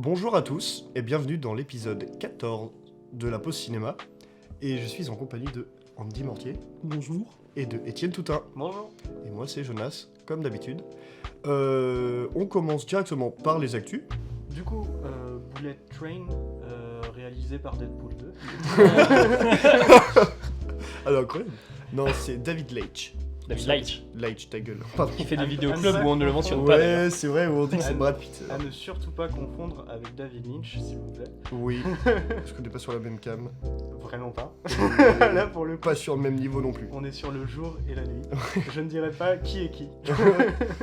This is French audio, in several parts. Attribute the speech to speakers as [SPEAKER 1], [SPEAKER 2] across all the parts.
[SPEAKER 1] Bonjour à tous et bienvenue dans l'épisode 14 de la pause cinéma. Et je suis en compagnie de Andy Mortier.
[SPEAKER 2] Bonjour.
[SPEAKER 1] Et de Étienne Toutain.
[SPEAKER 3] Bonjour.
[SPEAKER 1] Et moi c'est Jonas, comme d'habitude. On commence directement par les actus.
[SPEAKER 3] Du coup, Bullet Train, réalisé par Deadpool 2.
[SPEAKER 1] Alors incroyable. Non, c'est David Leitch.
[SPEAKER 2] David Leitch.
[SPEAKER 1] Leitch, ta gueule. Pardon.
[SPEAKER 2] Il fait des
[SPEAKER 3] Ah,
[SPEAKER 2] vidéoclubs
[SPEAKER 3] ah,
[SPEAKER 2] où on ne le mentionne pas.
[SPEAKER 1] Ouais, c'est vrai, où on dit que c'est
[SPEAKER 3] Ah,
[SPEAKER 1] Brad Pitt.
[SPEAKER 3] À ne surtout pas confondre avec David Lynch, s'il vous plaît.
[SPEAKER 1] Oui, parce qu'on n'est pas sur la même cam.
[SPEAKER 3] Vraiment pas. Là, pour le coup,
[SPEAKER 1] Pas sur le même niveau non plus.
[SPEAKER 3] on est sur le jour et la nuit. Je ne dirai pas qui est qui.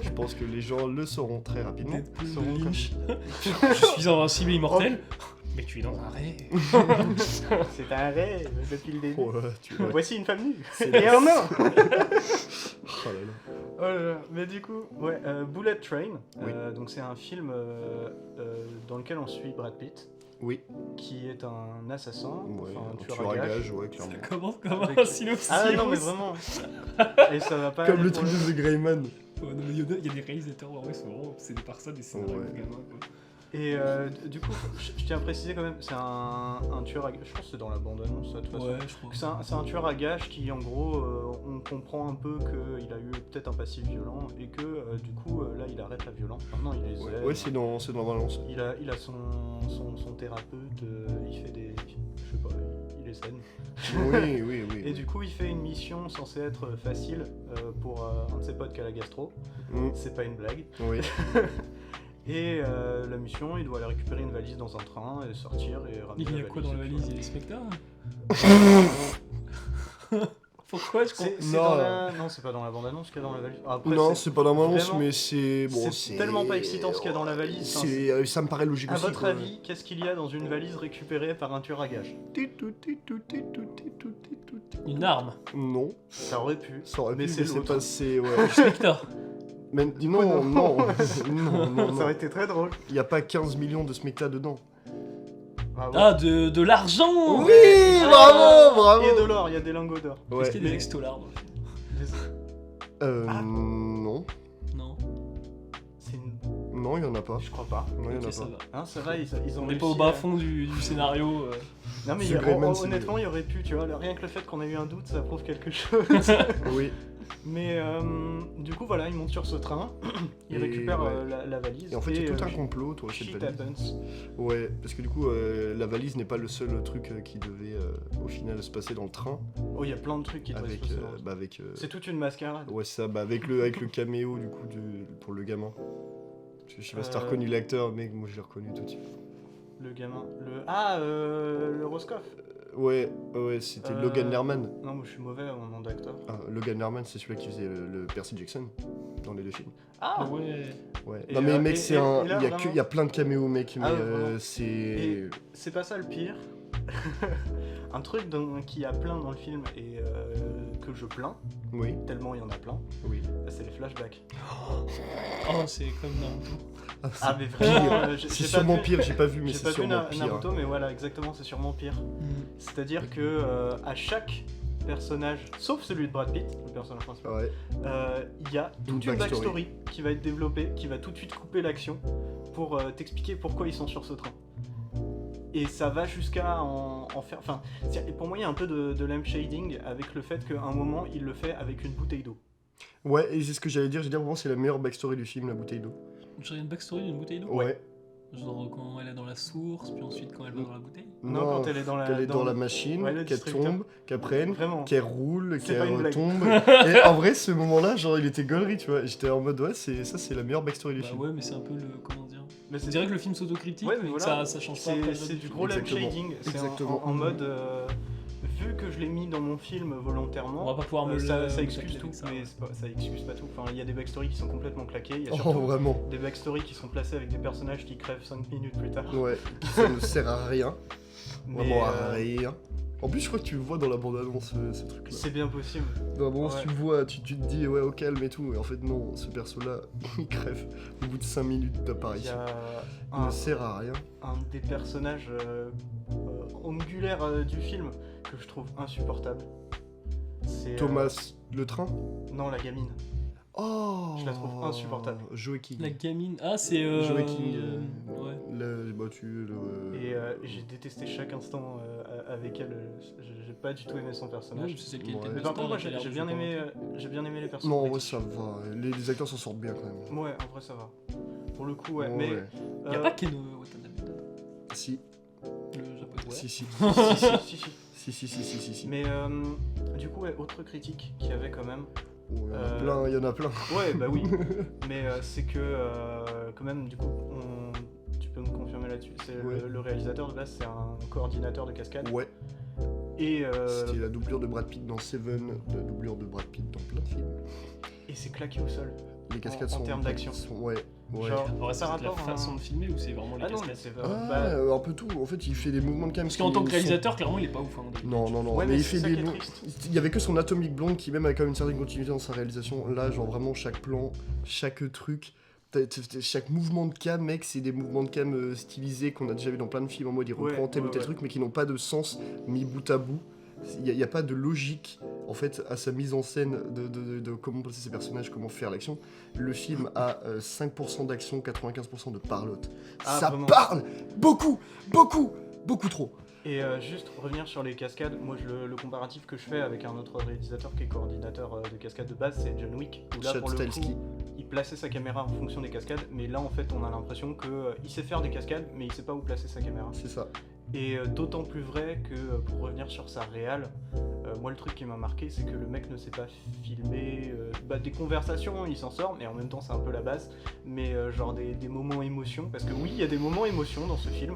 [SPEAKER 1] Je pense que les gens le sauront très rapidement.
[SPEAKER 2] Deadpool de
[SPEAKER 3] Seront
[SPEAKER 2] Lynch. Je suis invincible et immortel. Mais tu es dans un rêve.
[SPEAKER 3] C'est un rêve depuis le début.
[SPEAKER 1] Oh là là, tu vois.
[SPEAKER 3] Voici une femme nue.
[SPEAKER 1] C'est
[SPEAKER 3] Et un nain.
[SPEAKER 1] Oh là là.
[SPEAKER 3] Oh là là. Mais du coup, ouais, Bullet Train.
[SPEAKER 1] Oui.
[SPEAKER 3] Donc c'est un film dans lequel on suit Brad Pitt,
[SPEAKER 1] Oui,
[SPEAKER 3] qui est un assassin,
[SPEAKER 1] ouais,
[SPEAKER 3] enfin
[SPEAKER 1] un
[SPEAKER 3] un tueur à gages.
[SPEAKER 1] ouais, clairement.
[SPEAKER 2] Ça commence comme
[SPEAKER 3] Avec-
[SPEAKER 2] un synopsis.
[SPEAKER 3] Ah non mais vraiment. Et ça va pas.
[SPEAKER 1] Comme
[SPEAKER 3] aller
[SPEAKER 1] le
[SPEAKER 3] pour
[SPEAKER 1] truc de The Greyman.
[SPEAKER 2] Ouais, non, mais il y a des réalisateurs en vrai, sont vraiment obsédés par ça, des scénarios
[SPEAKER 1] Ouais.
[SPEAKER 2] de gamins. Quoi.
[SPEAKER 3] Et du coup, je tiens à préciser quand même, c'est un tueur à gages. Je pense que c'est dans la bande-annonce, de toute façon.
[SPEAKER 2] Ouais, je crois.
[SPEAKER 3] C'est un tueur à gages qui, en gros, on comprend un peu qu'il a eu peut-être un passif violent et que du coup, là, il arrête la violence. Maintenant, il les aide.
[SPEAKER 1] Ouais, c'est dans Valence.
[SPEAKER 3] Il a son thérapeute, il fait des. Je sais pas, il est saine.
[SPEAKER 1] Oui, oui, oui.
[SPEAKER 3] Et du coup, il fait une mission censée être facile pour un de ses potes qui a la gastro.
[SPEAKER 1] Mm,
[SPEAKER 3] C'est pas une blague.
[SPEAKER 1] oui.
[SPEAKER 3] Et la mission, il doit aller récupérer une valise dans un train et sortir et ramener
[SPEAKER 2] Il y
[SPEAKER 3] la
[SPEAKER 2] a quoi dans la
[SPEAKER 3] et
[SPEAKER 2] valise?
[SPEAKER 3] tout.
[SPEAKER 2] Il y a des spectacles. Pourquoi je comprends?
[SPEAKER 3] C'est
[SPEAKER 1] Non.
[SPEAKER 3] dans la... Non, c'est pas dans la bande-annonce qu'il y a dans la valise. Après,
[SPEAKER 1] Non, c'est pas dans Valence,
[SPEAKER 3] vraiment-
[SPEAKER 1] mais c'est. Bon,
[SPEAKER 3] c'est tellement pas excitant ce qu'il y a dans la valise. Enfin,
[SPEAKER 1] Ça me paraît logique
[SPEAKER 3] à
[SPEAKER 1] aussi.
[SPEAKER 3] votre
[SPEAKER 1] quoi.
[SPEAKER 3] avis, qu'est-ce qu'il y a dans une valise récupérée par un tueur à gages?
[SPEAKER 2] Une arme.
[SPEAKER 1] Non,
[SPEAKER 3] Ça aurait pu.
[SPEAKER 1] ça aurait
[SPEAKER 3] Mais
[SPEAKER 1] pu,
[SPEAKER 3] c'est
[SPEAKER 1] mais c'est
[SPEAKER 3] l'autre.
[SPEAKER 1] pas. C'est. Ouais.
[SPEAKER 2] Spectre.
[SPEAKER 1] Mais
[SPEAKER 3] coup,
[SPEAKER 1] non,
[SPEAKER 3] non.
[SPEAKER 1] non, non, non,
[SPEAKER 3] Ça
[SPEAKER 1] non.
[SPEAKER 3] aurait été très drôle.
[SPEAKER 1] Il y a pas 15 millions de smecta dedans.
[SPEAKER 3] Ah, ouais.
[SPEAKER 2] Ah, de l'argent.
[SPEAKER 1] Oui,
[SPEAKER 3] Ah,
[SPEAKER 1] bravo, bravo.
[SPEAKER 3] Il y a de l'or, il y a des lingots d'or.
[SPEAKER 2] Est-ce
[SPEAKER 1] Ouais.
[SPEAKER 2] qu'il y a des ex-dollars dans le film? Ah.
[SPEAKER 1] Non.
[SPEAKER 2] Non.
[SPEAKER 3] C'est une...
[SPEAKER 1] Non, il y en a pas.
[SPEAKER 3] Je crois pas.
[SPEAKER 1] Non, il y en
[SPEAKER 2] Ok,
[SPEAKER 1] a
[SPEAKER 2] ça
[SPEAKER 1] pas.
[SPEAKER 2] va.
[SPEAKER 3] Hein, ça va, ils ont
[SPEAKER 2] On n'est
[SPEAKER 3] réussi
[SPEAKER 2] pas au bas
[SPEAKER 3] à-
[SPEAKER 2] fond du scénario.
[SPEAKER 3] Non mais
[SPEAKER 1] The
[SPEAKER 3] il y a-
[SPEAKER 1] Greyman, c'est
[SPEAKER 3] honnêtement, il y aurait pu, tu vois, rien que le fait qu'on ait eu un doute, ça prouve quelque chose.
[SPEAKER 1] Oui.
[SPEAKER 3] Mais du coup, voilà, il monte sur ce train, il
[SPEAKER 1] Et
[SPEAKER 3] récupère
[SPEAKER 1] ouais.
[SPEAKER 3] la valise.
[SPEAKER 1] Et en fait, il y a tout un complot autour de cette
[SPEAKER 3] Shit
[SPEAKER 1] valise.
[SPEAKER 3] happens.
[SPEAKER 1] Ouais, parce que du coup, la valise n'est pas le seul truc qui devait au final se passer dans le train.
[SPEAKER 3] Oh, il y a plein de trucs qui doivent se
[SPEAKER 1] Avec.
[SPEAKER 3] passer dans le-
[SPEAKER 1] Bah, avec
[SPEAKER 3] C'est toute une mascarade.
[SPEAKER 1] ouais, ça, bah, avec le caméo du coup pour le gamin. Parce que je sais pas si t'as
[SPEAKER 3] Euh.
[SPEAKER 1] reconnu l'acteur, mec, moi je l'ai reconnu tout de suite.
[SPEAKER 3] Le gamin. Le Roscoff.
[SPEAKER 1] Ouais, ouais, c'était Logan Lerman.
[SPEAKER 3] Non, moi je suis mauvais en nom d'acteur.
[SPEAKER 1] Ah, Logan Lerman, c'est celui qui faisait le Percy Jackson dans les deux films.
[SPEAKER 3] Ah
[SPEAKER 2] Ouais.
[SPEAKER 1] Ouais.
[SPEAKER 3] Et
[SPEAKER 1] non mais mec,
[SPEAKER 3] et
[SPEAKER 1] c'est
[SPEAKER 3] là,
[SPEAKER 1] un. Il y a
[SPEAKER 3] vraiment-
[SPEAKER 1] il y a plein de caméos, mec, mais
[SPEAKER 3] Ah, vraiment.
[SPEAKER 1] c'est.
[SPEAKER 3] Et- C'est pas ça le pire. Un truc qui a plein dans le film et que je plains,
[SPEAKER 1] Oui,
[SPEAKER 3] tellement il y en a plein,
[SPEAKER 1] oui.
[SPEAKER 3] c'est les flashbacks.
[SPEAKER 2] Oh, c'est comme Naruto.
[SPEAKER 1] Ah, c'est
[SPEAKER 3] Ah mais vraiment,
[SPEAKER 1] pire.
[SPEAKER 3] j'ai
[SPEAKER 1] C'est
[SPEAKER 3] pas
[SPEAKER 1] sûrement
[SPEAKER 3] vu-
[SPEAKER 1] pire, j'ai pas vu, mais
[SPEAKER 3] J'ai
[SPEAKER 1] c'est
[SPEAKER 3] pas vu
[SPEAKER 1] sûrement pire.
[SPEAKER 3] Naruto, mais voilà, exactement, c'est sûrement pire. C'est-à-dire que à chaque personnage, sauf celui de Brad Pitt, le personnage principal,
[SPEAKER 1] Ouais.
[SPEAKER 3] il y a toute
[SPEAKER 1] Une
[SPEAKER 3] une
[SPEAKER 1] backstory.
[SPEAKER 3] backstory qui va être développée, qui va tout de suite couper l'action pour t'expliquer pourquoi ils sont sur ce train. Et ça va jusqu'à en faire... Enfin, pour moi, il y a un peu de lamp shading avec le fait qu'à un moment, il le fait avec une bouteille d'eau.
[SPEAKER 1] Ouais, et c'est ce que j'allais dire. J'ai dit vraiment, c'est la meilleure backstory du film, la bouteille d'eau.
[SPEAKER 2] J'aurais une backstory d'une bouteille d'eau.
[SPEAKER 1] Ouais.
[SPEAKER 2] Genre quand elle est dans la source, puis ensuite quand elle va dans la bouteille.
[SPEAKER 3] Non, quand elle est dans la...
[SPEAKER 1] qu'elle est dans la machine,
[SPEAKER 3] Ouais, le
[SPEAKER 1] qu'elle
[SPEAKER 3] distributeur.
[SPEAKER 1] tombe, qu'elle prenne,
[SPEAKER 3] Vraiment.
[SPEAKER 1] qu'elle roule,
[SPEAKER 3] C'est pas une
[SPEAKER 1] qu'elle
[SPEAKER 3] blague.
[SPEAKER 1] tombe. Et en vrai, ce moment-là, genre, il était gaulerie, tu vois. J'étais en mode, ouais, c'est la meilleure backstory du
[SPEAKER 2] Bah
[SPEAKER 1] film.
[SPEAKER 2] ouais, mais c'est un peu le. Comment dire?
[SPEAKER 3] Mais
[SPEAKER 2] On
[SPEAKER 3] c'est
[SPEAKER 2] dirait que le film s'autocritique,
[SPEAKER 3] Ouais,
[SPEAKER 2] mais
[SPEAKER 3] mais
[SPEAKER 2] que
[SPEAKER 3] voilà.
[SPEAKER 2] ça change pas après.
[SPEAKER 3] c'est du gros lamp
[SPEAKER 1] Exactement.
[SPEAKER 3] shading. C'est
[SPEAKER 1] Exactement.
[SPEAKER 3] en mode... vu que je l'ai mis dans mon film
[SPEAKER 2] On
[SPEAKER 3] volontairement,
[SPEAKER 2] va pas pouvoir me
[SPEAKER 3] ça
[SPEAKER 2] le
[SPEAKER 3] excuse
[SPEAKER 2] tacler
[SPEAKER 3] tout,
[SPEAKER 2] avec ça.
[SPEAKER 3] mais ça excuse pas tout. Enfin, il y a des backstories qui sont complètement claquées, il y a
[SPEAKER 1] Oh,
[SPEAKER 3] surtout
[SPEAKER 1] vraiment.
[SPEAKER 3] des backstories qui sont placées avec des personnages qui crèvent 5 minutes plus tard.
[SPEAKER 1] Ouais, ça ne sert à rien.
[SPEAKER 3] Mais,
[SPEAKER 1] Vraiment à rien. En plus, je crois que tu le vois dans la bande-annonce, ce truc-là.
[SPEAKER 3] c'est bien possible.
[SPEAKER 1] Dans la bande-annonce,
[SPEAKER 3] Ouais.
[SPEAKER 1] tu le vois, tu te dis, ouais, au calme et tout. Et en fait, non, ce perso-là, il crève au bout de 5 minutes
[SPEAKER 3] Il y
[SPEAKER 1] d'apparition.
[SPEAKER 3] a
[SPEAKER 1] Il ne sert à rien.
[SPEAKER 3] un des personnages angulaires du film que je trouve insupportable. C'est
[SPEAKER 1] Thomas, le train.
[SPEAKER 3] Non, la gamine.
[SPEAKER 1] Oh
[SPEAKER 3] Je la trouve insupportable.
[SPEAKER 1] Joey King.
[SPEAKER 2] La gamine. Ah, c'est.
[SPEAKER 1] Joey King,
[SPEAKER 2] Ouais.
[SPEAKER 3] Et j'ai détesté chaque instant avec elle. J'ai pas du tout aimé son personnage.
[SPEAKER 2] Ouais, c'est celle qui
[SPEAKER 1] Ouais.
[SPEAKER 2] était
[SPEAKER 3] Mais par contre, moi
[SPEAKER 2] elle a l'air
[SPEAKER 3] j'ai
[SPEAKER 2] de
[SPEAKER 3] bien
[SPEAKER 2] faire
[SPEAKER 3] aimé,
[SPEAKER 2] un truc.
[SPEAKER 3] j'ai bien aimé les personnages.
[SPEAKER 1] Non, en vrai, ça va. Les acteurs s'en sortent bien quand même.
[SPEAKER 3] Ouais, en vrai ça va. Pour le coup, ouais. Mais
[SPEAKER 2] Y'a pas Keno Watanabe dedans,
[SPEAKER 1] Si,
[SPEAKER 2] le japonais.
[SPEAKER 3] Ouais.
[SPEAKER 1] si.
[SPEAKER 3] si. Mais du coup, ouais, autre critique qu'il y avait quand même.
[SPEAKER 1] Oh, il y en a plein.
[SPEAKER 3] Ouais, bah oui. Mais c'est que quand même, du coup, tu peux me confirmer là-dessus. C'est
[SPEAKER 1] Ouais.
[SPEAKER 3] le réalisateur de base, c'est un coordinateur de cascade.
[SPEAKER 1] Ouais,
[SPEAKER 3] Et
[SPEAKER 1] c'était la doublure de Brad Pitt dans Seven, la doublure de Brad Pitt dans plein de films.
[SPEAKER 3] et c'est claqué au sol.
[SPEAKER 1] Les cascades
[SPEAKER 3] En
[SPEAKER 1] sont...
[SPEAKER 3] termes d'action.
[SPEAKER 1] Ouais.
[SPEAKER 3] Genre,
[SPEAKER 2] Alors,
[SPEAKER 3] ça
[SPEAKER 2] c'est la
[SPEAKER 3] rapport à
[SPEAKER 2] façon de filmer ou c'est vraiment les
[SPEAKER 3] Ah non, mais
[SPEAKER 2] cascades?
[SPEAKER 3] c'est
[SPEAKER 1] Ah,
[SPEAKER 3] bah,
[SPEAKER 1] un peu tout. En fait, il fait des mouvements de cam.
[SPEAKER 2] Parce qu'en tant que
[SPEAKER 1] qui
[SPEAKER 2] réalisateur, clairement, il est pas ouf. Hein,
[SPEAKER 1] Non,
[SPEAKER 3] Ouais,
[SPEAKER 1] mais
[SPEAKER 3] mais
[SPEAKER 1] il
[SPEAKER 3] c'est
[SPEAKER 1] fait
[SPEAKER 3] ça
[SPEAKER 1] des.
[SPEAKER 3] qui est triste.
[SPEAKER 1] Il y avait que son Atomic Blonde qui, même, a quand même une certaine continuité dans sa réalisation. Là, genre vraiment, chaque plan, chaque truc, chaque mouvement de cam, mec, c'est des mouvements de cam stylisés qu'on a déjà vu dans plein de films en mode il reprend tel ou tel truc, mais qui n'ont pas de sens mis bout à bout. Il n'y a pas de logique en fait à sa mise en scène de comment placer ses personnages, comment faire l'action. Le film a 5% d'action, 95% de parlotte.
[SPEAKER 3] Ah,
[SPEAKER 1] Ça
[SPEAKER 3] vraiment.
[SPEAKER 1] parle beaucoup trop.
[SPEAKER 3] Et juste revenir sur les cascades, moi le comparatif que je fais avec un autre réalisateur qui est coordinateur de cascades de base, c'est John Wick, où là
[SPEAKER 1] Chad
[SPEAKER 3] pour le
[SPEAKER 1] Stahelski.
[SPEAKER 3] coup, il plaçait sa caméra en fonction des cascades, mais là en fait on a l'impression qu'il sait faire des cascades, mais il sait pas où placer sa caméra.
[SPEAKER 1] C'est ça.
[SPEAKER 3] Et d'autant plus vrai que pour revenir sur sa réal, moi le truc qui m'a marqué c'est que le mec ne sait pas filmer des conversations, il s'en sort, mais en même temps c'est un peu la base, mais genre des moments émotion, parce que oui il y a des moments émotion dans ce film.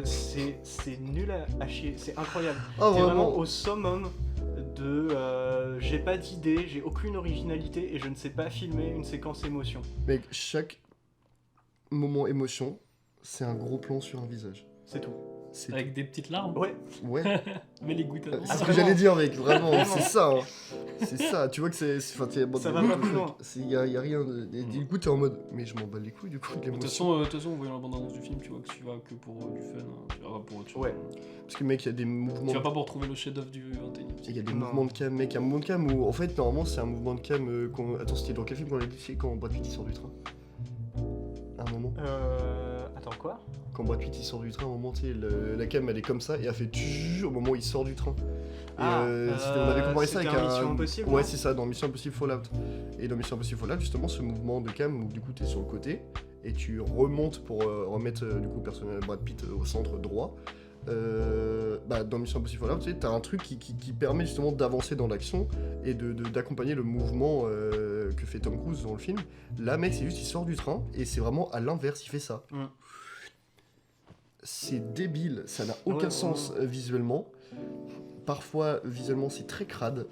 [SPEAKER 3] C'est nul à chier, c'est incroyable.
[SPEAKER 1] Ah,
[SPEAKER 3] T'es vraiment
[SPEAKER 1] vraiment.
[SPEAKER 3] au summum de j'ai pas d'idée, j'ai aucune originalité et je ne sais pas filmer une séquence émotion.
[SPEAKER 1] Mec, chaque moment émotion, c'est un gros plan sur un visage.
[SPEAKER 3] C'est tout.
[SPEAKER 1] C'est
[SPEAKER 2] Avec des petites larmes.
[SPEAKER 3] Ouais,
[SPEAKER 1] Ouais.
[SPEAKER 2] Mais les gouttes à
[SPEAKER 1] C'est ce que
[SPEAKER 3] vraiment.
[SPEAKER 1] j'allais dire, mec, vraiment,
[SPEAKER 3] Vraiment.
[SPEAKER 1] c'est ça. Hein. C'est ça, tu vois que c'est. Enfin,
[SPEAKER 3] Ça va pas plus loin.
[SPEAKER 1] Il y a rien. Du coup, t'es en mode. Mais je m'en bats les couilles, du coup, de
[SPEAKER 2] De toute
[SPEAKER 1] l'émotion.
[SPEAKER 2] façon, en voyant la bande-annonce du film, tu vois que tu vas que pour du fun. Hein. Tu vas pas pour autre chose.
[SPEAKER 3] Ouais.
[SPEAKER 1] Parce que, mec, il y a des mouvements.
[SPEAKER 2] Tu vas pas pour retrouver le chef-d'œuvre du 21
[SPEAKER 1] Il y a des
[SPEAKER 3] Non.
[SPEAKER 1] mouvements de cam, mec. Un mouvement de cam où, en fait, normalement, c'est un mouvement de cam. Attends, c'était dans quel film qu'on l'a dit? C'est quand Brad Pitt il sort du train. À un moment.
[SPEAKER 3] Attends quoi?
[SPEAKER 1] Quand Brad Pitt il sort du train, à un moment, tu sais, la cam elle est comme ça et elle fait tchou au moment où il sort du train. Et on avait comparé ça
[SPEAKER 3] c'était
[SPEAKER 1] avec
[SPEAKER 3] un Mission Impossible,
[SPEAKER 1] Ouais,
[SPEAKER 3] non
[SPEAKER 1] c'est ça, dans Mission Impossible Fallout. Et dans Mission Impossible Fallout, justement, ce mouvement de cam où du coup t'es sur le côté et tu remontes pour remettre du coup le personnage Brad Pitt au centre droit. Dans Mission Impossible Fallout, tu sais, t'as un truc qui permet justement d'avancer dans l'action et d'accompagner le mouvement que fait Tom Cruise dans le film. Là, mec, c'est juste il sort du train et c'est vraiment à l'inverse, il fait ça.
[SPEAKER 3] Mm.
[SPEAKER 1] C'est débile, ça n'a aucun
[SPEAKER 3] Ouais,
[SPEAKER 1] sens visuellement. Parfois, visuellement, c'est très crade.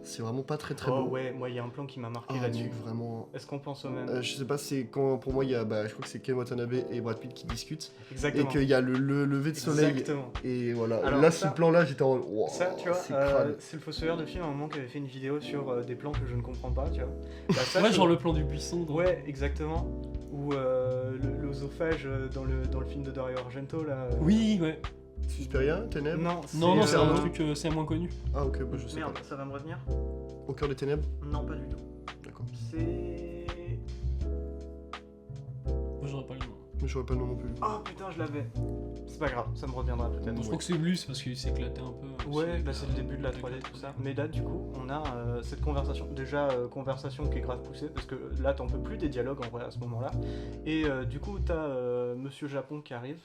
[SPEAKER 1] C'est vraiment pas très
[SPEAKER 3] Oh
[SPEAKER 1] beau.
[SPEAKER 3] ouais, moi il y a un plan qui m'a marqué
[SPEAKER 1] Ah,
[SPEAKER 3] là-dessus.
[SPEAKER 1] mec, vraiment.
[SPEAKER 3] Est-ce qu'on pense au même?
[SPEAKER 1] Je sais pas, c'est quand pour moi il y a, je crois que c'est Ken Watanabe et Brad Pitt qui discutent et
[SPEAKER 3] Exactement.
[SPEAKER 1] qu'il y a le lever de soleil
[SPEAKER 3] Exactement.
[SPEAKER 1] et voilà.
[SPEAKER 3] Alors
[SPEAKER 1] là,
[SPEAKER 3] ça-
[SPEAKER 1] ce plan-là, j'étais en wow,
[SPEAKER 3] Ça, tu vois,
[SPEAKER 1] c'est crade.
[SPEAKER 3] c'est le fossoyeur de film à un moment qui avait fait une vidéo sur des plans que je ne comprends pas, tu vois. Bah, ça,
[SPEAKER 2] Ouais,
[SPEAKER 3] je-
[SPEAKER 2] genre le plan du buisson. dans-
[SPEAKER 3] Ouais, exactement. Ou l'osophage dans le film de Dario Argento là.
[SPEAKER 2] Oui, ouais.
[SPEAKER 1] Suspiria, Ténèbres.
[SPEAKER 3] Non,
[SPEAKER 2] Non, c'est un
[SPEAKER 1] un
[SPEAKER 2] truc, c'est moins connu.
[SPEAKER 1] Ah ok, je sais
[SPEAKER 3] Merde,
[SPEAKER 1] pas.
[SPEAKER 3] ça va me revenir?
[SPEAKER 1] Au cœur des ténèbres.
[SPEAKER 3] Non, pas du tout.
[SPEAKER 1] D'accord.
[SPEAKER 3] C'est.
[SPEAKER 2] Moi, j'aurais pas le nom.
[SPEAKER 1] Mais je saurais pas le nom non plus.
[SPEAKER 3] Oh putain, je l'avais. C'est pas grave, ça me reviendra peut-être.
[SPEAKER 2] Je crois que c'est lui, c'est parce qu'il s'est éclaté un peu.
[SPEAKER 3] Ouais, bah c'est le début de la 3D, tout ça. Mais là, du coup, on a cette conversation. Déjà, conversation qui est grave poussée, parce que là, t'en peux plus des dialogues en vrai à ce moment-là. Et du coup, t'as Monsieur Japon qui arrive,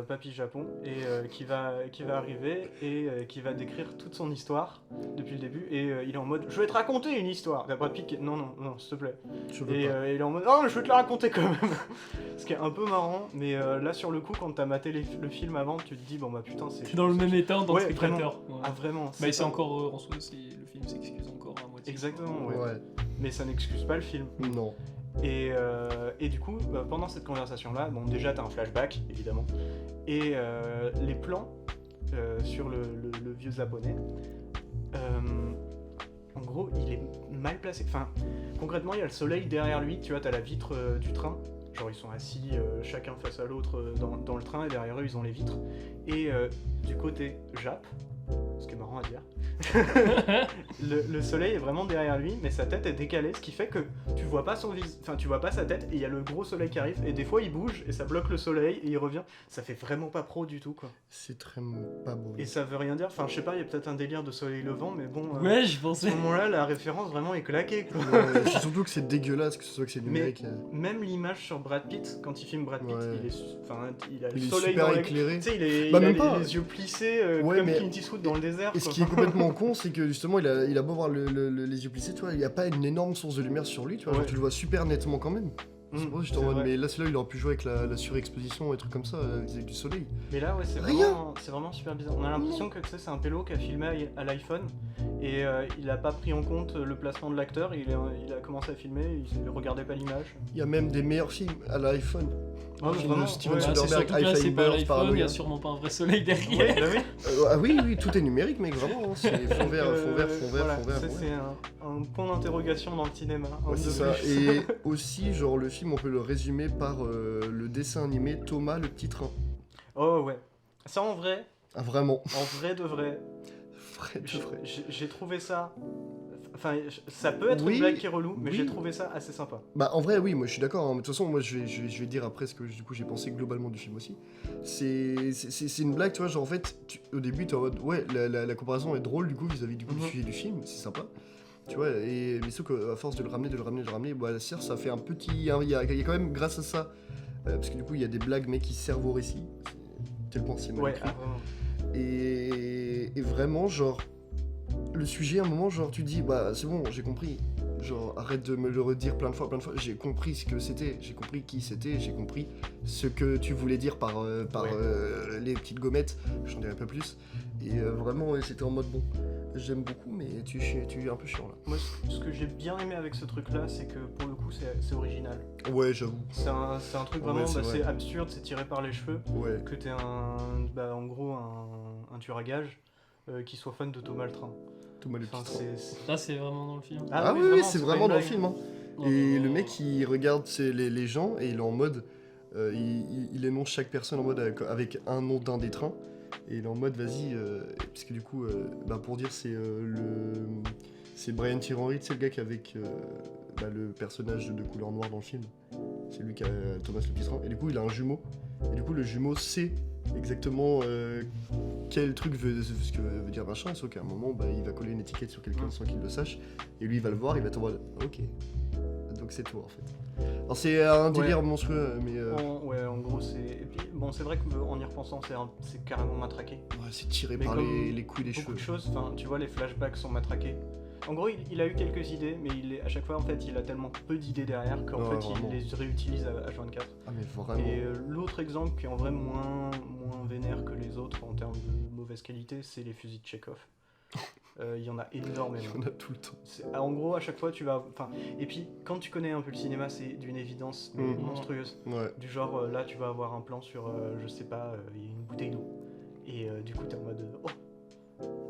[SPEAKER 3] Papy Japon, et qui va arriver et qui va décrire toute son histoire depuis le début. Et il est en mode, je vais te raconter une histoire. Et Brad Pitt qui est, non, s'il te plaît.
[SPEAKER 1] Je veux
[SPEAKER 3] Et
[SPEAKER 1] pas.
[SPEAKER 3] il est en mode, oh, je vais te la raconter quand même. Ce qui est un peu marrant, mais là, sur le coup, quand t'as maté le film avant, tu te dis, bon bah putain, c'est.
[SPEAKER 2] C'est dans le même état en tant que
[SPEAKER 3] Ouais,
[SPEAKER 2] spectateur. Ouais.
[SPEAKER 3] Ah, vraiment.
[SPEAKER 2] Bah, c'est
[SPEAKER 3] pas-
[SPEAKER 2] encore en soi, le film s'excuse encore à moitié.
[SPEAKER 3] Exactement, ouais.
[SPEAKER 1] Ouais.
[SPEAKER 3] Mais ça n'excuse pas le film.
[SPEAKER 1] Non.
[SPEAKER 3] Et du coup, pendant cette conversation-là, bon, déjà, t'as un flashback, évidemment. Et les plans sur le vieux japonais, en gros, il est mal placé. Enfin, concrètement, il y a le soleil derrière lui, tu vois, t'as la vitre du train. Genre, ils sont assis chacun face à l'autre dans le train, et derrière eux, ils ont les vitres. Et du côté Jap, ce qui est marrant à dire. Le soleil est vraiment derrière lui, mais sa tête est décalée, ce qui fait que tu vois pas tu vois pas sa tête, et il y a le gros soleil qui arrive, et des fois il bouge, et ça bloque le soleil, et il revient. Ça fait vraiment pas pro du tout, quoi.
[SPEAKER 1] C'est très pas beau.
[SPEAKER 3] Et ça veut rien dire, enfin je sais pas, il y a peut-être un délire de soleil levant, mais bon...
[SPEAKER 2] Ouais, j'y
[SPEAKER 3] à
[SPEAKER 2] pensais.
[SPEAKER 3] ce moment-là, la référence vraiment est claquée, quoi.
[SPEAKER 1] Ouais, surtout que c'est dégueulasse, que ce soit que c'est numérique.
[SPEAKER 3] Même l'image sur Brad Pitt, quand il filme Brad Pitt,
[SPEAKER 1] Ouais.
[SPEAKER 3] il a le
[SPEAKER 1] Il est
[SPEAKER 3] soleil
[SPEAKER 1] super
[SPEAKER 3] dans la...
[SPEAKER 1] éclairé.
[SPEAKER 3] Tu sais, il
[SPEAKER 1] Bah,
[SPEAKER 3] a
[SPEAKER 1] même pas.
[SPEAKER 3] les yeux plissés,
[SPEAKER 1] Ouais,
[SPEAKER 3] comme
[SPEAKER 1] mais-
[SPEAKER 3] Clint Eastwood dans le désert,
[SPEAKER 1] Et
[SPEAKER 3] quoi.
[SPEAKER 1] ce qui est complètement con, c'est que justement, il a beau avoir les yeux plissés, tu vois, il n'y a pas une énorme source de lumière sur lui, tu vois, genre,
[SPEAKER 3] Ouais.
[SPEAKER 1] tu le vois super nettement quand même. C'est pour ça que j'étais en mode,
[SPEAKER 3] vrai.
[SPEAKER 1] mais là, c'est là, il aurait pu jouer avec la surexposition et trucs comme ça, avec du soleil.
[SPEAKER 3] Mais là, ouais, c'est vraiment super bizarre. On a l'impression que tu sais, c'est un pélo qui a filmé à l'iPhone et il a pas pris en compte le placement de l'acteur. Il a commencé à filmer, il regardait pas l'image.
[SPEAKER 1] Il y a même des meilleurs films à l'iPhone.
[SPEAKER 3] Ah,
[SPEAKER 1] Un film
[SPEAKER 3] vraiment,
[SPEAKER 1] de Steven
[SPEAKER 3] ouais.
[SPEAKER 2] C'est
[SPEAKER 1] Soderbergh,
[SPEAKER 2] surtout que là,
[SPEAKER 1] High
[SPEAKER 2] c'est
[SPEAKER 1] Five
[SPEAKER 2] pas
[SPEAKER 1] Birds,
[SPEAKER 2] l'iPhone, il y
[SPEAKER 1] Paranoia.
[SPEAKER 2] a sûrement pas un vrai soleil
[SPEAKER 3] Ouais,
[SPEAKER 2] derrière.
[SPEAKER 3] bah oui.
[SPEAKER 1] Ah oui, tout est numérique, mec, vraiment. Hein. C'est fond vert, fond vert, fond vert,
[SPEAKER 3] Voilà,
[SPEAKER 1] fond vert.
[SPEAKER 3] ça,
[SPEAKER 1] fond
[SPEAKER 3] c'est
[SPEAKER 1] vert.
[SPEAKER 3] un point d'interrogation dans le cinéma.
[SPEAKER 1] Ouais,
[SPEAKER 3] un
[SPEAKER 1] c'est
[SPEAKER 3] de
[SPEAKER 1] ça.
[SPEAKER 3] plus.
[SPEAKER 1] Et aussi, genre, le film, on peut le résumer par le dessin animé Thomas le petit train.
[SPEAKER 3] Oh ouais. Ça en vrai
[SPEAKER 1] Ah, vraiment.
[SPEAKER 3] de vrai,
[SPEAKER 1] Vrai de vrai.
[SPEAKER 3] j'ai trouvé ça... Enfin, ça peut être
[SPEAKER 1] Oui,
[SPEAKER 3] une blague qui est relou, mais
[SPEAKER 1] oui.
[SPEAKER 3] j'ai trouvé ça assez sympa.
[SPEAKER 1] Bah en vrai oui, moi je suis d'accord, hein. Mais de toute façon moi je vais dire après ce que du coup j'ai pensé globalement du film aussi. C'est une blague, tu vois, genre en fait au début t'es en mode ouais la comparaison est drôle du coup vis-à-vis du coup du
[SPEAKER 3] Mhm.
[SPEAKER 1] sujet du film, c'est sympa. Tu vois, mais sauf qu'à force de le ramener, bah certes ça fait un petit... Il y a quand même grâce à ça, parce que du coup il y a des blagues mais qui servent au récit, tel point c'est mal
[SPEAKER 3] Ouais,
[SPEAKER 1] écrit.
[SPEAKER 3] ah, vraiment.
[SPEAKER 1] Et vraiment, genre, le sujet, à un moment, genre, tu te dis, bah, c'est bon, j'ai compris. Genre, arrête de me le redire plein de fois. J'ai compris ce que c'était, j'ai compris qui c'était, j'ai compris ce que tu voulais dire par les petites gommettes. J'en dirai pas plus. Et vraiment, ouais, c'était en mode bon. J'aime beaucoup, mais tu es un peu chiant là.
[SPEAKER 3] Moi, ce que j'ai bien aimé avec ce truc-là, c'est que pour le coup, c'est original.
[SPEAKER 1] Ouais, j'avoue.
[SPEAKER 3] C'est un truc
[SPEAKER 1] Ouais,
[SPEAKER 3] vraiment,
[SPEAKER 1] c'est vrai.
[SPEAKER 3] c'est absurde, c'est tiré par les cheveux.
[SPEAKER 1] Ouais.
[SPEAKER 3] Que t'es en gros un tueur à gages qui soit fan de Thomas le Train.
[SPEAKER 1] Thomas le
[SPEAKER 3] Enfin,
[SPEAKER 1] petit train.
[SPEAKER 3] c'est-
[SPEAKER 2] Là, c'est vraiment dans le film.
[SPEAKER 1] Ah, oui,
[SPEAKER 3] vraiment,
[SPEAKER 1] c'est
[SPEAKER 3] pas
[SPEAKER 1] vraiment
[SPEAKER 3] une
[SPEAKER 1] dans le
[SPEAKER 3] blague.
[SPEAKER 1] film. Hein.
[SPEAKER 2] Oh,
[SPEAKER 1] Et
[SPEAKER 2] oh,
[SPEAKER 1] le
[SPEAKER 2] oh.
[SPEAKER 1] mec, il regarde les gens et il est en mode. Il énonce chaque personne en mode avec un nom d'un des trains. Et il est en mode, vas-y, puisque du coup, bah, pour dire, c'est Brian Tyree Henry, c'est le gars qui est avec le personnage de couleur noire dans le film. C'est lui qui a Thomas le petit train. Et du coup, il a un jumeau. Et du coup, le jumeau sait exactement quel truc ce que veut dire machin. Sauf qu'à un moment, bah, il va coller une étiquette sur quelqu'un sans qu'il le sache. Et lui, il va le voir, il va être en mode, ok. Donc c'est tout en fait. Alors c'est un délire monstrueux, mais
[SPEAKER 3] En gros, c'est. Et puis, bon, c'est vrai qu'en y repensant, c'est carrément matraqué.
[SPEAKER 1] ouais, c'est tiré
[SPEAKER 3] Mais
[SPEAKER 1] par
[SPEAKER 3] comme
[SPEAKER 1] les couilles des
[SPEAKER 3] Beaucoup
[SPEAKER 1] cheveux.
[SPEAKER 3] de choses, enfin, tu vois, les flashbacks sont matraqués. En gros, il a eu quelques idées, mais à chaque fois, en fait, il a tellement peu d'idées derrière qu'en
[SPEAKER 1] Ouais,
[SPEAKER 3] fait,
[SPEAKER 1] vraiment.
[SPEAKER 3] il les réutilise à H24.
[SPEAKER 1] Ah mais vraiment.
[SPEAKER 3] Et l'autre exemple qui est en vrai moins vénère que les autres en termes de mauvaise qualité, c'est les fusils de Chekhov. Il y en a énormément.
[SPEAKER 1] Il y en a tout le temps.
[SPEAKER 3] En gros, à chaque fois, tu vas... Enfin, et puis, quand tu connais un peu le cinéma, c'est d'une évidence
[SPEAKER 1] Mhm.
[SPEAKER 3] monstrueuse.
[SPEAKER 1] Ouais.
[SPEAKER 3] Du genre, là, tu vas avoir un plan sur, je sais pas, il y a une bouteille d'eau. Et du coup, t'es en mode, oh,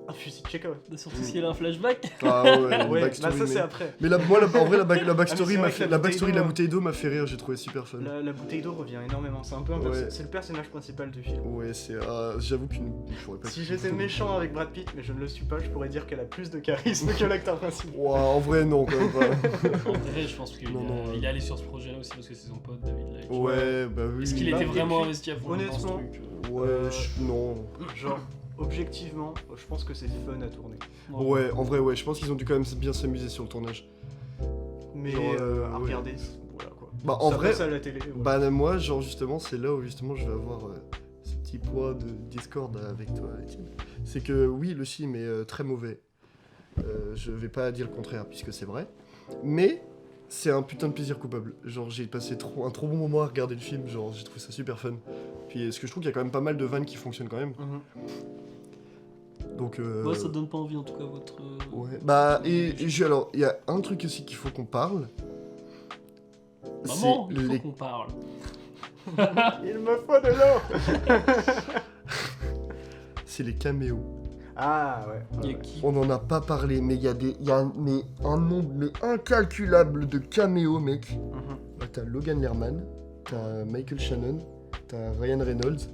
[SPEAKER 3] un fusil de Chekhov.
[SPEAKER 2] Surtout s'il y a un flashback.
[SPEAKER 1] Ah ouais, une
[SPEAKER 3] Ouais,
[SPEAKER 1] backstory,
[SPEAKER 3] bah ça,
[SPEAKER 1] mais...
[SPEAKER 3] c'est après.
[SPEAKER 1] Mais moi, en vrai, la backstory,
[SPEAKER 3] c'est
[SPEAKER 1] m'a
[SPEAKER 3] vrai
[SPEAKER 1] fait...
[SPEAKER 3] que
[SPEAKER 1] la
[SPEAKER 3] la
[SPEAKER 1] backstory de la
[SPEAKER 3] bouteille
[SPEAKER 1] bouteille d'eau m'a fait rire, j'ai trouvé super fun.
[SPEAKER 3] La bouteille d'eau revient énormément. C'est un peu
[SPEAKER 1] Ouais.
[SPEAKER 3] c'est le personnage principal du film.
[SPEAKER 1] Ouais, c'est... j'avoue qu'une... j'aurais pas
[SPEAKER 3] Si
[SPEAKER 1] pu-
[SPEAKER 3] j'étais méchant avec Brad Pitt, mais je ne le suis pas, je pourrais dire qu'elle a plus de charisme que l'acteur principal.
[SPEAKER 1] Ouah, en vrai, non, quand même pas.
[SPEAKER 2] En vrai, je pense qu'il
[SPEAKER 1] Non, non,
[SPEAKER 2] il est allé sur ce projet-là aussi parce que c'est son pote David Leitch.
[SPEAKER 1] Ouais, bah oui.
[SPEAKER 2] Est-ce qu'il
[SPEAKER 3] Bah,
[SPEAKER 2] était
[SPEAKER 3] et
[SPEAKER 2] vraiment
[SPEAKER 3] puis,
[SPEAKER 2] investi à fond dans ce
[SPEAKER 3] honnêtement,
[SPEAKER 2] truc
[SPEAKER 1] Ouais, non.
[SPEAKER 3] Genre, objectivement, je pense que c'est fun à tourner.
[SPEAKER 1] Ouais, en vrai, ouais, je pense qu'ils ont dû quand même bien s'amuser sur le tournage.
[SPEAKER 3] Mais
[SPEAKER 1] Genre,
[SPEAKER 3] à
[SPEAKER 1] ouais.
[SPEAKER 3] regarder, voilà quoi.
[SPEAKER 1] Bah, en
[SPEAKER 3] Ça
[SPEAKER 1] vrai,
[SPEAKER 3] passe à la télé. voilà.
[SPEAKER 1] bah moi, genre justement, c'est là où justement je vais avoir ce petit poids de discorde avec toi, Étienne. C'est que oui, le film est très mauvais. Je vais pas dire le contraire puisque c'est vrai. Mais c'est un putain de plaisir coupable. Genre j'ai passé un trop bon moment à regarder le film. Genre j'ai trouvé ça super fun. Puis ce que je trouve qu'il y a quand même pas mal de vannes qui fonctionnent quand même.
[SPEAKER 3] Mhm.
[SPEAKER 1] Donc
[SPEAKER 2] Ouais, ça donne pas envie en tout cas votre.
[SPEAKER 1] ouais. Bah alors il y a un truc aussi qu'il faut qu'on parle.
[SPEAKER 2] Maman,
[SPEAKER 1] c'est
[SPEAKER 2] il faut
[SPEAKER 1] les
[SPEAKER 2] qu'on parle.
[SPEAKER 3] Il me faut de l'eau.
[SPEAKER 1] c'est les caméos.
[SPEAKER 3] Ah ouais.
[SPEAKER 2] Il y a
[SPEAKER 3] ouais.
[SPEAKER 2] qui
[SPEAKER 1] On n'en a pas parlé, mais il y a un nombre mais incalculable de caméos, mec.
[SPEAKER 3] Mhm.
[SPEAKER 1] Bah, t'as Logan Lerman, t'as Michael Shannon, t'as Ryan Reynolds,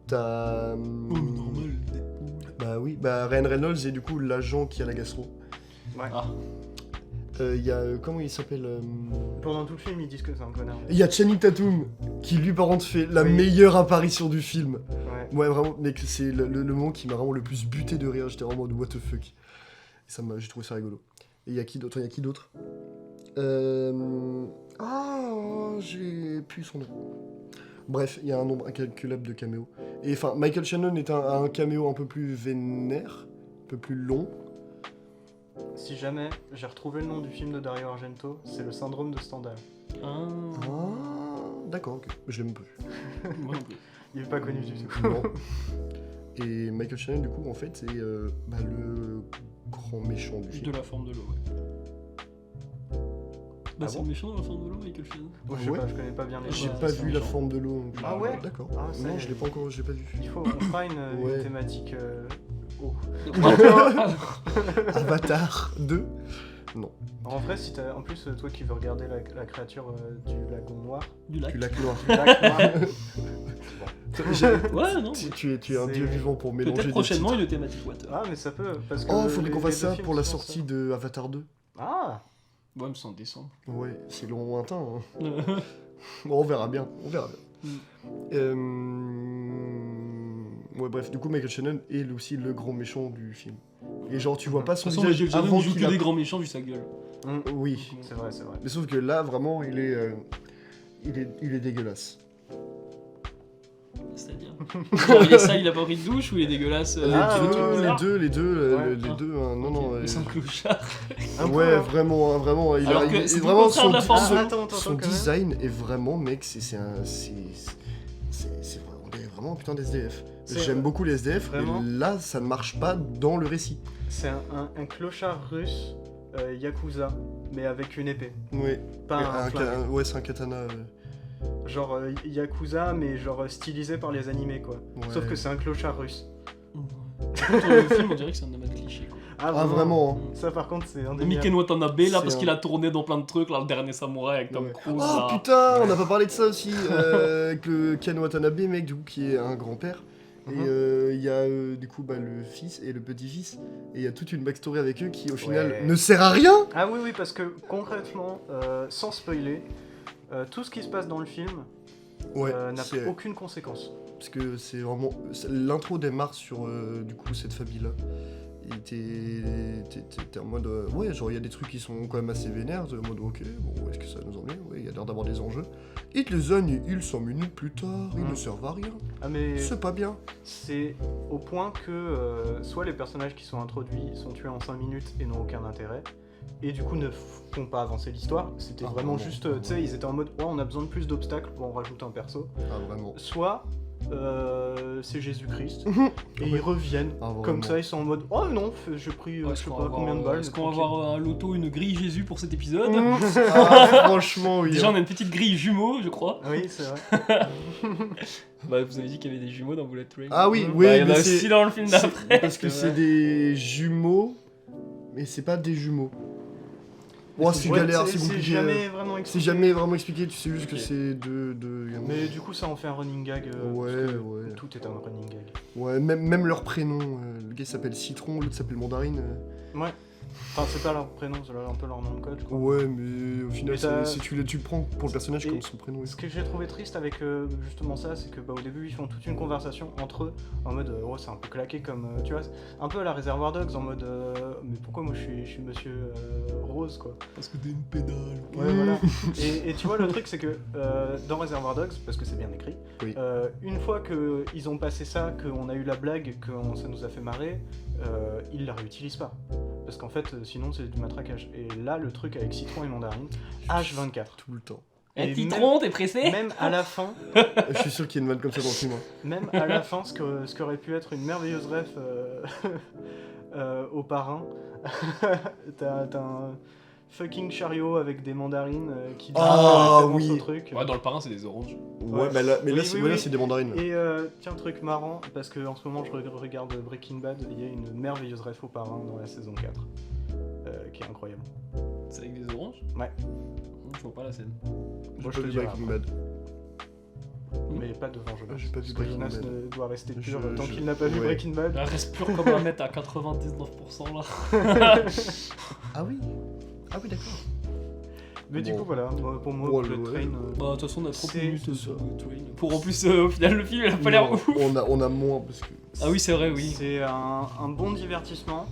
[SPEAKER 1] t'as...
[SPEAKER 2] Oh, normal, Deadpool.
[SPEAKER 1] Bah oui, bah Ryan Reynolds est du coup l'agent qui a la gastro.
[SPEAKER 3] Ouais.
[SPEAKER 2] Ah,
[SPEAKER 1] Il y a, comment il s'appelle
[SPEAKER 3] Pendant tout le film, ils disent que c'est un connard.
[SPEAKER 1] Il y a Channing Tatum, qui lui par contre fait la
[SPEAKER 3] Oui.
[SPEAKER 1] meilleure apparition du film.
[SPEAKER 3] Ouais.
[SPEAKER 1] Ouais, vraiment, mec, c'est le moment qui m'a vraiment le plus buté de rire. J'étais vraiment en mode what the fuck. Et j'ai trouvé ça rigolo. Et il y a qui d'autre Ah, j'ai plus son nom. Bref, il y a un nombre incalculable de caméos. Et enfin, Michael Shannon est un caméo un peu plus vénère, un peu plus long.
[SPEAKER 3] Si jamais j'ai retrouvé le nom du film de Dario Argento, c'est le syndrome de Stendhal.
[SPEAKER 1] Ah, d'accord, ok. Je l'ai même pas vu.
[SPEAKER 2] moi non plus.
[SPEAKER 3] Il est pas connu du tout.
[SPEAKER 1] Non. Et Michael Shannon, du coup, en fait, c'est le grand méchant du film.
[SPEAKER 2] De la forme de l'eau, ouais. Bah,
[SPEAKER 3] Ah
[SPEAKER 2] c'est
[SPEAKER 3] bon
[SPEAKER 2] le méchant de la forme de l'eau, Michael Shannon.
[SPEAKER 3] Moi, je sais
[SPEAKER 1] Ouais.
[SPEAKER 3] pas, je connais pas bien les
[SPEAKER 1] J'ai
[SPEAKER 3] choses.
[SPEAKER 1] pas
[SPEAKER 2] c'est
[SPEAKER 1] vu la
[SPEAKER 2] méchant.
[SPEAKER 1] forme de l'eau. donc
[SPEAKER 3] Ah ouais
[SPEAKER 1] D'accord.
[SPEAKER 3] Ah, ça y
[SPEAKER 1] non,
[SPEAKER 3] est.
[SPEAKER 1] je l'ai pas encore, j'ai pas vu.
[SPEAKER 3] On fera une
[SPEAKER 1] Ouais.
[SPEAKER 3] thématique eau.
[SPEAKER 1] Avatar 2 Non.
[SPEAKER 3] En vrai, si t'as, en plus, toi qui veux regarder la créature du lagon noir,
[SPEAKER 2] Du lac.
[SPEAKER 1] Tu lac noir.
[SPEAKER 3] du lac noir,
[SPEAKER 2] Ouais, non.
[SPEAKER 1] Tu es un
[SPEAKER 3] C'est-
[SPEAKER 1] dieu vivant pour mélanger
[SPEAKER 2] Peut-être
[SPEAKER 1] des
[SPEAKER 2] prochainement
[SPEAKER 1] titres.
[SPEAKER 2] une thématique water.
[SPEAKER 3] ah mais ça peut, parce que
[SPEAKER 1] Oh, faudrait qu'on fasse
[SPEAKER 3] les deux
[SPEAKER 1] ça
[SPEAKER 3] films
[SPEAKER 1] pour la
[SPEAKER 3] sont
[SPEAKER 1] sortie de Avatar 2.
[SPEAKER 3] Ah,
[SPEAKER 2] Ouais, mais c'est en décembre.
[SPEAKER 1] Ouais, c'est lointain. Hein. Bon, on verra bien. Ouais, bref, du coup, Michael Shannon est aussi le grand méchant du film. Et genre, tu vois pas
[SPEAKER 2] De
[SPEAKER 1] son
[SPEAKER 2] toute façon,
[SPEAKER 1] visage
[SPEAKER 2] Michael Shannon
[SPEAKER 1] avant
[SPEAKER 2] il joue
[SPEAKER 1] qu'il
[SPEAKER 2] que
[SPEAKER 1] a...
[SPEAKER 2] des grands méchants vu sa gueule.
[SPEAKER 1] Oui.
[SPEAKER 3] c'est vrai, c'est vrai.
[SPEAKER 1] Mais sauf que là, vraiment, il est dégueulasse.
[SPEAKER 2] C'est-à-dire. Genre, il est sale, il a pas pris de douche ou il est dégueulasse
[SPEAKER 3] Ah,
[SPEAKER 2] il est tout
[SPEAKER 3] ouais,
[SPEAKER 2] bizarre
[SPEAKER 1] les deux,
[SPEAKER 3] Ouais.
[SPEAKER 1] non, non.
[SPEAKER 2] Ok, mais c'est un clochard.
[SPEAKER 3] Un peu,
[SPEAKER 1] Ouais,
[SPEAKER 3] hein.
[SPEAKER 1] vraiment, il
[SPEAKER 2] Alors
[SPEAKER 1] a,
[SPEAKER 2] que
[SPEAKER 1] il-
[SPEAKER 2] c'est
[SPEAKER 1] vraiment
[SPEAKER 2] le contraire de la forme.
[SPEAKER 3] Ah, attends,
[SPEAKER 1] son
[SPEAKER 3] quand même.
[SPEAKER 1] design est vraiment, mec, c'est vraiment un putain d'SDF.
[SPEAKER 3] C'est-
[SPEAKER 1] J'aime beaucoup les SDF,
[SPEAKER 3] Vraiment.
[SPEAKER 1] et là, ça ne marche pas dans le récit.
[SPEAKER 3] C'est un clochard russe, Yakuza, mais avec une épée.
[SPEAKER 1] Ouais,
[SPEAKER 3] Pas un flingue.
[SPEAKER 1] ouais, c'est un katana.
[SPEAKER 3] Genre Yakuza, mais genre stylisé par les animés, quoi.
[SPEAKER 1] Ouais.
[SPEAKER 3] Sauf que c'est un clochard russe.
[SPEAKER 2] Dans le film, on dirait que c'est un amas de clichés, quoi.
[SPEAKER 1] Ah, vraiment hein.
[SPEAKER 3] Ça, par contre, c'est un des
[SPEAKER 2] Miken
[SPEAKER 3] meilleurs.
[SPEAKER 2] Watanabe, là,
[SPEAKER 1] C'est
[SPEAKER 2] parce
[SPEAKER 1] un-
[SPEAKER 2] qu'il a tourné dans plein de trucs, là, le dernier samouraï avec Tom
[SPEAKER 1] Ouais.
[SPEAKER 2] Cruise,
[SPEAKER 1] Oh
[SPEAKER 2] là.
[SPEAKER 1] putain, on n'a pas parlé de ça aussi, avec le Ken Watanabe, mec, du coup, qui est un grand-père. Et il y a du coup le fils et le petit-fils, et il y a toute une backstory avec eux qui au final
[SPEAKER 3] Ouais.
[SPEAKER 1] ne sert à rien.
[SPEAKER 3] Ah oui, parce que concrètement, sans spoiler, tout ce qui se passe dans le film
[SPEAKER 1] Ouais,
[SPEAKER 3] n'a
[SPEAKER 1] c'est-
[SPEAKER 3] aucune conséquence.
[SPEAKER 1] parce que c'est vraiment l'intro démarre sur du coup cette famille-là. Et t'es en mode ouais, genre il y a des trucs qui sont quand même assez vénères, t'es en mode ok, bon, où est-ce que ça nous emmène? Ouais, il y a l'air d'avoir des enjeux. Et te les annihilent 100 minutes plus tard, ils ne servent à rien.
[SPEAKER 3] Ah mais
[SPEAKER 1] C'est pas bien.
[SPEAKER 3] c'est au point que soit les personnages qui sont introduits sont tués en 5 minutes et n'ont aucun intérêt, et du coup ne font pas avancer l'histoire. C'était
[SPEAKER 1] Ah,
[SPEAKER 3] vraiment
[SPEAKER 1] vraiment,
[SPEAKER 3] juste,
[SPEAKER 1] vraiment.
[SPEAKER 3] tu sais, ils étaient en mode ouais, on a besoin de plus d'obstacles, bon, on rajoute un perso.
[SPEAKER 1] Ah vraiment.
[SPEAKER 3] Soit c'est Jésus-Christ, et
[SPEAKER 1] Ouais.
[SPEAKER 3] ils reviennent.
[SPEAKER 1] Ah, vraiment.
[SPEAKER 3] Comme ça, ils sont en mode oh non, j'ai pris
[SPEAKER 2] Ouais,
[SPEAKER 3] je sais pas combien de balles.
[SPEAKER 2] Est-ce qu'on va
[SPEAKER 3] tranquille.
[SPEAKER 2] avoir un loto, une grille Jésus pour cet épisode
[SPEAKER 1] Ah, franchement oui.
[SPEAKER 2] Déjà, on a une petite grille jumeaux, je crois.
[SPEAKER 3] Oui, c'est vrai.
[SPEAKER 2] Bah, vous avez dit qu'il y avait des jumeaux dans Bullet Train.
[SPEAKER 1] Ah oui,
[SPEAKER 3] Bah,
[SPEAKER 1] oui,
[SPEAKER 2] Bah, il y en
[SPEAKER 1] mais
[SPEAKER 2] a
[SPEAKER 1] c'est
[SPEAKER 2] aussi dans le film d'après.
[SPEAKER 1] parce que
[SPEAKER 3] C'est
[SPEAKER 1] c'est
[SPEAKER 3] vrai.
[SPEAKER 1] des jumeaux, mais c'est pas des jumeaux. Ouais, c'est
[SPEAKER 3] Ouais,
[SPEAKER 1] galère, c'est
[SPEAKER 3] c'est
[SPEAKER 1] compliqué.
[SPEAKER 3] jamais vraiment
[SPEAKER 1] C'est
[SPEAKER 3] expliqué.
[SPEAKER 1] jamais vraiment expliqué, tu sais juste
[SPEAKER 2] Ok.
[SPEAKER 1] que c'est deux
[SPEAKER 3] Mais du coup, ça en fait un running gag.
[SPEAKER 1] Ouais,
[SPEAKER 3] parce que
[SPEAKER 1] ouais.
[SPEAKER 3] Tout est un running gag.
[SPEAKER 1] Ouais, même leur prénom. Le gars s'appelle Citron, l'autre s'appelle Mandarine.
[SPEAKER 3] Ouais. Enfin, c'est pas leur prénom, c'est un peu leur nom de code, je crois.
[SPEAKER 1] Ouais, mais au final,
[SPEAKER 3] Mais t'as-
[SPEAKER 1] tu le prends pour le personnage
[SPEAKER 3] Et
[SPEAKER 1] comme son prénom.
[SPEAKER 3] Ce que j'ai trouvé triste avec justement ça, c'est que au début ils font toute une conversation entre eux en mode oh c'est un peu claqué comme tu vois, un peu à la Reservoir Dogs en mode mais pourquoi moi je suis monsieur Rose quoi.
[SPEAKER 2] Parce que t'es une pédale.
[SPEAKER 3] Ouais voilà. Et tu vois le truc c'est que dans Reservoir Dogs, parce que c'est bien écrit,
[SPEAKER 1] Oui.
[SPEAKER 3] une fois que ils ont passé ça, qu'on a eu la blague, que ça nous a fait marrer, ils la réutilisent pas. Parce qu'en fait sinon c'est du matraquage. Et là le truc avec Citron et Mandarine, H24.
[SPEAKER 1] Tout le temps.
[SPEAKER 2] Eh,
[SPEAKER 3] Et
[SPEAKER 2] Citron, t'es pressé
[SPEAKER 3] Même à la fin,
[SPEAKER 1] Je suis sûr qu'il y a une vanne comme ça dans le film. Hein.
[SPEAKER 3] même à la fin, ce qu'aurait pu être une merveilleuse ref au parrain, t'as un fucking chariot avec des mandarines qui
[SPEAKER 1] Ah,
[SPEAKER 3] référence
[SPEAKER 1] oui.
[SPEAKER 3] au truc.
[SPEAKER 2] Ouais, dans le parrain, c'est des oranges.
[SPEAKER 1] Ouais,
[SPEAKER 3] Ouais.
[SPEAKER 1] bah là, mais là,
[SPEAKER 3] Oui,
[SPEAKER 1] c'est
[SPEAKER 3] oui,
[SPEAKER 1] voilà,
[SPEAKER 3] oui.
[SPEAKER 1] c'est des mandarines.
[SPEAKER 3] Et tiens, truc marrant, parce que en ce moment je regarde Breaking Bad, il y a une merveilleuse ref au parrain dans la saison 4, qui est incroyable.
[SPEAKER 2] C'est avec des oranges
[SPEAKER 3] Ouais.
[SPEAKER 2] Je vois pas la scène.
[SPEAKER 1] J'ai
[SPEAKER 3] Moi,
[SPEAKER 1] pas
[SPEAKER 3] je te
[SPEAKER 1] vu
[SPEAKER 3] dirai
[SPEAKER 1] Breaking
[SPEAKER 3] après.
[SPEAKER 1] Bad.
[SPEAKER 3] Mais pas devant Jonas.
[SPEAKER 1] J'ai pas vu
[SPEAKER 3] Parce que
[SPEAKER 1] Breaking
[SPEAKER 3] Jonas
[SPEAKER 1] Bad.
[SPEAKER 3] doit rester pur
[SPEAKER 1] Je-
[SPEAKER 3] tant
[SPEAKER 1] je-
[SPEAKER 3] qu'il n'a pas vu
[SPEAKER 1] ouais.
[SPEAKER 3] Breaking Bad.
[SPEAKER 2] Elle reste pure comme un mètre à 99% là.
[SPEAKER 1] Ah oui. Ah oui, d'accord.
[SPEAKER 3] Mais du
[SPEAKER 1] Bon.
[SPEAKER 3] coup, voilà, pour moi,
[SPEAKER 1] Oh,
[SPEAKER 3] Bullet
[SPEAKER 1] ouais.
[SPEAKER 3] Train.
[SPEAKER 2] Bah, de toute façon, on a 30
[SPEAKER 3] C'est-
[SPEAKER 2] minutes
[SPEAKER 1] c'est
[SPEAKER 2] sur
[SPEAKER 1] ça.
[SPEAKER 2] Train. Pour en plus, au final, le film, il a pas l'air
[SPEAKER 1] Non,
[SPEAKER 2] ouf.
[SPEAKER 1] on a moins parce que.
[SPEAKER 2] Ah oui, c'est vrai, oui.
[SPEAKER 3] C'est un bon divertissement,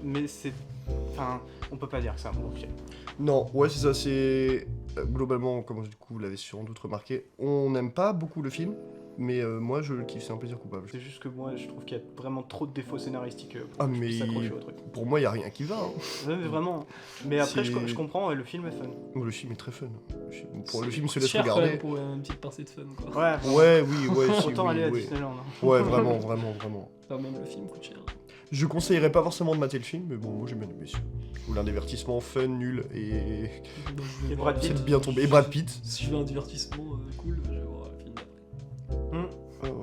[SPEAKER 3] mais c'est. Enfin, on peut pas dire que c'est un bon film.
[SPEAKER 1] Non, ouais, c'est ça, c'est. Globalement, comme du coup vous l'avez sans doute remarqué, on n'aime pas beaucoup le film, mais moi je le kiffe, c'est un plaisir coupable.
[SPEAKER 3] C'est juste que moi, je trouve qu'il y a vraiment trop de défauts scénaristiques pour
[SPEAKER 1] Ah,
[SPEAKER 3] que je
[SPEAKER 1] mais
[SPEAKER 3] puisse s'accrocher au truc.
[SPEAKER 1] pour moi, il n'y a rien qui va. Hein.
[SPEAKER 3] Ouais, mais vraiment. Mais après,
[SPEAKER 1] C'est-
[SPEAKER 3] je comprends, et le film est fun.
[SPEAKER 1] Le film est très fun. Le
[SPEAKER 2] C'est
[SPEAKER 1] film se laisse
[SPEAKER 2] cher quand
[SPEAKER 1] regarder.
[SPEAKER 2] même pour une petite pincée de fun, quoi.
[SPEAKER 3] Ouais, bon,
[SPEAKER 1] Ouais, oui, ouais, si,
[SPEAKER 3] autant
[SPEAKER 1] oui,
[SPEAKER 3] aller à
[SPEAKER 1] ouais.
[SPEAKER 3] Disneyland. hein.
[SPEAKER 1] Ouais, vraiment, vraiment, vraiment.
[SPEAKER 2] Enfin, même le film coûte cher.
[SPEAKER 1] Je conseillerais pas forcément de mater le film, mais bon, moi j'ai bien aimé. Je voulais un divertissement fun, nul et.
[SPEAKER 2] Donc, je vais
[SPEAKER 3] Et
[SPEAKER 2] voir,
[SPEAKER 3] Brad Pitt.
[SPEAKER 1] C'est bien tombé. Et Brad Pitt.
[SPEAKER 2] Si je veux un divertissement cool, je vais voir un film d'après.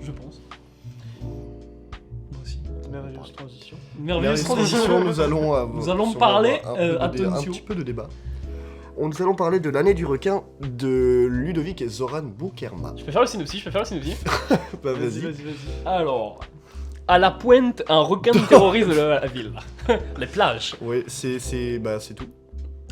[SPEAKER 2] Je pense. Moi aussi.
[SPEAKER 3] Merveilleuse transition.
[SPEAKER 2] Merveilleuse
[SPEAKER 1] Transition,
[SPEAKER 2] transition.
[SPEAKER 1] nous allons,
[SPEAKER 2] Nous allons
[SPEAKER 1] sûrement
[SPEAKER 2] parler,
[SPEAKER 1] avoir un
[SPEAKER 2] attention.
[SPEAKER 1] petit peu de débat. Nous allons parler de l'année du requin de Ludovic et Zoran Boukerma.
[SPEAKER 2] Je peux faire le synopsis,
[SPEAKER 1] Bah,
[SPEAKER 3] Vas-y,
[SPEAKER 1] vas-y.
[SPEAKER 3] vas-y, vas-y.
[SPEAKER 2] Alors, à la pointe, un requin terrorise la ville. Les plages.
[SPEAKER 1] Ouais, c'est tout.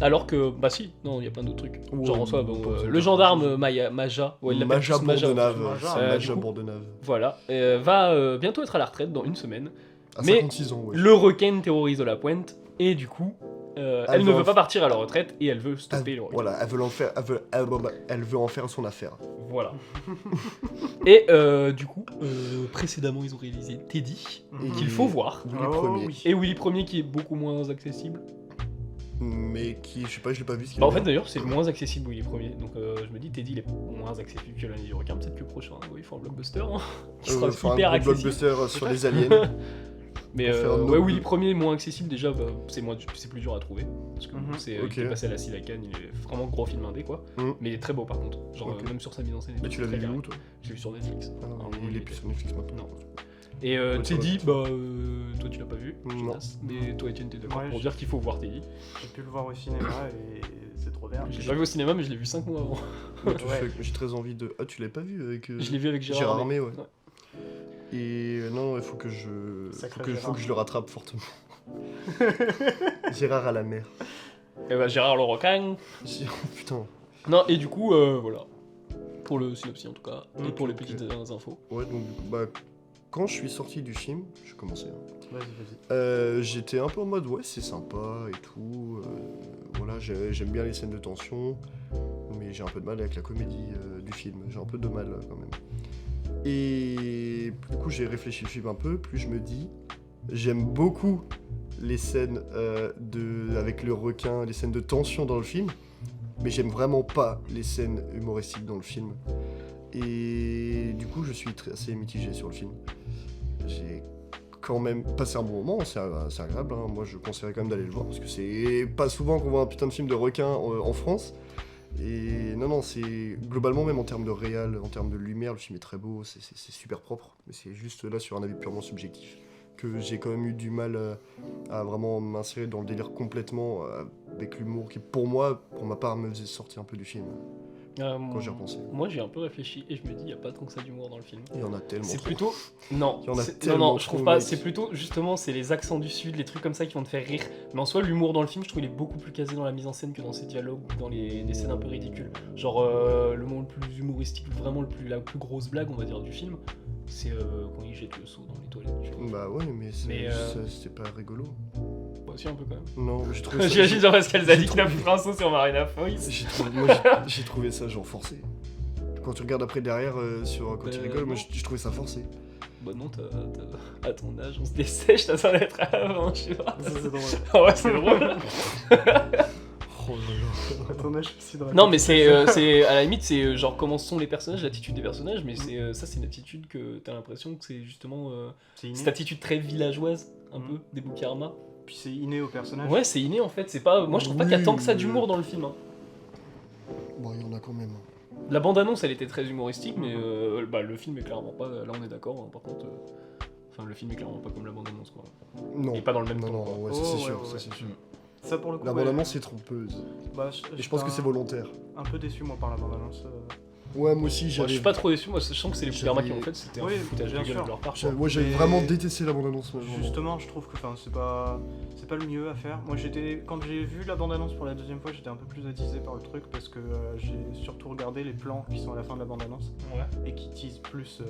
[SPEAKER 2] Alors que, bah si, non, il y a plein d'autres trucs.
[SPEAKER 1] Ouais,
[SPEAKER 2] Genre en soi, bon,
[SPEAKER 1] pas besoin
[SPEAKER 2] le
[SPEAKER 1] de-
[SPEAKER 2] gendarme Maja, ouais, il l'appelle
[SPEAKER 1] Maja
[SPEAKER 2] tous Maja.
[SPEAKER 1] Bourdenave.
[SPEAKER 3] Maja,
[SPEAKER 1] C'est
[SPEAKER 2] du
[SPEAKER 1] Maja
[SPEAKER 2] coup.
[SPEAKER 1] Bourdenave.
[SPEAKER 2] Voilà, va bientôt être à la retraite dans une semaine.
[SPEAKER 1] À
[SPEAKER 2] Mais
[SPEAKER 1] 56 ans, ouais.
[SPEAKER 2] Le requin terrorise la pointe et du coup, elle ne veut pas partir à la retraite et elle veut stopper le requin.
[SPEAKER 1] Voilà, elle veut en faire, elle veut en faire son affaire.
[SPEAKER 2] Voilà. Et du coup, précédemment, ils ont réalisé Teddy,
[SPEAKER 1] Et
[SPEAKER 2] qu'il faut voir.
[SPEAKER 1] Willy
[SPEAKER 3] Oh,
[SPEAKER 1] Premier.
[SPEAKER 3] oui.
[SPEAKER 2] Et Willy Premier qui est beaucoup moins accessible.
[SPEAKER 1] Mais qui, je sais pas, je l'ai pas vu. ce qu'il
[SPEAKER 2] Bah en
[SPEAKER 1] a
[SPEAKER 2] fait
[SPEAKER 1] fait.
[SPEAKER 2] d'ailleurs c'est le moins accessible Willy Premier. Donc je me dis Teddy il est moins accessible que l'année du requin. Peut-être que le prochain, il faut un blockbuster. Hein, qui sera
[SPEAKER 1] Faire
[SPEAKER 2] hyper
[SPEAKER 1] un gros
[SPEAKER 2] accessible.
[SPEAKER 1] blockbuster sur les aliens.
[SPEAKER 2] Mais
[SPEAKER 1] Pour faire un
[SPEAKER 2] ouais,
[SPEAKER 1] autre-
[SPEAKER 2] Willy Premier est moins accessible déjà, bah, c'est plus dur à trouver. Parce que
[SPEAKER 3] Mhm.
[SPEAKER 2] c'est
[SPEAKER 1] Ok.
[SPEAKER 2] il est passé à la Silacan, il est vraiment gros film indé quoi.
[SPEAKER 1] Mhm.
[SPEAKER 2] Mais il est très beau par contre. Genre
[SPEAKER 1] Ok.
[SPEAKER 2] même sur sa mise en scène. et
[SPEAKER 1] Mais
[SPEAKER 2] tout,
[SPEAKER 1] tu
[SPEAKER 2] c'est
[SPEAKER 1] l'avais
[SPEAKER 2] très
[SPEAKER 1] vu
[SPEAKER 2] carré.
[SPEAKER 1] où toi
[SPEAKER 2] Je l'ai vu sur Netflix.
[SPEAKER 1] Ah,
[SPEAKER 2] Alors,
[SPEAKER 1] il est plus sur Netflix maintenant.
[SPEAKER 2] Non. Et
[SPEAKER 1] Ouais,
[SPEAKER 2] Teddy,
[SPEAKER 1] tu
[SPEAKER 2] bah toi tu l'as pas vu,
[SPEAKER 1] Non.
[SPEAKER 2] Jonas. Mais toi Etienne t'es d'accord
[SPEAKER 3] Ouais,
[SPEAKER 2] pour
[SPEAKER 3] je-
[SPEAKER 2] dire qu'il faut voir Teddy.
[SPEAKER 3] J'ai pu le voir au cinéma et c'est trop bien.
[SPEAKER 2] Je l'ai pas vu au cinéma mais je l'ai vu 5 mois avant.
[SPEAKER 1] Ouais, tu
[SPEAKER 3] Ouais.
[SPEAKER 1] fais- J'ai très envie de. Ah, tu l'avais pas vu avec.
[SPEAKER 2] Je l'ai vu avec Gérard,
[SPEAKER 1] Gérard Armé, ouais.
[SPEAKER 2] Ouais.
[SPEAKER 1] Et non, il faut que je.
[SPEAKER 3] Sacré
[SPEAKER 1] Faut
[SPEAKER 3] Gérard.
[SPEAKER 1] que je le rattrape fortement. Gérard à la mer.
[SPEAKER 2] Et bah Gérard le requin.
[SPEAKER 1] Oh, putain.
[SPEAKER 2] Non, et du coup, voilà. Pour le synopsis en tout cas, et
[SPEAKER 1] Ok,
[SPEAKER 2] pour les
[SPEAKER 1] ok.
[SPEAKER 2] petites infos.
[SPEAKER 1] Ouais, donc du coup, bah. Quand je suis sorti du film, je commençais.
[SPEAKER 3] Vas-y, vas-y.
[SPEAKER 1] J'étais un peu en mode ouais c'est sympa et tout, voilà j'aime bien les scènes de tension, mais j'ai un peu de mal avec la comédie du film, j'ai un peu de mal quand même. Et du coup j'ai réfléchi le film un peu, plus je me dis j'aime beaucoup les scènes avec le requin, les scènes de tension dans le film, mais j'aime vraiment pas les scènes humoristiques dans le film. Et du coup je suis assez mitigé sur le film. J'ai quand même passé un bon moment, c'est agréable, hein. Moi je conseillerais quand même d'aller le voir parce que c'est pas souvent qu'on voit un putain de film de requin en France. Et non, c'est globalement, même en termes de réal, en termes de lumière, le film est très beau, c'est super propre, mais c'est juste là sur un avis purement subjectif que j'ai quand même eu du mal à vraiment m'insérer dans le délire complètement avec l'humour qui pour moi, pour ma part, me faisait sortir un peu du film quand j'y repensais.
[SPEAKER 2] Moi j'ai un peu réfléchi et je me dis, il n'y a pas tant que ça d'humour dans le film.
[SPEAKER 1] Il y en a tellement
[SPEAKER 2] C'est
[SPEAKER 1] trop.
[SPEAKER 2] plutôt. Non,
[SPEAKER 1] Il y en a
[SPEAKER 2] c'est-
[SPEAKER 1] tellement
[SPEAKER 2] non, je trouve
[SPEAKER 1] trop,
[SPEAKER 2] pas.
[SPEAKER 1] mec.
[SPEAKER 2] C'est plutôt, justement, c'est les accents du Sud, les trucs comme ça qui vont te faire rire. Mais en soi, l'humour dans le film, je trouve il est beaucoup plus casé dans la mise en scène que dans ses dialogues ou dans les scènes un peu ridicules. Genre, le moment le plus humoristique, vraiment la plus grosse blague, on va dire, du film, c'est quand il jette le seau dans les toilettes. Tu vois.
[SPEAKER 1] Bah ouais, mais
[SPEAKER 2] Mais,
[SPEAKER 1] c'était pas rigolo.
[SPEAKER 2] Bah, si, un peu quand même.
[SPEAKER 1] Non, mais j'ai trouvé ça.
[SPEAKER 2] J'imagine, genre, parce qu'elle a
[SPEAKER 1] j'ai
[SPEAKER 2] dit qu'il a fait un saut sur Marina Foïs.
[SPEAKER 1] J'ai trouvé ça genre forcé. Quand tu regardes après derrière, quand tu rigoles, moi
[SPEAKER 2] non.
[SPEAKER 1] je trouvais ça forcé.
[SPEAKER 2] Bah non, à ton âge, on se dessèche, t'as ça d'être avant, je sais pas.
[SPEAKER 3] Ça, c'est drôle.
[SPEAKER 2] Ah ouais, c'est drôle.
[SPEAKER 1] Oh là là.
[SPEAKER 3] À ton âge, aussi drôle.
[SPEAKER 2] Non, mais c'est à la limite, c'est genre comment sont les personnages, l'attitude des personnages, mais ça, c'est une attitude que t'as l'impression que c'est justement
[SPEAKER 3] C'est inné.
[SPEAKER 2] cette attitude très villageoise, un peu, des Boukarma.
[SPEAKER 3] Puis c'est inné au personnage.
[SPEAKER 2] Ouais, c'est inné en fait, c'est pas. Moi, je trouve pas qu'il y a
[SPEAKER 1] Oui,
[SPEAKER 2] tant que ça
[SPEAKER 1] mais-
[SPEAKER 2] d'humour dans le film. Hein.
[SPEAKER 1] Bon, il y en a quand même.
[SPEAKER 2] La bande-annonce, elle était très humoristique, mais bah, le film est clairement pas. Là, on est d'accord, hein, par contre. Enfin, le film est clairement pas comme la bande-annonce, quoi.
[SPEAKER 1] Non.
[SPEAKER 2] Et pas dans le même
[SPEAKER 1] non,
[SPEAKER 2] temps.
[SPEAKER 1] non,
[SPEAKER 2] quoi.
[SPEAKER 1] ouais,
[SPEAKER 3] Oh,
[SPEAKER 1] ça c'est
[SPEAKER 3] ouais,
[SPEAKER 1] sûr,
[SPEAKER 3] ouais,
[SPEAKER 1] ça
[SPEAKER 3] ouais.
[SPEAKER 1] c'est sûr.
[SPEAKER 3] Ça pour le coup.
[SPEAKER 1] La
[SPEAKER 3] ouais.
[SPEAKER 1] bande-annonce est trompeuse.
[SPEAKER 3] Bah,
[SPEAKER 1] Et je pense que c'est volontaire.
[SPEAKER 3] un peu déçu moi par la bande-annonce.
[SPEAKER 1] Ouais, moi aussi,
[SPEAKER 2] Moi,
[SPEAKER 1] j'avais.
[SPEAKER 2] je suis pas trop déçu, moi je sens que c'est les Boukarma qui
[SPEAKER 1] j'avais-
[SPEAKER 2] l'ont fait, c'était un
[SPEAKER 3] Oui,
[SPEAKER 2] foutage de
[SPEAKER 3] bien
[SPEAKER 2] gueule
[SPEAKER 3] sûr.
[SPEAKER 2] de leur part.
[SPEAKER 1] Moi, j'avais
[SPEAKER 3] Mais-
[SPEAKER 1] vraiment détesté la bande-annonce. moi, vraiment.
[SPEAKER 3] Justement, je trouve que c'est pas le mieux à faire. Moi, quand j'ai vu la bande-annonce pour la deuxième fois, j'étais un peu plus attisé par le truc parce que j'ai surtout regardé les plans qui sont à la fin de la bande-annonce
[SPEAKER 2] Ouais.
[SPEAKER 3] et qui teasent plus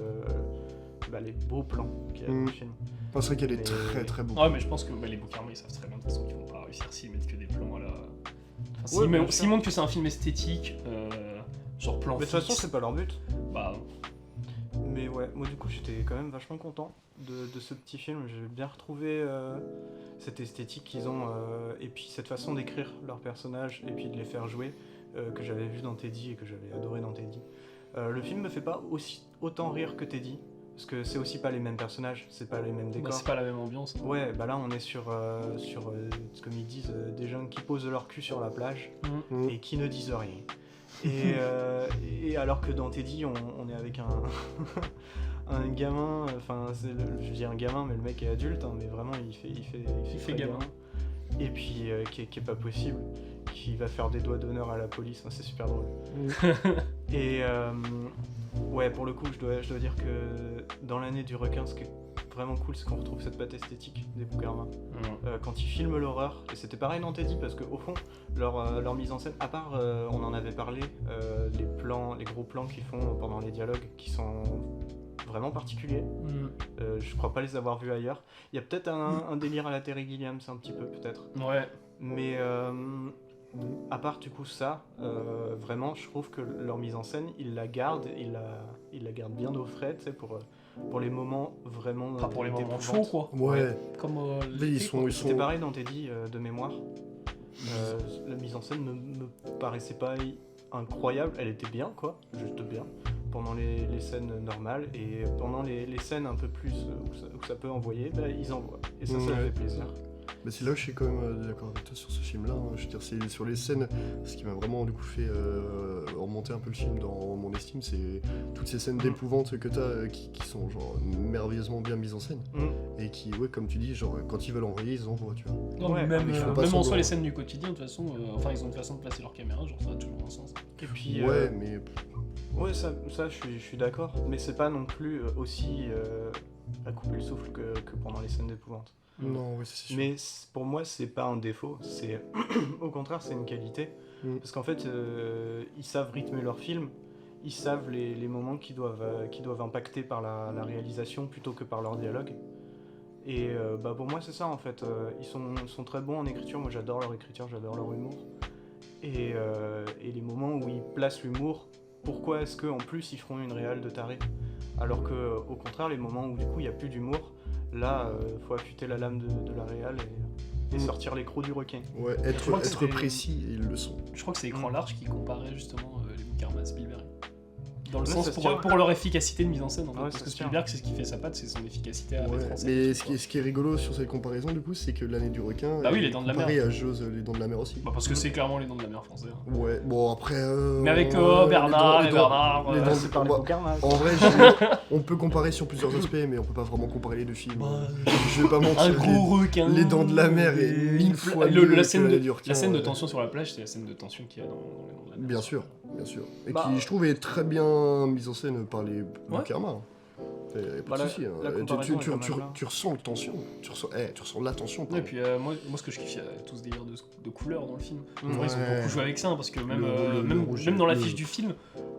[SPEAKER 3] les beaux plans qu'il y a dans
[SPEAKER 1] Mm.
[SPEAKER 3] le film.
[SPEAKER 1] Enfin, c'est vrai qu'elle est
[SPEAKER 3] Mais-
[SPEAKER 1] très très beau.
[SPEAKER 2] Ouais, mais je pense que les Boukarma ils savent très bien de toute façon qu'ils vont pas réussir s'ils mettent que des plans à la. Enfin,
[SPEAKER 3] Ouais, bien sûr.
[SPEAKER 2] s'ils montrent que c'est un film esthétique, genre plan
[SPEAKER 3] Mais de toute façon,
[SPEAKER 2] fixe,
[SPEAKER 3] c'est pas leur but.
[SPEAKER 2] bah.
[SPEAKER 3] Mais ouais, moi du coup, j'étais quand même vachement content de ce petit film. J'ai bien retrouvé cette esthétique qu'ils ont et puis cette façon d'écrire leurs personnages et puis de les faire jouer que j'avais vu dans Teddy et que j'avais adoré dans Teddy. Le film me fait pas autant rire que Teddy parce que c'est aussi pas les mêmes personnages, c'est pas les mêmes
[SPEAKER 2] Bah,
[SPEAKER 3] décors.
[SPEAKER 2] c'est pas la même ambiance.
[SPEAKER 3] Ouais, bah là on est sur comme ils disent, des gens qui posent leur cul sur la plage
[SPEAKER 1] Mm.
[SPEAKER 3] et qui ne disent rien. Et alors que dans Teddy, on est avec un gamin, enfin, je dis un gamin, mais le mec est adulte, hein, mais vraiment il fait
[SPEAKER 2] gamin.
[SPEAKER 3] Et puis qui est pas possible, qui va faire des doigts d'honneur à la police, hein, c'est super drôle. Et ouais, pour le coup, je dois dire que dans l'année du requin, ce qui est vraiment cool, c'est qu'on retrouve cette patte esthétique des Boukarma. Quand ils filment l'horreur, et c'était pareil dans Teddy, parce qu'au fond, leur mise en scène, à part, on en avait parlé, les gros plans qu'ils font pendant les dialogues, qui sont vraiment particuliers, je crois pas les avoir vus ailleurs. Il y a peut-être un délire à la Terry Gilliam, c'est un petit peu, peut-être.
[SPEAKER 2] Ouais.
[SPEAKER 3] Mais à part du coup ça, vraiment, je trouve que leur mise en scène, ils la gardent bien au frais, tu sais, pour les moments vraiment.
[SPEAKER 2] Pas pour les moments
[SPEAKER 3] d'épouvante.
[SPEAKER 2] chauds, quoi.
[SPEAKER 1] Ouais.
[SPEAKER 2] Comme
[SPEAKER 1] Là, ils sont.
[SPEAKER 3] C'était pareil dans Teddy de mémoire. La mise en scène ne me paraissait pas incroyable, elle était bien, quoi, juste bien, pendant les scènes normales, et pendant les scènes un peu plus où ça peut envoyer, bah, ils envoient. Et ça fait plaisir.
[SPEAKER 1] Mais c'est là où je suis quand même d'accord avec toi sur ce film-là. Hein. Je veux dire, c'est sur les scènes, ce qui m'a vraiment du coup fait remonter un peu le film dans mon estime, c'est toutes ces scènes d'épouvante que t'as qui sont genre merveilleusement bien mises en scène et qui, ouais, comme tu dis, genre quand ils veulent envoyer, ils envoient, tu vois.
[SPEAKER 2] Non,
[SPEAKER 3] Ouais,
[SPEAKER 2] même,
[SPEAKER 3] mais ils font
[SPEAKER 1] pas
[SPEAKER 2] même en
[SPEAKER 1] semblant.
[SPEAKER 2] soi, les scènes du quotidien, de toute façon, enfin, ils ont une façon de placer leur caméra, genre ça a toujours un sens.
[SPEAKER 3] Et puis,
[SPEAKER 1] Ouais, mais
[SPEAKER 3] ouais, ça je suis d'accord, mais c'est pas non plus aussi à couper le souffle que pendant les scènes d'épouvante.
[SPEAKER 1] non, ouais, c'est sûr.
[SPEAKER 3] Mais pour moi, c'est pas un défaut, c'est au contraire, c'est une qualité. Parce qu'en fait, ils savent rythmer leur film, ils savent les moments qui doivent impacter par la réalisation plutôt que par leur dialogue. Et bah pour moi, c'est ça en fait. Ils sont très bons en écriture, moi j'adore leur écriture, j'adore leur humour. Et les moments où ils placent l'humour, pourquoi est-ce qu'en plus ils feront une réal de taré? Alors que au contraire, les moments où du coup il n'y a plus d'humour, là, faut affûter la lame de la réal et sortir les crocs du requin.
[SPEAKER 1] Ouais,
[SPEAKER 2] Je crois que
[SPEAKER 1] être
[SPEAKER 2] c'était-
[SPEAKER 1] précis, et ils le sont.
[SPEAKER 2] Je crois que c'est Écran Large qui comparait justement les Boukarma à Spielberg. Dans le
[SPEAKER 3] Ouais,
[SPEAKER 2] sens
[SPEAKER 3] ça se
[SPEAKER 2] pour,
[SPEAKER 3] tient.
[SPEAKER 2] pour leur efficacité de mise en scène, en fait.
[SPEAKER 3] Ouais,
[SPEAKER 2] parce
[SPEAKER 3] ça
[SPEAKER 2] que
[SPEAKER 3] se tient.
[SPEAKER 2] Spielberg, c'est ce qui fait sa patte, c'est son efficacité à
[SPEAKER 1] Ouais,
[SPEAKER 2] mettre en scène.
[SPEAKER 1] mais
[SPEAKER 2] le
[SPEAKER 1] ce
[SPEAKER 2] truc,
[SPEAKER 1] qui est rigolo sur cette comparaison, du coup, c'est que l'année du requin.
[SPEAKER 2] Bah oui,
[SPEAKER 1] est
[SPEAKER 2] les Dents de la Mer.
[SPEAKER 1] comparée à Jaws, les dents de la mer aussi.
[SPEAKER 2] quoi. Bah, parce que c'est clairement les Dents de la Mer français. Hein.
[SPEAKER 1] Ouais, bon après.
[SPEAKER 2] Mais avec
[SPEAKER 1] ouais,
[SPEAKER 2] Bernard,
[SPEAKER 1] les
[SPEAKER 2] et
[SPEAKER 1] dents-
[SPEAKER 2] Bernard.
[SPEAKER 1] les dents-
[SPEAKER 3] C'est par les
[SPEAKER 1] on va-
[SPEAKER 3] Boukarma.
[SPEAKER 1] En vrai, on peut comparer sur plusieurs aspects, mais on peut pas vraiment comparer les deux films.
[SPEAKER 2] Bah,
[SPEAKER 1] Je vais pas mentir.
[SPEAKER 2] un gros requin.
[SPEAKER 1] les Dents de la Mer est mille fois mieux
[SPEAKER 2] la
[SPEAKER 1] que
[SPEAKER 2] scène
[SPEAKER 1] l'année
[SPEAKER 2] de,
[SPEAKER 1] du requin,
[SPEAKER 2] la scène de
[SPEAKER 1] ouais.
[SPEAKER 2] tension sur la plage, c'est la scène de tension qu'il y a dans les Dents de la Mer.
[SPEAKER 1] Bien sûr, bien sûr. Et
[SPEAKER 3] Bah,
[SPEAKER 1] qui, je trouve, est très bien mise en scène par les Boukarma. Y a pas
[SPEAKER 3] Bah,
[SPEAKER 1] de souci. hein.
[SPEAKER 3] la comparaison est pas mal, là.
[SPEAKER 1] Tu ressens la tension. Tu ressens la tension.
[SPEAKER 2] Et
[SPEAKER 1] pardon.
[SPEAKER 2] puis moi ce que je kiffe, il y a tout ce délire de couleurs dans le film.
[SPEAKER 3] Ouais.
[SPEAKER 2] Ils ont beaucoup joué avec ça, hein, parce que même,
[SPEAKER 1] Le
[SPEAKER 2] même,
[SPEAKER 1] rouge,
[SPEAKER 2] même dans
[SPEAKER 1] le-
[SPEAKER 2] l'affiche du film,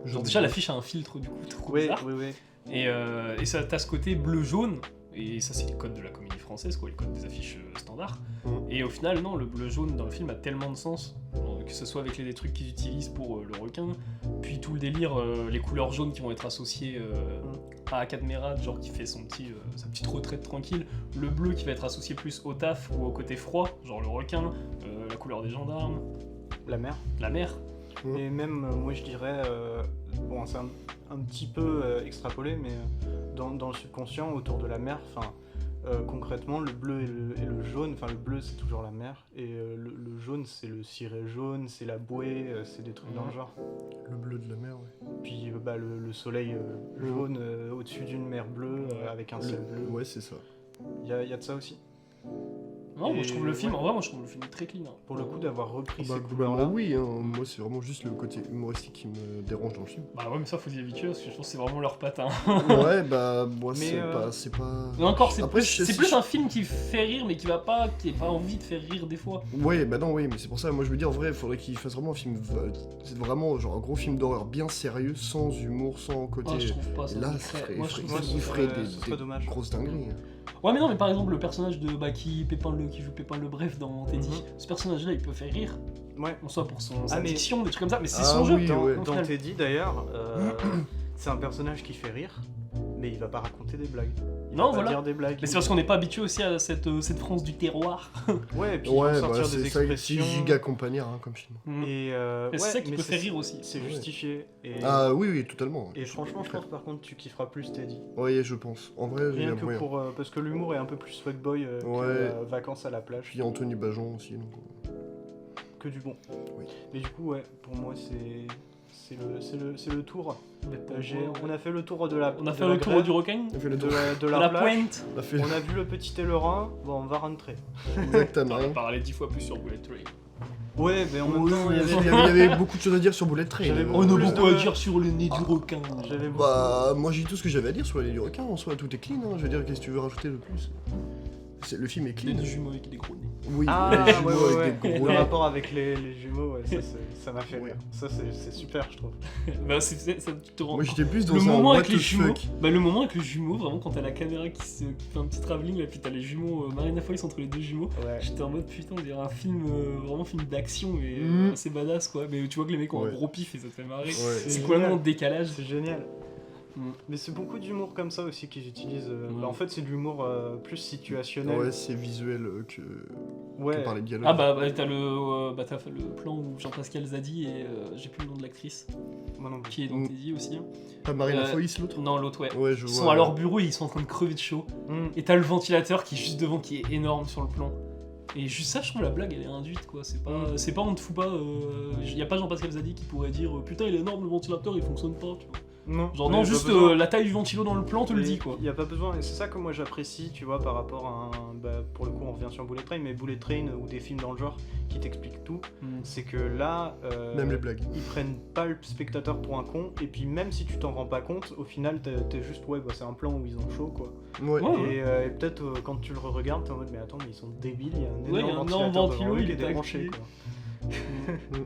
[SPEAKER 2] genre déjà l'affiche a un filtre du coup trop
[SPEAKER 3] Oui,
[SPEAKER 2] bizarre.
[SPEAKER 3] oui.
[SPEAKER 2] Et ça, t'as ce côté bleu-jaune, et ça c'est les codes de la comédie française, quoi, les codes des affiches standards. Et au final, non, le bleu-jaune dans le film a tellement de sens, que ce soit avec les trucs qu'ils utilisent pour le requin, puis tout le délire, les couleurs jaunes qui vont être associées à Akadmerad, genre qui fait sa petite retraite tranquille, le bleu qui va être associé plus au taf ou au côté froid, genre le requin, la couleur des gendarmes,
[SPEAKER 3] La mer.
[SPEAKER 2] la mer.
[SPEAKER 3] Et même, moi je dirais, bon, c'est un petit peu extrapolé, mais dans le subconscient, autour de la mer, concrètement, le bleu et le jaune, le bleu c'est toujours la mer, et le jaune c'est le ciré jaune, c'est la bouée, c'est des trucs dans le genre.
[SPEAKER 1] Le bleu de la mer, ouais.
[SPEAKER 3] Puis le soleil jaune au-dessus d'une mer bleue avec un ciel bleu.
[SPEAKER 1] Ouais, c'est ça.
[SPEAKER 3] Il y a de ça aussi.
[SPEAKER 2] Non, moi je trouve le film, en vrai, moi je trouve le film très clean.
[SPEAKER 3] Pour le coup, d'avoir repris ces
[SPEAKER 1] Globalement,
[SPEAKER 3] couleurs-là.
[SPEAKER 1] oui, hein. Moi c'est vraiment juste le côté humoristique qui me dérange dans le film.
[SPEAKER 2] Bah ouais, mais ça faut s'y habituer parce que je pense que c'est vraiment leur patin.
[SPEAKER 1] Ouais, bah, moi
[SPEAKER 3] Mais,
[SPEAKER 1] c'est pas.
[SPEAKER 2] Mais encore, c'est
[SPEAKER 1] Après,
[SPEAKER 2] plus un film qui fait rire, mais qui n'a pas envie de faire rire des fois.
[SPEAKER 1] Ouais, bah non, oui, mais c'est pour ça, moi je me dis en vrai, il faudrait qu'il fasse vraiment un film. C'est vraiment genre un gros film d'horreur bien sérieux, sans humour, sans côté.
[SPEAKER 2] Ah, je trouve pas ça.
[SPEAKER 1] Et là,
[SPEAKER 2] Moi, je trouve ça
[SPEAKER 1] il ferait
[SPEAKER 3] ce serait
[SPEAKER 1] des
[SPEAKER 3] dommage.
[SPEAKER 1] grosses dingueries.
[SPEAKER 2] Ouais, mais non, mais par exemple, le personnage de qui joue Pépin le Bref dans Teddy, ce personnage-là, il peut faire rire,
[SPEAKER 3] Ouais.
[SPEAKER 2] en soit pour sa
[SPEAKER 3] mais-
[SPEAKER 2] diction, des trucs comme ça, mais c'est
[SPEAKER 1] Ah
[SPEAKER 2] son jeu.
[SPEAKER 1] oui,
[SPEAKER 3] Dans,
[SPEAKER 1] ouais.
[SPEAKER 2] au
[SPEAKER 3] dans
[SPEAKER 2] final.
[SPEAKER 3] Teddy d'ailleurs, c'est un personnage qui fait rire, mais il va pas raconter des blagues. Il
[SPEAKER 2] Non,
[SPEAKER 3] va pas
[SPEAKER 2] voilà.
[SPEAKER 3] dire des blagues.
[SPEAKER 2] Mais c'est parce qu'on n'est pas habitué aussi à cette France du terroir.
[SPEAKER 3] Ouais, et puis ils vont
[SPEAKER 1] Ouais,
[SPEAKER 3] sortir
[SPEAKER 1] bah
[SPEAKER 3] des
[SPEAKER 1] c'est ça, c'est
[SPEAKER 3] expressions.
[SPEAKER 1] giga campagnard comme film.
[SPEAKER 3] Et
[SPEAKER 2] Mais c'est
[SPEAKER 3] ouais,
[SPEAKER 2] ça qui
[SPEAKER 3] mais
[SPEAKER 2] peut faire rire aussi.
[SPEAKER 3] C'est
[SPEAKER 1] Ouais.
[SPEAKER 3] justifié. Et,
[SPEAKER 1] Ah oui, oui, totalement.
[SPEAKER 3] et franchement, je pense par contre tu kifferas plus Teddy.
[SPEAKER 1] Oui, je pense. En vrai, il y
[SPEAKER 3] Rien
[SPEAKER 1] a
[SPEAKER 3] que
[SPEAKER 1] moyen.
[SPEAKER 3] pour parce que l'humour est un peu plus fuckboy que
[SPEAKER 1] Ouais.
[SPEAKER 3] Vacances à la plage,
[SPEAKER 1] Puis Anthony Bajon aussi. Donc...
[SPEAKER 3] que du bon.
[SPEAKER 1] Oui.
[SPEAKER 3] Mais du coup, ouais, pour moi c'est le tour.
[SPEAKER 2] Mais pour
[SPEAKER 3] On a fait le tour de la.
[SPEAKER 2] On a
[SPEAKER 3] de
[SPEAKER 2] fait
[SPEAKER 3] la
[SPEAKER 2] le tour
[SPEAKER 3] grève,
[SPEAKER 2] du requin,
[SPEAKER 1] On a fait le
[SPEAKER 3] de
[SPEAKER 1] tour.
[SPEAKER 3] la, de
[SPEAKER 2] de
[SPEAKER 3] la
[SPEAKER 2] la
[SPEAKER 3] plage.
[SPEAKER 2] pointe.
[SPEAKER 1] On a fait
[SPEAKER 3] On a vu le petit aileron. Bon, on va rentrer.
[SPEAKER 1] exactement.
[SPEAKER 2] On va parler 10 fois plus sur Bullet Train.
[SPEAKER 3] Ouais, mais en même
[SPEAKER 1] Oui,
[SPEAKER 3] temps,
[SPEAKER 1] il y avait beaucoup de choses à dire sur Bullet Train.
[SPEAKER 3] J'avais
[SPEAKER 1] hein.
[SPEAKER 3] beaucoup
[SPEAKER 2] On a
[SPEAKER 3] plus
[SPEAKER 2] beaucoup
[SPEAKER 3] de-
[SPEAKER 2] à dire sur le nez du requin.
[SPEAKER 3] J'avais beaucoup.
[SPEAKER 1] Bah, moi j'ai dit tout ce que j'avais à dire sur l'année du requin. En soi, tout est clean. Hein. Je veux dire, qu'est-ce que tu veux rajouter de plus Le film est
[SPEAKER 2] Il y a
[SPEAKER 1] clean.
[SPEAKER 2] des jumeaux avec des gros nez.
[SPEAKER 1] Oui,
[SPEAKER 3] Ah,
[SPEAKER 1] les jumeaux
[SPEAKER 3] ouais,
[SPEAKER 1] avec des gros
[SPEAKER 3] Le
[SPEAKER 1] nez.
[SPEAKER 3] rapport avec les jumeaux, ouais, ça m'a fait rire. Ça, c'est super, je trouve.
[SPEAKER 2] Bah, ça te rend.
[SPEAKER 1] Moi j'étais plus dans
[SPEAKER 2] Le
[SPEAKER 1] un
[SPEAKER 2] moment
[SPEAKER 1] what
[SPEAKER 2] avec
[SPEAKER 1] the
[SPEAKER 2] les jumeaux,
[SPEAKER 1] fuck.
[SPEAKER 2] bah le moment avec les jumeaux, vraiment quand t'as la caméra qui fait un petit travelling là, puis t'as les jumeaux, Marina Foïs entre les deux jumeaux,
[SPEAKER 3] Ouais.
[SPEAKER 2] j'étais en mode putain, on dirait un film, vraiment film d'action et
[SPEAKER 1] Mhm.
[SPEAKER 2] assez badass quoi. Mais tu vois que les mecs ont
[SPEAKER 1] Ouais.
[SPEAKER 2] un gros pif et ça te fait marrer.
[SPEAKER 1] Ouais.
[SPEAKER 2] C'est
[SPEAKER 3] génial.
[SPEAKER 2] complètement de décalage.
[SPEAKER 3] C'est génial.
[SPEAKER 2] Mm.
[SPEAKER 3] Mais c'est beaucoup d'humour comme ça aussi qu'ils utilisent.
[SPEAKER 2] Mm.
[SPEAKER 3] Bah, en fait, c'est de l'humour plus situationnel.
[SPEAKER 1] Ouais, c'est visuel que
[SPEAKER 3] Ouais.
[SPEAKER 1] par les dialogues.
[SPEAKER 2] Ah bah t'as t'as fait le plan où Jean-Pascal Zadi et j'ai plus le nom de l'actrice
[SPEAKER 3] Moi non plus.
[SPEAKER 2] qui est dans Teddy aussi. Hein.
[SPEAKER 1] Pas Marina
[SPEAKER 2] Euh,
[SPEAKER 1] Foïs l'autre
[SPEAKER 2] Non l'autre ouais.
[SPEAKER 1] Ouais, je
[SPEAKER 2] Ils
[SPEAKER 1] vois.
[SPEAKER 2] sont à leur bureau et ils sont en train de crever de chaud.
[SPEAKER 3] Mm.
[SPEAKER 2] Et t'as le ventilateur qui est juste devant, qui est énorme sur le plan. Et juste ça, je trouve la blague, elle est induite, quoi. C'est pas on te fout pas. Y a pas Jean-Pascal Zadi qui pourrait dire putain, il est énorme le ventilateur, il fonctionne pas, tu vois.
[SPEAKER 3] Non,
[SPEAKER 2] Genre,
[SPEAKER 3] mais
[SPEAKER 2] non,
[SPEAKER 3] y a
[SPEAKER 2] juste
[SPEAKER 3] pas besoin.
[SPEAKER 2] la taille du ventilo dans le plan te le
[SPEAKER 3] Mais
[SPEAKER 2] dit, quoi.
[SPEAKER 3] Y a pas besoin, et c'est ça que moi j'apprécie, tu vois, par rapport à un. Bah, pour le coup, on revient sur Bullet Train, mais Bullet Train ou des films dans le genre qui t'expliquent tout, c'est que là.
[SPEAKER 1] Même les blagues.
[SPEAKER 3] Ils prennent pas le spectateur pour un con, et puis même si tu t'en rends pas compte, au final t'es juste, ouais, bah c'est un plan où ils ont chaud, quoi.
[SPEAKER 1] Ouais.
[SPEAKER 2] Ouais.
[SPEAKER 3] Et peut-être quand tu le regardes, t'es en mode, mais attends, mais ils sont débiles, il y a un
[SPEAKER 2] Ouais,
[SPEAKER 3] énorme
[SPEAKER 2] il y a un énorme
[SPEAKER 3] ventilateur
[SPEAKER 2] ventilo,
[SPEAKER 3] devant eux
[SPEAKER 2] il
[SPEAKER 3] qui
[SPEAKER 2] est
[SPEAKER 3] est débranché,
[SPEAKER 2] activé.
[SPEAKER 3] quoi.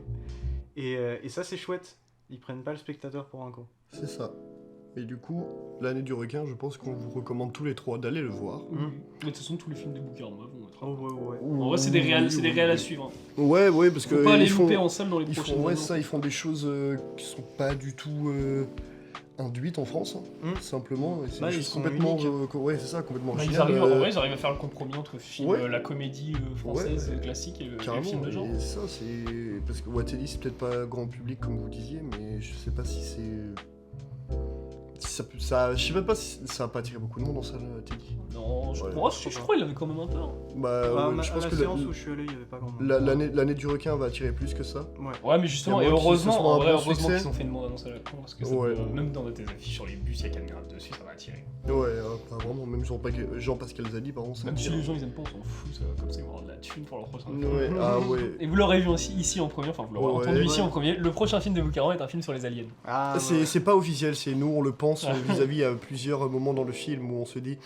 [SPEAKER 3] Et ça, c'est chouette. Ils prennent pas le spectateur pour un con.
[SPEAKER 1] C'est ça. Et du coup, l'année du requin, je pense qu'on vous recommande tous les trois d'aller le voir.
[SPEAKER 2] Mais de toute façon, tous les films des bouquins vont être.
[SPEAKER 3] Oh, ouais.
[SPEAKER 2] En vrai, c'est des réals à suivre. Hein.
[SPEAKER 1] Ouais, ouais, parce que
[SPEAKER 2] Faut pas les
[SPEAKER 1] ils font,
[SPEAKER 2] louper en salle dans les
[SPEAKER 1] ils
[SPEAKER 2] prochaines
[SPEAKER 1] font, ouais,
[SPEAKER 2] années.
[SPEAKER 1] ça, ils font des choses qui sont pas du tout induites en France, hein, simplement. Et c'est
[SPEAKER 3] Bah,
[SPEAKER 1] des
[SPEAKER 3] ils
[SPEAKER 1] choses
[SPEAKER 3] sont
[SPEAKER 1] complètement,
[SPEAKER 3] uniques.
[SPEAKER 1] ouais, c'est ça, complètement
[SPEAKER 2] Bah,
[SPEAKER 1] originales,
[SPEAKER 2] en vrai, ils arrivent à faire le compromis entre film,
[SPEAKER 1] ouais.
[SPEAKER 2] la comédie française classique et le
[SPEAKER 1] carrément.
[SPEAKER 2] film de genre.
[SPEAKER 1] Et ça, c'est parce que Teddy, c'est peut-être pas grand public comme vous disiez, mais je sais pas si c'est. Je sais même pas si ça a pas attiré beaucoup de monde en salle, Teddy.
[SPEAKER 2] Non, je
[SPEAKER 1] Ouais,
[SPEAKER 2] crois,
[SPEAKER 3] je sais
[SPEAKER 2] je
[SPEAKER 3] pas.
[SPEAKER 2] crois qu'il avait quand même un peu. Hein.
[SPEAKER 1] Bah,
[SPEAKER 3] Bah,
[SPEAKER 1] ouais, je
[SPEAKER 3] à
[SPEAKER 1] pense
[SPEAKER 3] la
[SPEAKER 1] que
[SPEAKER 3] séance où je suis allé, il y avait pas grand monde.
[SPEAKER 1] l'année du requin va attirer plus que ça.
[SPEAKER 3] Ouais.
[SPEAKER 2] Ouais, mais justement,
[SPEAKER 1] Il y
[SPEAKER 2] et
[SPEAKER 1] a moins que ce
[SPEAKER 2] heureusement,
[SPEAKER 1] soit un
[SPEAKER 2] en vrai,
[SPEAKER 1] bon
[SPEAKER 2] heureusement
[SPEAKER 1] succès.
[SPEAKER 2] qu'ils ont fait une bande annonce à la con, parce que ça
[SPEAKER 1] Ouais.
[SPEAKER 2] même dans tes affiches sur les bus, il y a caméra dessus, ça va attirer.
[SPEAKER 1] Ouais, pas vraiment, même Jean-Pascal Zadi, par contre, ça
[SPEAKER 2] Même si
[SPEAKER 1] attire.
[SPEAKER 2] les gens ils aiment pas, on s'en fout, ça, comme ça ils vont avoir de la thune pour leur prochain film.
[SPEAKER 1] Ouais, ah ouais.
[SPEAKER 2] Et vous l'aurez vu aussi ici en premier, enfin vous l'aurez
[SPEAKER 1] Ouais,
[SPEAKER 2] entendu
[SPEAKER 1] ouais.
[SPEAKER 2] ici en premier, le prochain film de Boucaran est un film sur les aliens.
[SPEAKER 3] Ah,
[SPEAKER 1] C'est pas officiel, c'est nous, on le pense
[SPEAKER 2] Ah.
[SPEAKER 1] vis-à-vis à plusieurs moments dans le film où on se dit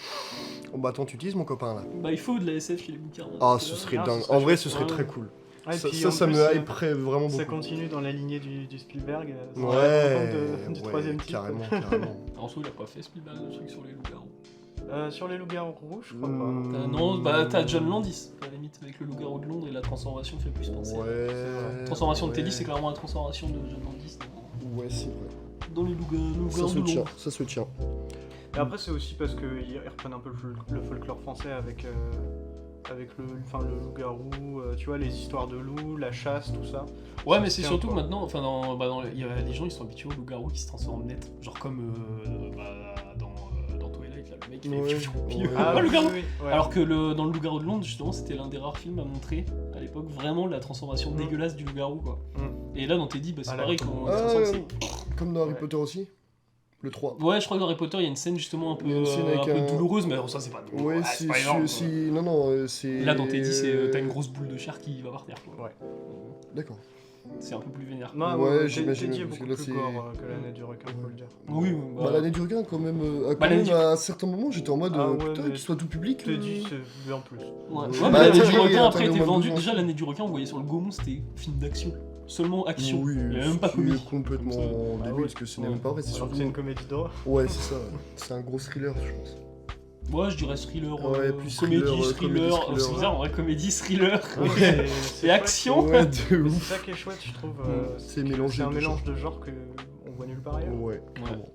[SPEAKER 1] oh bah attends, tu utilises mon copain là.
[SPEAKER 2] Bah il faut de la SF chez les Boucarans.
[SPEAKER 1] Ah, ce serait
[SPEAKER 3] Ah,
[SPEAKER 1] dingue.
[SPEAKER 3] ce serait
[SPEAKER 1] En vrai,
[SPEAKER 3] chouette.
[SPEAKER 1] ce serait
[SPEAKER 3] Ouais.
[SPEAKER 1] très cool.
[SPEAKER 3] Ouais, et
[SPEAKER 1] Ça,
[SPEAKER 3] puis,
[SPEAKER 1] ça,
[SPEAKER 3] en
[SPEAKER 1] ça
[SPEAKER 3] plus,
[SPEAKER 1] me hyperait vraiment
[SPEAKER 3] ça
[SPEAKER 1] beaucoup.
[SPEAKER 3] continue dans la lignée du Spielberg. Ça
[SPEAKER 1] Ouais,
[SPEAKER 3] va du
[SPEAKER 1] ouais,
[SPEAKER 3] troisième titre.
[SPEAKER 1] carrément, carrément.
[SPEAKER 2] En soi, il a pas fait Spielberg de trucs sur les loups-garous.
[SPEAKER 3] Sur les loups-garous rouges, je crois
[SPEAKER 2] Non, bah t'as John Landis, à la limite, avec le loup-garou de Londres et la transformation fait plus penser.
[SPEAKER 1] Ouais.
[SPEAKER 2] La transformation de
[SPEAKER 1] ouais.
[SPEAKER 2] Teddy, c'est clairement la transformation de John Landis
[SPEAKER 1] Ouais, c'est vrai.
[SPEAKER 2] dans les loups-garous
[SPEAKER 1] Ça se
[SPEAKER 2] de
[SPEAKER 1] tient,
[SPEAKER 2] Londres.
[SPEAKER 1] ça se tient.
[SPEAKER 3] pas. Et après, c'est aussi parce qu'ils reprennent un peu le folklore français avec le loup-garou, tu vois, les histoires de loups, la chasse, tout ça.
[SPEAKER 2] Ouais,
[SPEAKER 3] Ça
[SPEAKER 2] mais
[SPEAKER 3] se
[SPEAKER 2] c'est
[SPEAKER 3] tient,
[SPEAKER 2] surtout
[SPEAKER 3] quoi.
[SPEAKER 2] que maintenant, les gens ils sont habitués aux loups-garous qui se transforment net. Genre comme dans Twilight, là, le mec il fait
[SPEAKER 1] Ouais,
[SPEAKER 2] piou, piou, piou.
[SPEAKER 1] ouais.
[SPEAKER 2] Ah, loup-garou.
[SPEAKER 3] ouais.
[SPEAKER 2] Alors que dans le loup-garou de Londres, justement, c'était l'un des rares films à montrer à l'époque vraiment la transformation dégueulasse du loup-garou, quoi. Et là, dans Teddy, bah, c'est
[SPEAKER 3] Ah,
[SPEAKER 2] pareil,
[SPEAKER 3] là,
[SPEAKER 2] quand
[SPEAKER 1] Ah,
[SPEAKER 2] il se transforme,
[SPEAKER 1] comme dans Harry
[SPEAKER 3] Ouais.
[SPEAKER 1] Potter aussi. Le 3.
[SPEAKER 2] Ouais, je crois que dans Harry Potter, il y a une scène justement un peu,
[SPEAKER 1] Il y a une scène avec
[SPEAKER 2] un peu
[SPEAKER 1] un-
[SPEAKER 2] douloureuse, mais ça, c'est pas douloureux.
[SPEAKER 1] Ouais,
[SPEAKER 2] c'est pas énorme.
[SPEAKER 1] si, non, c'est...
[SPEAKER 2] Là, dans Teddy, c'est t'as une grosse boule de chair qui va par terre. Quoi.
[SPEAKER 3] Ouais.
[SPEAKER 1] D'accord.
[SPEAKER 2] C'est un peu plus vénère.
[SPEAKER 3] Non,
[SPEAKER 1] Ouais,
[SPEAKER 3] ouais,
[SPEAKER 1] j'imagine,
[SPEAKER 3] Teddy est
[SPEAKER 1] parce que
[SPEAKER 3] beaucoup
[SPEAKER 1] là,
[SPEAKER 3] plus
[SPEAKER 1] c'est-
[SPEAKER 3] gore que l'année du requin, faut le dire.
[SPEAKER 2] Oui,
[SPEAKER 1] Bah, l'année du requin, quand même,
[SPEAKER 2] l'année du-
[SPEAKER 1] à certains moments, j'étais en mode,
[SPEAKER 3] Ah ouais,
[SPEAKER 1] putain,
[SPEAKER 3] mais
[SPEAKER 1] qu'il soit tout public.
[SPEAKER 3] Teddy, c'est bien plus.
[SPEAKER 2] Ouais,
[SPEAKER 1] Ouais,
[SPEAKER 2] ouais,
[SPEAKER 1] bah,
[SPEAKER 2] mais l'année
[SPEAKER 1] Teddy,
[SPEAKER 2] du requin, après,
[SPEAKER 1] attendez,
[SPEAKER 2] était
[SPEAKER 1] au moins
[SPEAKER 2] vendu.
[SPEAKER 1] 12 ans.
[SPEAKER 2] Déjà, l'année du requin, on voyait sur le Gaumont, c'était film d'action. Seulement action.
[SPEAKER 1] Oui,
[SPEAKER 2] il y avait même pas
[SPEAKER 1] c'est
[SPEAKER 2] comédie.
[SPEAKER 1] complètement
[SPEAKER 2] Comme ça.
[SPEAKER 3] Ah
[SPEAKER 1] débile,
[SPEAKER 3] ouais.
[SPEAKER 1] parce que ce n'est
[SPEAKER 2] Ouais.
[SPEAKER 1] même pas vrai, c'est
[SPEAKER 3] Alors que
[SPEAKER 1] surtout...
[SPEAKER 3] c'est une comédie d'horreur.
[SPEAKER 1] Ouais, c'est ça, c'est un gros thriller, je pense.
[SPEAKER 2] Ouais, je dirais thriller,
[SPEAKER 1] Ouais, plus
[SPEAKER 2] comédie,
[SPEAKER 1] thriller,
[SPEAKER 2] thriller.
[SPEAKER 1] comédie,
[SPEAKER 2] C'est bizarre, en vrai, comédie, thriller.
[SPEAKER 1] Ouais.
[SPEAKER 3] C'est
[SPEAKER 2] Et action.
[SPEAKER 1] Ouais, de
[SPEAKER 3] Mais
[SPEAKER 1] ouf.
[SPEAKER 3] c'est ça qui est chouette, je trouve.
[SPEAKER 1] C'est
[SPEAKER 3] que
[SPEAKER 1] mélangé
[SPEAKER 3] C'est un
[SPEAKER 1] de
[SPEAKER 3] mélange de genres que on voit nulle part ailleurs.
[SPEAKER 1] Ouais, clairement.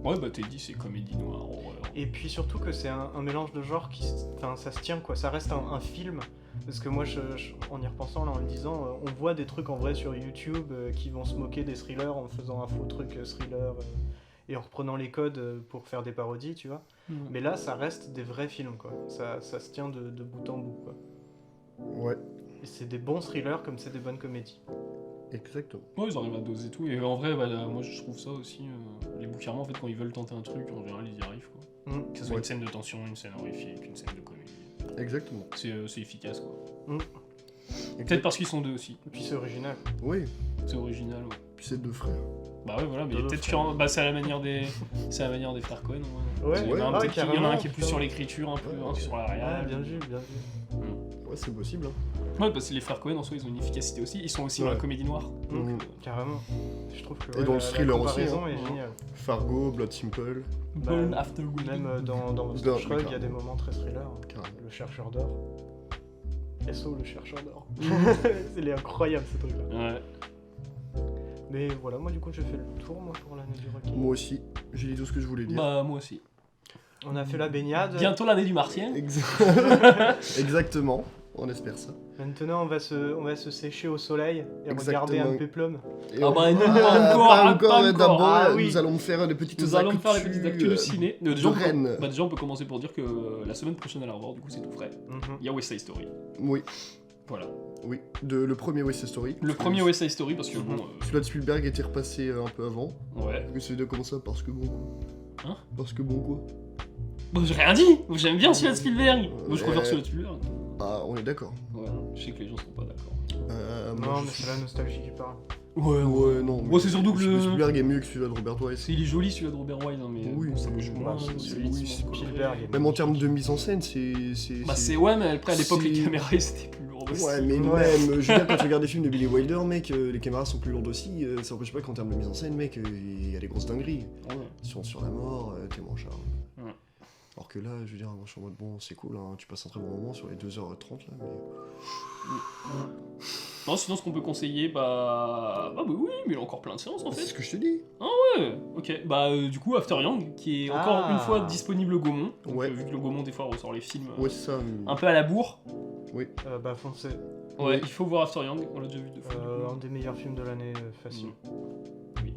[SPEAKER 2] Ouais, bah Teddy, c'est comédie noire, horreur.
[SPEAKER 3] Et puis surtout que c'est un mélange de genres qui, enfin, ça se tient quoi. Ça reste un film. Parce que moi, en y repensant là, en le disant, on voit des trucs en vrai sur YouTube qui vont se moquer des thrillers en faisant un faux truc thriller et en reprenant les codes pour faire des parodies, tu vois. Mais là, ça reste des vrais films quoi. Ça se tient de bout en bout quoi.
[SPEAKER 1] Ouais,
[SPEAKER 3] Et c'est des bons thrillers comme c'est des bonnes comédies.
[SPEAKER 1] exactement.
[SPEAKER 2] Ouais, ils arrivent à doser tout. Et en vrai, bah, moi, je trouve ça aussi. Les bouquins, en fait, quand ils veulent tenter un truc, en général, ils y arrivent. Quoi. Que ce soit
[SPEAKER 1] Ouais.
[SPEAKER 2] une scène de tension, une scène horrifique, une scène de comédie.
[SPEAKER 1] Exactement.
[SPEAKER 2] C'est efficace, quoi.
[SPEAKER 1] Exact.
[SPEAKER 2] Peut-être parce qu'ils sont deux aussi.
[SPEAKER 3] Et puis c'est original.
[SPEAKER 1] Oui,
[SPEAKER 2] C'est original, ouais.
[SPEAKER 1] puis c'est deux frères.
[SPEAKER 2] Bah ouais, voilà, mais
[SPEAKER 3] Deux
[SPEAKER 2] peut-être
[SPEAKER 3] frères.
[SPEAKER 2] que bah, c'est à la manière des frères Cohen.
[SPEAKER 3] Ouais,
[SPEAKER 2] Il y en a un,
[SPEAKER 1] ouais,
[SPEAKER 2] peut-être il y en a un
[SPEAKER 3] carrément,
[SPEAKER 2] qui est plus
[SPEAKER 3] putain.
[SPEAKER 2] sur l'écriture, un peu un sur la réal.
[SPEAKER 3] Ah, bien vu, bien vu.
[SPEAKER 1] Ouais, c'est possible. Hein.
[SPEAKER 2] Ouais, parce que les frères Cohen, en soi, ils ont une efficacité aussi. Ils sont aussi dans la
[SPEAKER 1] Ouais.
[SPEAKER 2] comédie noire.
[SPEAKER 1] Mhm.
[SPEAKER 3] Carrément. Je trouve que
[SPEAKER 1] Et dans le thriller aussi,
[SPEAKER 3] comparaison
[SPEAKER 1] hein.
[SPEAKER 3] est géniale.
[SPEAKER 1] Fargo, Blood Simple,
[SPEAKER 2] Burn
[SPEAKER 3] Bah,
[SPEAKER 2] After Reading.
[SPEAKER 3] Même dans
[SPEAKER 1] Dans-
[SPEAKER 3] Monster Shrug, il y a
[SPEAKER 1] carrément.
[SPEAKER 3] des moments très thriller.
[SPEAKER 1] carrément.
[SPEAKER 3] Le chercheur d'or. SO, le chercheur d'or. Il est incroyable ce truc-là.
[SPEAKER 2] Ouais.
[SPEAKER 3] Mais voilà, moi du coup j'ai fait le tour moi pour l'année du requin.
[SPEAKER 1] Moi aussi, j'ai dit tout ce que je voulais dire.
[SPEAKER 2] Bah, moi aussi.
[SPEAKER 3] On a fait la baignade.
[SPEAKER 2] Bientôt l'année du Martien.
[SPEAKER 1] Exactement, on espère ça.
[SPEAKER 3] Maintenant on va se sécher au soleil et regarder
[SPEAKER 1] Exactement.
[SPEAKER 3] un péplum.
[SPEAKER 1] Et
[SPEAKER 2] Ah
[SPEAKER 1] on-
[SPEAKER 2] bah, non,
[SPEAKER 1] Ah,
[SPEAKER 2] pas encore,
[SPEAKER 1] pas
[SPEAKER 2] pas
[SPEAKER 1] encore,
[SPEAKER 2] encore.
[SPEAKER 1] d'abord,
[SPEAKER 3] Ah oui.
[SPEAKER 1] nous allons faire des petites
[SPEAKER 2] Nous allons faire les
[SPEAKER 1] actus,
[SPEAKER 2] petites actus de ciné. Déjà, on peut-
[SPEAKER 1] Rennes.
[SPEAKER 2] bah, déjà, on peut commencer pour dire que la semaine prochaine à la revoir, du coup, c'est tout frais.
[SPEAKER 3] Mhm.
[SPEAKER 2] Il y a West Side Story.
[SPEAKER 1] Oui,
[SPEAKER 2] Voilà.
[SPEAKER 1] oui, le premier West Side Story.
[SPEAKER 2] Le premier West Side Story, parce que
[SPEAKER 3] Mhm.
[SPEAKER 2] bon.
[SPEAKER 1] Celui-là de Spielberg était repassé un peu avant.
[SPEAKER 2] Ouais.
[SPEAKER 1] Mais celui-là, comment ça? Parce que bon quoi.
[SPEAKER 2] Hein?
[SPEAKER 1] Parce que bon quoi.
[SPEAKER 2] Bon, j'ai rien dit. J'aime bien celui-là de Spielberg. Moi, je préfère celui-là de Spielberg.
[SPEAKER 1] Ah, on est d'accord.
[SPEAKER 2] Ouais. Je sais que les gens seront pas d'accord.
[SPEAKER 3] Non
[SPEAKER 1] moi,
[SPEAKER 3] mais c'est la nostalgie qui parle.
[SPEAKER 2] Ouais.
[SPEAKER 1] Ouais, non.
[SPEAKER 2] Moi, c'est surtout que
[SPEAKER 1] celui de
[SPEAKER 2] le-
[SPEAKER 1] Spielberg est mieux que celui-là de Robert Wise.
[SPEAKER 2] Il est joli celui-là de Robert Wise, hein, mais
[SPEAKER 1] Oui,
[SPEAKER 2] bon, ça bouge
[SPEAKER 1] c'est-
[SPEAKER 2] moins.
[SPEAKER 3] bah,
[SPEAKER 2] c'est
[SPEAKER 3] c'est-
[SPEAKER 2] vite,
[SPEAKER 1] oui,
[SPEAKER 2] c'est
[SPEAKER 1] c'est
[SPEAKER 2] coloré.
[SPEAKER 3] Spielberg est-
[SPEAKER 1] Même en termes de mise en scène, c'est.
[SPEAKER 2] Bah, c'est ouais, mais après, à l'époque, les
[SPEAKER 1] c'est-
[SPEAKER 2] caméras, ils étaient plus lourdes aussi.
[SPEAKER 1] Ouais, mais
[SPEAKER 3] Ouais.
[SPEAKER 1] même, je veux dire, quand tu regardes des films de Billy Wilder, mec, les caméras sont plus lourdes aussi, ça n'empêche pas qu'en termes de mise en scène, mec, il y a des grosses dingueries.
[SPEAKER 2] Ouais.
[SPEAKER 1] Sur la mort, témoin charme.
[SPEAKER 2] Ouais.
[SPEAKER 1] Alors que là, je veux dire, moi je suis en mode bon, c'est cool, hein, tu passes un très bon moment sur les 2h30 là, mais.
[SPEAKER 2] Non, sinon, ce qu'on peut conseiller, bah oui, mais il y a encore plein de séances en
[SPEAKER 1] C'est
[SPEAKER 2] fait.
[SPEAKER 1] ce que je te dis.
[SPEAKER 2] Ouais, ok. Bah, du coup, After Young, qui est encore
[SPEAKER 3] Ah.
[SPEAKER 2] une fois disponible au Gaumont. Donc,
[SPEAKER 1] Ouais.
[SPEAKER 2] vu que le Gaumont, des fois, ressort les films
[SPEAKER 1] Ouais, c'est ça.
[SPEAKER 2] un peu à la bourre.
[SPEAKER 3] Bah foncez.
[SPEAKER 2] Ouais,
[SPEAKER 1] Oui.
[SPEAKER 2] il faut voir After Young, on l'a déjà vu deux fois. du coup.
[SPEAKER 3] Un des meilleurs films de l'année facile.
[SPEAKER 2] Oui.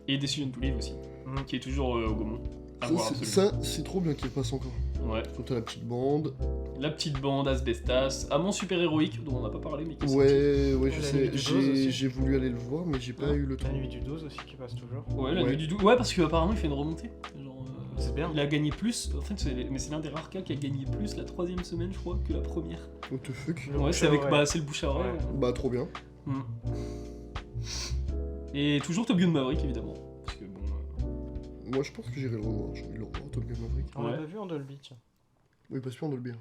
[SPEAKER 2] Et Decision to Live aussi,
[SPEAKER 3] Mm.
[SPEAKER 2] qui est toujours au Gaumont. À
[SPEAKER 1] Ça,
[SPEAKER 2] voir
[SPEAKER 1] c'est-
[SPEAKER 2] absolument.
[SPEAKER 1] ça, c'est trop bien qu'il passe encore.
[SPEAKER 2] Ouais.
[SPEAKER 1] Quand t'as la petite bande.
[SPEAKER 2] La petite bande Asbestas, Amant super héroïque, dont on n'a pas parlé, mais qui est sorti.
[SPEAKER 1] Ouais, je
[SPEAKER 3] La
[SPEAKER 1] sais.
[SPEAKER 3] nuit du 12 aussi.
[SPEAKER 1] J'ai voulu aller le voir, mais j'ai pas
[SPEAKER 2] Ah.
[SPEAKER 1] eu le temps.
[SPEAKER 3] La nuit du 12 aussi qui passe toujours.
[SPEAKER 2] Ouais, la
[SPEAKER 1] Ouais.
[SPEAKER 2] nuit du 12. Ouais, parce qu'apparemment, il fait une remontée. Genre,
[SPEAKER 3] C'est bien.
[SPEAKER 2] il a gagné plus, en fait, mais c'est l'un des rares cas qui a gagné plus la troisième semaine, je crois, que la première.
[SPEAKER 1] What the fuck?
[SPEAKER 3] Le
[SPEAKER 2] Ouais,
[SPEAKER 3] bouche
[SPEAKER 2] c'est
[SPEAKER 3] à
[SPEAKER 2] avec,
[SPEAKER 3] oreille.
[SPEAKER 2] bah, c'est le bouche à oreille.
[SPEAKER 3] Ouais.
[SPEAKER 1] Bah, trop bien.
[SPEAKER 2] Mm. Et toujours Top Gun Maverick, évidemment. Parce que bon.
[SPEAKER 1] Moi, je pense que j'irai le revoir. J'ai envie de le revoir, Top Gun Maverick.
[SPEAKER 3] On l'a
[SPEAKER 2] Ouais.
[SPEAKER 3] pas vu en Dolby, tiens.
[SPEAKER 1] Oui, parce qu'on doit le bien.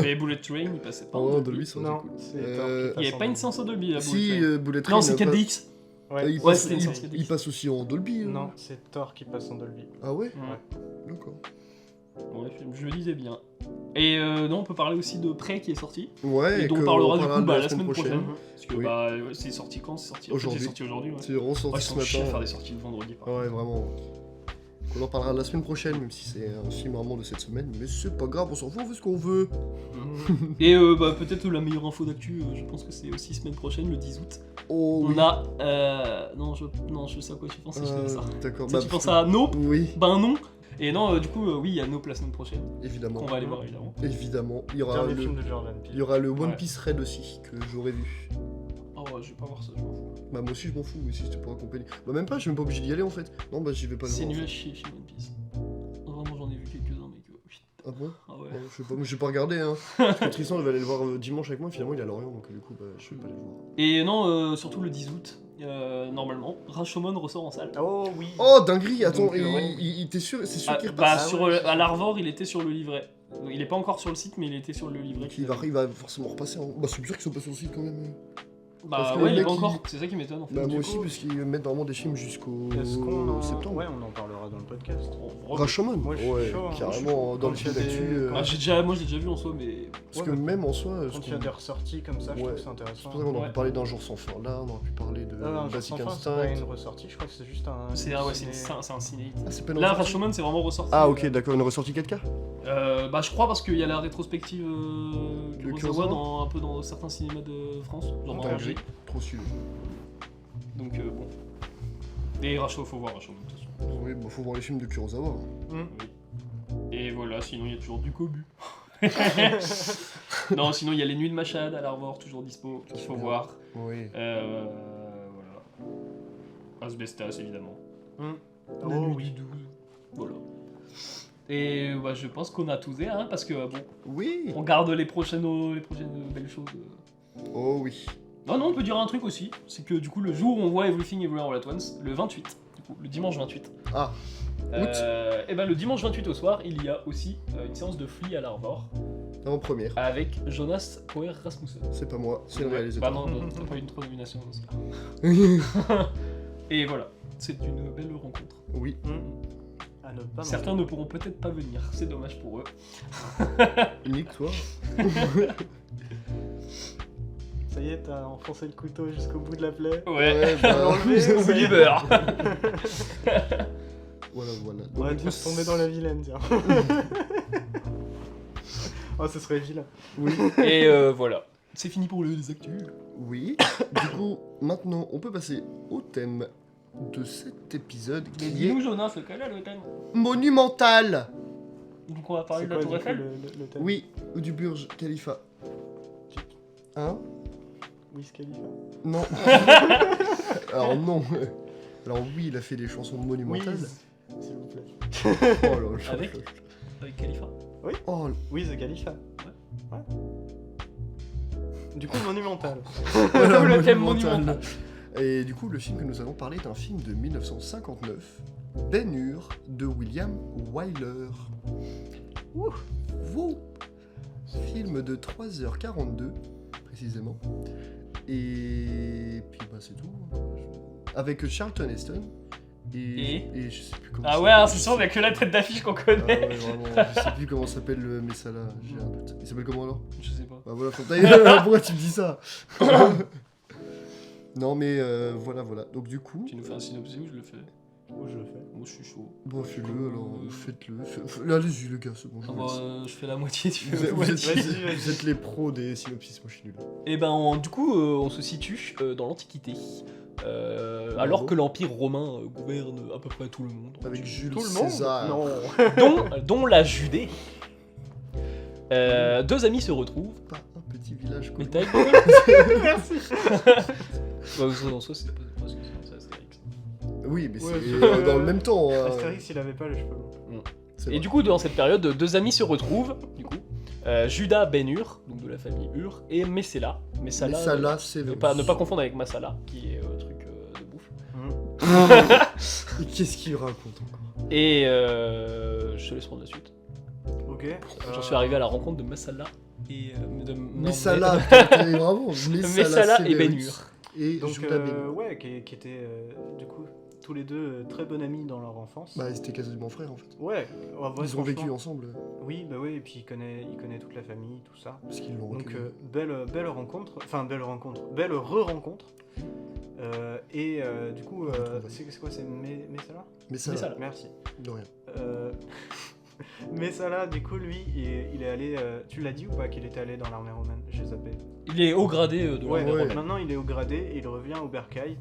[SPEAKER 2] Et Bullet Train, il passait pas.
[SPEAKER 1] Ah
[SPEAKER 2] en
[SPEAKER 1] ouais,
[SPEAKER 2] Dolby.
[SPEAKER 1] Dolby, ça
[SPEAKER 3] Non,
[SPEAKER 1] cool.
[SPEAKER 3] c'est
[SPEAKER 1] Euh,
[SPEAKER 3] Thor qui
[SPEAKER 2] Il n'y
[SPEAKER 3] passe
[SPEAKER 2] avait
[SPEAKER 3] en
[SPEAKER 2] pas une
[SPEAKER 3] Dolby.
[SPEAKER 2] séance en Dolby là,
[SPEAKER 1] Si,
[SPEAKER 2] Bullet Train.
[SPEAKER 1] Bullet Train.
[SPEAKER 2] Non, c'est
[SPEAKER 1] il a pas-
[SPEAKER 2] 4DX.
[SPEAKER 3] Ouais.
[SPEAKER 1] il,
[SPEAKER 2] Ouais,
[SPEAKER 1] passe,
[SPEAKER 2] c'était une
[SPEAKER 1] il-
[SPEAKER 2] séance 4DX.
[SPEAKER 1] il passe aussi en Dolby.
[SPEAKER 3] Non, c'est Thor qui passe en Dolby.
[SPEAKER 1] Ah ouais?
[SPEAKER 2] Ouais.
[SPEAKER 1] D'accord.
[SPEAKER 2] Ouais, je le disais bien. Et non, on peut parler aussi de Prey qui est sorti.
[SPEAKER 1] Ouais,
[SPEAKER 2] Et dont
[SPEAKER 1] que
[SPEAKER 2] on parlera du
[SPEAKER 1] parlera
[SPEAKER 2] coup
[SPEAKER 1] de
[SPEAKER 2] la semaine prochaine.
[SPEAKER 3] Mhm.
[SPEAKER 2] Parce que
[SPEAKER 1] Oui.
[SPEAKER 2] bah, ouais, c'est sorti quand? C'est sorti
[SPEAKER 1] Aujourd'hui.
[SPEAKER 2] C'est sorti aujourd'hui. Ouais.
[SPEAKER 1] C'est vraiment
[SPEAKER 2] Ouais,
[SPEAKER 1] sorti
[SPEAKER 2] ils
[SPEAKER 1] ce
[SPEAKER 2] sont chiés à faire
[SPEAKER 1] matin.
[SPEAKER 2] des sorties le vendredi. par
[SPEAKER 1] Ouais, vraiment. On en parlera la semaine prochaine, même si c'est un film vraiment de cette semaine. Mais c'est pas grave, on s'en fout, on fait ce qu'on veut.
[SPEAKER 2] contre. Et bah, peut-être la meilleure info d'actu, je pense que c'est aussi semaine prochaine, le 10 août.
[SPEAKER 1] Oh oui.
[SPEAKER 2] On a. Non, je sais à quoi tu penses si je fais ça.
[SPEAKER 1] D'accord.
[SPEAKER 2] Tu sais, tu penses à Nope?
[SPEAKER 1] Oui,
[SPEAKER 2] Ben non. Et non, du coup, oui, il y a Nope la semaine prochaine.
[SPEAKER 1] évidemment.
[SPEAKER 2] Qu'on va aller voir évidemment.
[SPEAKER 1] Évidemment. Il y aura
[SPEAKER 3] Dernier
[SPEAKER 1] le,
[SPEAKER 3] film de Jordan
[SPEAKER 1] il
[SPEAKER 3] Peele.
[SPEAKER 1] y aura le One
[SPEAKER 2] Ouais.
[SPEAKER 1] Piece Red aussi, que j'aurais vu.
[SPEAKER 2] Oh, je vais pas voir ça, je m'en fous.
[SPEAKER 1] Bah moi aussi je m'en fous, si c'était pour accompagner. Bah même pas, je suis même pas obligé d'y aller en fait. Non bah j'y vais pas le
[SPEAKER 2] C'est
[SPEAKER 1] voir.
[SPEAKER 2] nul
[SPEAKER 1] en
[SPEAKER 2] à
[SPEAKER 1] fait.
[SPEAKER 2] chier, One Piece. Vraiment, j'en ai vu quelques-uns, mais que. Putain.
[SPEAKER 1] Ah bon?
[SPEAKER 2] Ah ouais.
[SPEAKER 1] Non, je sais pas, moi j'ai pas regardé hein. Parce que Tristan devait aller le voir dimanche avec moi, finalement il est à Lorient donc du coup bah je vais pas aller le voir.
[SPEAKER 2] Et non, surtout le 10 août, normalement, Rashomon ressort en salle.
[SPEAKER 3] Oh oui.
[SPEAKER 1] Oh dinguerie, attends,
[SPEAKER 2] Donc, ouais.
[SPEAKER 1] il était sûr, c'est sûr
[SPEAKER 2] Ah,
[SPEAKER 1] qu'il
[SPEAKER 2] bah,
[SPEAKER 1] repasse.
[SPEAKER 2] sur,
[SPEAKER 3] ouais,
[SPEAKER 2] à l'Arvor, il était sur le livret. Il est pas encore sur le site, mais il était sur le livret.
[SPEAKER 1] Donc il va forcément repasser. Bah c'est sûr qu'ils sont pas sur le site quand même.
[SPEAKER 2] Bah
[SPEAKER 1] parce que
[SPEAKER 2] ouais,
[SPEAKER 1] le
[SPEAKER 2] il est
[SPEAKER 1] mec,
[SPEAKER 2] pas
[SPEAKER 1] il-
[SPEAKER 2] encore. C'est ça qui m'étonne en fait.
[SPEAKER 1] Bah
[SPEAKER 3] Du
[SPEAKER 1] moi
[SPEAKER 3] coup,
[SPEAKER 1] aussi parce qu'ils mettent normalement des films jusqu'au
[SPEAKER 3] Est-ce qu'on en...
[SPEAKER 1] septembre.
[SPEAKER 3] Ouais, on en parlera dans le podcast.
[SPEAKER 1] Rashomon.
[SPEAKER 3] Moi, je suis
[SPEAKER 1] Ouais,
[SPEAKER 3] chaud, hein.
[SPEAKER 1] carrément dans
[SPEAKER 3] Quand
[SPEAKER 1] le
[SPEAKER 3] il y a
[SPEAKER 1] film
[SPEAKER 3] des-
[SPEAKER 1] d'actu.
[SPEAKER 3] quand-
[SPEAKER 2] Moi j'ai déjà vu en soi, mais.
[SPEAKER 1] Parce
[SPEAKER 3] Ouais,
[SPEAKER 1] que
[SPEAKER 3] bah,
[SPEAKER 1] même en soi,
[SPEAKER 3] Quand il y a des ressorties comme ça, je
[SPEAKER 1] Ouais.
[SPEAKER 3] trouve que c'est
[SPEAKER 1] c'est
[SPEAKER 3] intéressant.
[SPEAKER 1] pour ça qu'on aurait
[SPEAKER 2] Ouais.
[SPEAKER 1] pu parler d'un jour sans fin là, on aurait pu parler de
[SPEAKER 3] Non, un jour
[SPEAKER 1] Basic
[SPEAKER 3] sans fin, c'est
[SPEAKER 1] Instinct.
[SPEAKER 3] pas une ressortie, je crois que c'est juste un.
[SPEAKER 2] C'est
[SPEAKER 3] ciné-
[SPEAKER 2] un ciné.
[SPEAKER 1] Ah c'est pas une
[SPEAKER 2] Là,
[SPEAKER 1] ressortie
[SPEAKER 2] Rashomon, c'est vraiment ressorti.
[SPEAKER 1] Ah ok d'accord, une ressortie 4K.
[SPEAKER 2] Bah, je crois parce qu'il y a la rétrospective
[SPEAKER 1] De
[SPEAKER 2] Kurosawa
[SPEAKER 1] Kurosawa
[SPEAKER 2] un peu dans certains cinémas de France, genre dans
[SPEAKER 1] Dinguerie.
[SPEAKER 2] Angers.
[SPEAKER 1] Trop suivi.
[SPEAKER 2] Donc bon. Et Rashomon, faut voir Rashomon de toute façon.
[SPEAKER 1] Oui, bah faut voir les films de Kurosawa.
[SPEAKER 3] Hmm.
[SPEAKER 2] Et voilà, sinon il y a toujours du Kobu. Non, sinon il y a les Nuits de Machad à l'Arvor, toujours dispo, qu'il faut
[SPEAKER 1] bien.
[SPEAKER 2] voir.
[SPEAKER 1] Oui.
[SPEAKER 2] Voilà. Asbestas évidemment.
[SPEAKER 3] Hmm.
[SPEAKER 2] La
[SPEAKER 3] Oh
[SPEAKER 2] nuit
[SPEAKER 3] oui.
[SPEAKER 2] du 12. Voilà. Et bah, je pense qu'on a tout dit, hein, parce que bon,
[SPEAKER 1] Oui.
[SPEAKER 2] on garde les prochaines belles choses.
[SPEAKER 1] Oh oui.
[SPEAKER 2] Non, on peut dire un truc aussi, c'est que du coup, le jour où on voit Everything Everywhere All At Once, le 28, du coup, le dimanche 28,
[SPEAKER 1] Ah.
[SPEAKER 2] et ben le dimanche 28 au soir, il y a aussi une séance de Flea à l'Arvor
[SPEAKER 1] En première.
[SPEAKER 2] avec Jonas Poer Rasmussen.
[SPEAKER 1] C'est pas moi, c'est le
[SPEAKER 2] Bah
[SPEAKER 1] réalisateur.
[SPEAKER 2] non, t'as pas eu une 3 nominations dans ce cas. Et voilà, c'est une belle rencontre.
[SPEAKER 1] Oui.
[SPEAKER 3] Hmm. À ne pas
[SPEAKER 2] Certains ne pourront peut-être pas venir, c'est dommage pour eux.
[SPEAKER 1] Nique toi.
[SPEAKER 3] Ça y est, t'as enfoncé le couteau jusqu'au bout de la plaie.
[SPEAKER 2] Ouais,
[SPEAKER 1] bah,
[SPEAKER 3] enlevé,
[SPEAKER 2] c'est du beurre.
[SPEAKER 1] Voilà, voilà. Donc,
[SPEAKER 3] On va
[SPEAKER 1] du
[SPEAKER 3] te
[SPEAKER 1] coup,
[SPEAKER 3] faire tomber dans la vilaine, tiens. Oh, ce serait vilain.
[SPEAKER 1] Oui.
[SPEAKER 2] Et voilà, c'est fini pour les actus.
[SPEAKER 1] Oui. Du coup, maintenant, on peut passer au thème de cet épisode
[SPEAKER 2] Mais
[SPEAKER 1] qui
[SPEAKER 2] dis-nous
[SPEAKER 1] est
[SPEAKER 2] Jonas, quel est le thème?
[SPEAKER 1] monumental.
[SPEAKER 2] Donc on va parler
[SPEAKER 3] C'est
[SPEAKER 2] de la
[SPEAKER 3] quoi,
[SPEAKER 2] Tour
[SPEAKER 3] du coup,
[SPEAKER 2] Eiffel.
[SPEAKER 3] le thème
[SPEAKER 1] Oui, ou du Burj Khalifa. Hein?
[SPEAKER 3] Wiz Khalifa.
[SPEAKER 1] Non. Alors non. Alors oui, il a fait des chansons monumentales.
[SPEAKER 3] Wiz, s'il vous plaît.
[SPEAKER 1] Oh là là.
[SPEAKER 2] Avec Khalifa.
[SPEAKER 1] Oh,
[SPEAKER 3] Wiz Khalifa. Ouais. Du coup, monumental.
[SPEAKER 1] voilà,
[SPEAKER 2] Le thème monumental.
[SPEAKER 1] Et du coup, le film que nous allons parler est un film de 1959, Ben-Hur de William Wyler. Ouh. Film de 3h42 précisément. Et puis bah c'est tout. Avec Charlton Heston et je sais plus comment.
[SPEAKER 2] Ah ouais, hein, c'est sûr, on a que la tête d'affiche qu'on
[SPEAKER 1] Ah
[SPEAKER 2] connaît.
[SPEAKER 1] ouais, vraiment, je sais plus comment s'appelle le Messala, j'ai un doute. Il s'appelle comment alors?
[SPEAKER 2] Je sais pas.
[SPEAKER 1] Bah voilà, pourquoi tu me dis ça? Non mais voilà. Donc du coup,
[SPEAKER 2] Tu nous fais un synopsis ou je le fais?
[SPEAKER 3] Où je le fais.
[SPEAKER 2] Moi je suis chaud.
[SPEAKER 1] bon fais-le alors, faites-le. Allez-y les gars, c'est bon. je
[SPEAKER 2] Ah
[SPEAKER 1] vous
[SPEAKER 2] bah,
[SPEAKER 1] laisse.
[SPEAKER 2] je fais la moitié, tu
[SPEAKER 1] Vous
[SPEAKER 2] fais
[SPEAKER 1] êtes,
[SPEAKER 2] la
[SPEAKER 1] vous êtes-
[SPEAKER 2] moitié.
[SPEAKER 3] Vas-y, vas-y.
[SPEAKER 1] vous êtes les pros des synopsis, moi je suis nul.
[SPEAKER 2] Et ben, du coup, on se situe dans l'Antiquité. Alors que l'Empire romain gouverne à peu près tout le monde.
[SPEAKER 1] Avec Jules
[SPEAKER 3] Tout le monde
[SPEAKER 1] César.
[SPEAKER 3] Non.
[SPEAKER 2] Dont la Judée. Deux amis se retrouvent.
[SPEAKER 1] Pas un petit village quoi.
[SPEAKER 2] Mais ta gueule.
[SPEAKER 3] Merci.
[SPEAKER 2] Bah, en soi, c'est pas parce que c'est Astérix.
[SPEAKER 1] Oui, mais
[SPEAKER 3] Ouais,
[SPEAKER 1] c'est
[SPEAKER 3] c'est-
[SPEAKER 1] dans le même temps. hein.
[SPEAKER 3] Astérix, il avait pas les cheveux longs.
[SPEAKER 1] C'est
[SPEAKER 2] Et
[SPEAKER 1] vrai.
[SPEAKER 2] du coup, dans cette période, deux amis se retrouvent. Du coup, Judas Ben-Hur, donc de la famille Hur, et Messala.
[SPEAKER 1] Mais ça là, c'est
[SPEAKER 2] ne pas confondre avec Massala, qui est truc de bouffe.
[SPEAKER 1] Et qu'est-ce qu'il raconte encore?
[SPEAKER 2] Et je te laisse prendre la suite.
[SPEAKER 3] Ok.
[SPEAKER 2] J'en suis arrivé à la rencontre de Massala et
[SPEAKER 1] Mais ça là, vraiment.
[SPEAKER 2] Messala et Ben-Hur.
[SPEAKER 1] Et
[SPEAKER 3] Donc,
[SPEAKER 1] Judas Ben-Hur.
[SPEAKER 3] ouais, qui étaient du coup tous les deux très bons amis dans leur enfance.
[SPEAKER 1] Bah, ils étaient quasiment frères en fait.
[SPEAKER 3] Ouais, ouais,
[SPEAKER 1] Ils ont vécu
[SPEAKER 3] franchement.
[SPEAKER 1] ensemble
[SPEAKER 3] Oui, bah oui, et puis il connaît toute la famille, tout ça.
[SPEAKER 1] parce qu'ils l'ont
[SPEAKER 3] Donc
[SPEAKER 1] reculé.
[SPEAKER 3] belle rencontre, belle re-rencontre. Et du coup, c'est quoi, c'est Messala?
[SPEAKER 1] Mais ça,
[SPEAKER 2] Messala.
[SPEAKER 3] Merci.
[SPEAKER 1] de rien.
[SPEAKER 3] Messala, du coup, lui, il est allé. Tu l'as dit ou pas qu'il était allé dans l'armée romaine? J'ai zappé.
[SPEAKER 2] Il est haut gradé de
[SPEAKER 3] Ouais,
[SPEAKER 2] l'armée
[SPEAKER 1] ouais.
[SPEAKER 2] romaine.
[SPEAKER 3] maintenant il est au gradé et il revient au bercail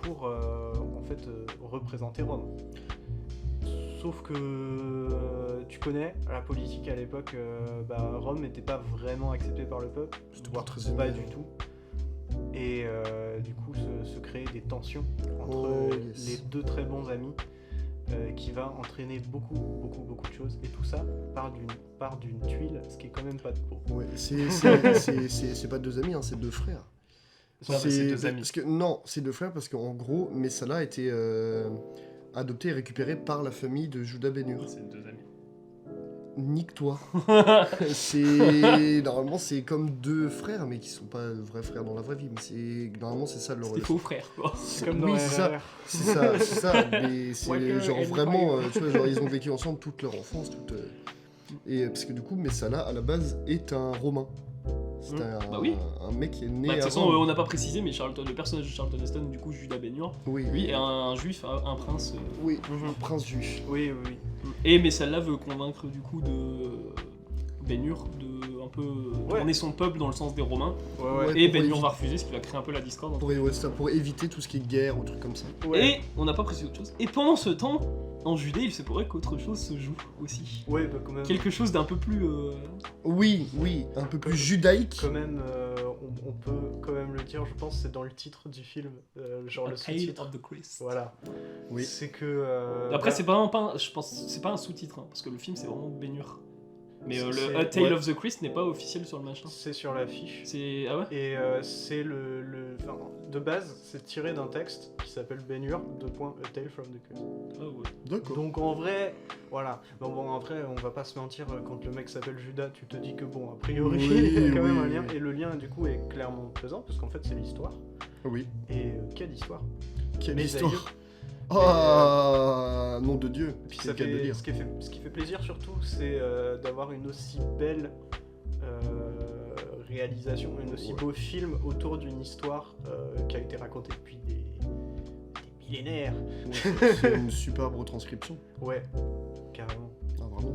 [SPEAKER 3] pour en fait représenter Rome. Sauf que tu connais la politique à l'époque, Rome n'était pas vraiment acceptée par le peuple.
[SPEAKER 1] C'était pas très aimé.
[SPEAKER 3] Pas du tout. et du coup se créer des tensions entre les deux très bons amis qui va entraîner beaucoup de choses, et tout ça part d'une tuile, ce qui est quand même pas de peau.
[SPEAKER 1] Ouais, c'est pas deux amis, hein, c'est deux frères.
[SPEAKER 2] C'est deux amis.
[SPEAKER 1] Parce que, non, c'est deux frères parce qu'en gros, Messala a été adopté et récupéré par la famille de Judah Ben-Hur.
[SPEAKER 2] C'est deux amis.
[SPEAKER 1] Nique-toi. Normalement, c'est comme deux frères, mais qui sont pas vrais frères dans la vraie vie. Mais normalement, c'est ça leur
[SPEAKER 2] C'est des faux frères, quoi.
[SPEAKER 3] Comme dans
[SPEAKER 1] oui,
[SPEAKER 3] RRR.
[SPEAKER 1] c'est ça. Mais c'est
[SPEAKER 3] Walker
[SPEAKER 1] genre
[SPEAKER 3] and
[SPEAKER 1] vraiment, tu vois, genre ils ont vécu ensemble toute leur enfance, et parce que du coup, Messala à la base est un Romain. C'est un mec qui est né.
[SPEAKER 2] De toute
[SPEAKER 1] à
[SPEAKER 2] façon,
[SPEAKER 1] Rome.
[SPEAKER 2] on n'a pas précisé, mais le personnage de Charlton Heston, du coup, Judah Ben-Hur,
[SPEAKER 1] Oui,
[SPEAKER 2] lui est un juif, un prince.
[SPEAKER 1] oui, un prince juif.
[SPEAKER 3] Oui.
[SPEAKER 2] Et Messala veut convaincre du coup de Ben-Hur de un peu tourner son peuple dans le sens des Romains.
[SPEAKER 1] Ouais,
[SPEAKER 2] Et
[SPEAKER 1] pour
[SPEAKER 2] Ben-Hur va refuser, ce qui va créer un peu la discorde.
[SPEAKER 1] pour éviter tout ce qui est guerre ou trucs comme ça.
[SPEAKER 3] Ouais.
[SPEAKER 2] Et on n'a pas précisé autre chose. Et pendant ce temps, en Judée, il se pourrait qu'autre chose se joue aussi.
[SPEAKER 3] Ouais, bah quand même.
[SPEAKER 2] Quelque chose d'un peu plus.
[SPEAKER 1] Oui, un peu plus judaïque.
[SPEAKER 3] Quand même, on peut quand même le dire, je pense, c'est dans le titre du film, genre
[SPEAKER 2] A
[SPEAKER 3] le
[SPEAKER 2] Tale
[SPEAKER 3] sous-titre.
[SPEAKER 2] of the Christ.
[SPEAKER 3] Voilà.
[SPEAKER 1] Oui.
[SPEAKER 3] C'est que.
[SPEAKER 2] Après, c'est vraiment pas, je pense, c'est pas un sous-titre, hein, parce que le film c'est vraiment Ben-Hur. Mais
[SPEAKER 3] C'est-
[SPEAKER 2] le A Tale
[SPEAKER 3] ouais.
[SPEAKER 2] of the Christ n'est pas officiel sur le machin.
[SPEAKER 3] C'est sur l'affiche.
[SPEAKER 2] C'est ah ouais.
[SPEAKER 3] Et c'est enfin, de base, c'est tiré d'un texte qui s'appelle Ben-Hur, A Tale from the Christ.
[SPEAKER 2] Ah ouais.
[SPEAKER 1] D'accord.
[SPEAKER 3] Donc en vrai, voilà. Bon, en vrai, on va pas se mentir, quand le mec s'appelle Judas, tu te dis que bon, a priori,
[SPEAKER 1] Oui,
[SPEAKER 3] il y a quand même un
[SPEAKER 1] oui.
[SPEAKER 3] lien. Et le lien, du coup, est clairement présent, parce qu'en fait, c'est l'histoire.
[SPEAKER 1] Oui.
[SPEAKER 3] Et quelle histoire.
[SPEAKER 1] Quelle
[SPEAKER 3] Mes
[SPEAKER 1] histoire.
[SPEAKER 3] aïeux.
[SPEAKER 1] Ah, nom de Dieu.
[SPEAKER 3] Puis
[SPEAKER 1] C'est
[SPEAKER 3] ça
[SPEAKER 1] le cas de le
[SPEAKER 3] fait,
[SPEAKER 1] dire.
[SPEAKER 3] ce qui fait plaisir surtout, c'est d'avoir une aussi belle réalisation, un aussi beau film autour d'une histoire qui a été racontée depuis des millénaires.
[SPEAKER 1] Ouais, c'est une superbe retranscription.
[SPEAKER 3] Ouais, carrément.
[SPEAKER 1] Ah, vraiment,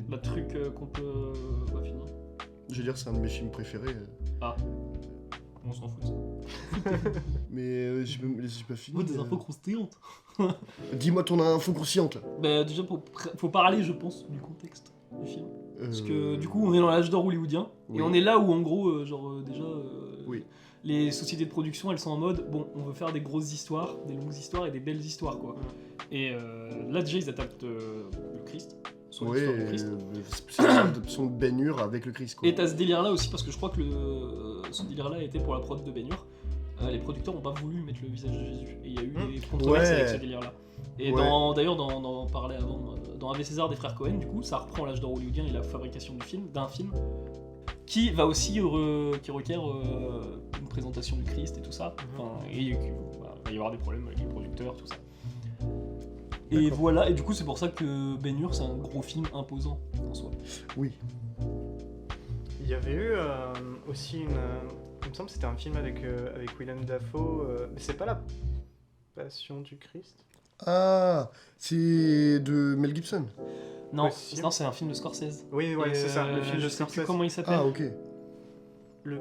[SPEAKER 2] Le truc qu'on peut pas finir.
[SPEAKER 1] je veux dire, c'est un de mes films préférés.
[SPEAKER 2] On s'en fout de ça.
[SPEAKER 1] Mais j'ai pas fini.
[SPEAKER 2] Des infos croustillantes.
[SPEAKER 1] Dis-moi ton info consciente là.
[SPEAKER 2] Bah déjà faut parler, je pense, du contexte du film. Parce que
[SPEAKER 1] Euh,
[SPEAKER 2] du coup on est dans l'âge d'or hollywoodien
[SPEAKER 1] oui.
[SPEAKER 2] et on est là où en gros déjà
[SPEAKER 1] Oui.
[SPEAKER 2] les sociétés de production elles sont en mode bon on veut faire des grosses histoires, des longues histoires et des belles histoires quoi. Et là déjà ils attaquent le Christ. Sur
[SPEAKER 1] Oui,
[SPEAKER 2] l'histoire du Christ.
[SPEAKER 1] c'est l'adoption de Ben-Hur avec le Christ quoi.
[SPEAKER 2] Et t'as ce délire là aussi parce que je crois que ce délire là était pour la prod de Ben-Hur. Les producteurs n'ont pas voulu mettre le visage de Jésus et il y a eu des controverses
[SPEAKER 1] Ouais.
[SPEAKER 2] avec ce délire là. Et
[SPEAKER 1] Ouais.
[SPEAKER 2] d'ailleurs dans on parlait avant dans Ave César des frères Cohen du coup ça reprend l'âge d'or hollywoodien et la fabrication d'un film qui va aussi qui requiert une présentation du Christ et tout ça. Enfin, et il va y avoir des problèmes avec les producteurs tout ça. Et
[SPEAKER 1] D'accord.
[SPEAKER 2] voilà, et du coup c'est pour ça que Ben-Hur c'est un gros film imposant en soi.
[SPEAKER 1] Oui.
[SPEAKER 3] Il y avait eu aussi il me semble que c'était un film avec Willem Dafoe, mais c'est pas la Passion du Christ.
[SPEAKER 1] Ah, c'est de Mel Gibson.
[SPEAKER 2] Non,
[SPEAKER 3] Possible.
[SPEAKER 2] non c'est un film de Scorsese.
[SPEAKER 3] Oui, ouais, c'est ça, le film de
[SPEAKER 2] je sais plus
[SPEAKER 3] Scorsese.
[SPEAKER 2] comment il s'appelle.
[SPEAKER 1] Ah, ok.
[SPEAKER 3] Le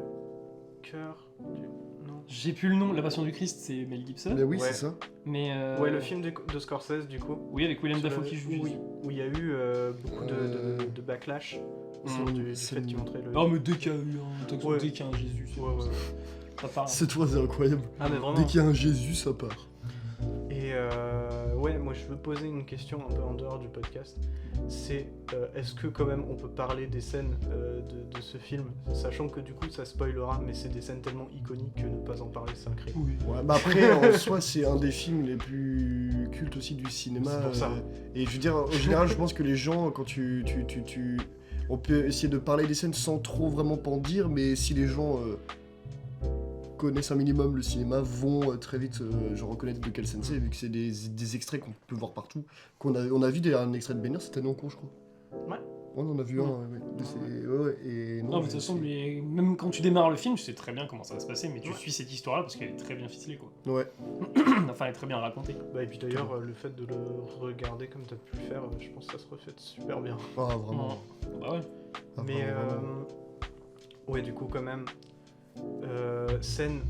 [SPEAKER 3] cœur du... Non.
[SPEAKER 2] J'ai plus le nom, La Passion du Christ c'est Mel Gibson.
[SPEAKER 1] Mais oui,
[SPEAKER 3] Ouais.
[SPEAKER 1] c'est ça.
[SPEAKER 2] Mais
[SPEAKER 3] Ouais, le film de Scorsese, du coup.
[SPEAKER 2] oui avec Willem
[SPEAKER 3] Sur
[SPEAKER 2] Dafoe
[SPEAKER 3] le-
[SPEAKER 2] qui joue
[SPEAKER 3] oui,
[SPEAKER 2] Jésus.
[SPEAKER 3] où il y a eu beaucoup de backlash autour du
[SPEAKER 1] c'est
[SPEAKER 3] fait qu'il
[SPEAKER 1] le-
[SPEAKER 3] montrait le...
[SPEAKER 2] Oh mais dès qu'il y a eu un texte,
[SPEAKER 3] Ouais.
[SPEAKER 2] dès qu'il y a un Jésus, c'est
[SPEAKER 3] Ouais, ouais, ouais.
[SPEAKER 2] ça part.
[SPEAKER 1] Cette fois, c'est incroyable.
[SPEAKER 3] Ah, mais vraiment.
[SPEAKER 1] Dès qu'il y a un Jésus, ça part.
[SPEAKER 3] Et ouais, moi je veux poser une question un peu en dehors du podcast. C'est est-ce que quand même on peut parler des scènes de ce film, sachant que du coup ça spoilera, mais c'est des scènes tellement iconiques que ne pas en parler c'est un crime.
[SPEAKER 2] Oui.
[SPEAKER 1] Ouais, bah après, en soi, c'est un des films les plus cultes aussi du cinéma.
[SPEAKER 3] C'est pour ça.
[SPEAKER 1] Et je veux dire, en général, je pense que les gens, quand on peut essayer de parler des scènes sans trop vraiment en dire, mais si les gens connaissent un minimum le cinéma, vont très vite genre reconnaître de quelle scène c'est, vu que c'est des extraits qu'on peut voir partout. On a vu un extrait de Ben-Hur, c'était non con, je crois.
[SPEAKER 3] Ouais.
[SPEAKER 1] Ouais, on en a vu un, ouais. Et
[SPEAKER 2] Non, mais de toute façon, même quand tu démarres le film, tu sais très bien comment ça va se passer, mais tu
[SPEAKER 3] Ouais.
[SPEAKER 2] suis cette histoire-là parce qu'elle est très bien ficelée, quoi.
[SPEAKER 1] Ouais.
[SPEAKER 2] Enfin, elle est très bien racontée.
[SPEAKER 3] Bah, et puis d'ailleurs, le fait de le regarder comme tu as pu le faire, je pense que ça se refait super bien.
[SPEAKER 1] Ah, vraiment.
[SPEAKER 2] Bah ouais.
[SPEAKER 1] Ah,
[SPEAKER 3] Mais
[SPEAKER 1] vraiment.
[SPEAKER 3] ouais, du coup, quand même, scène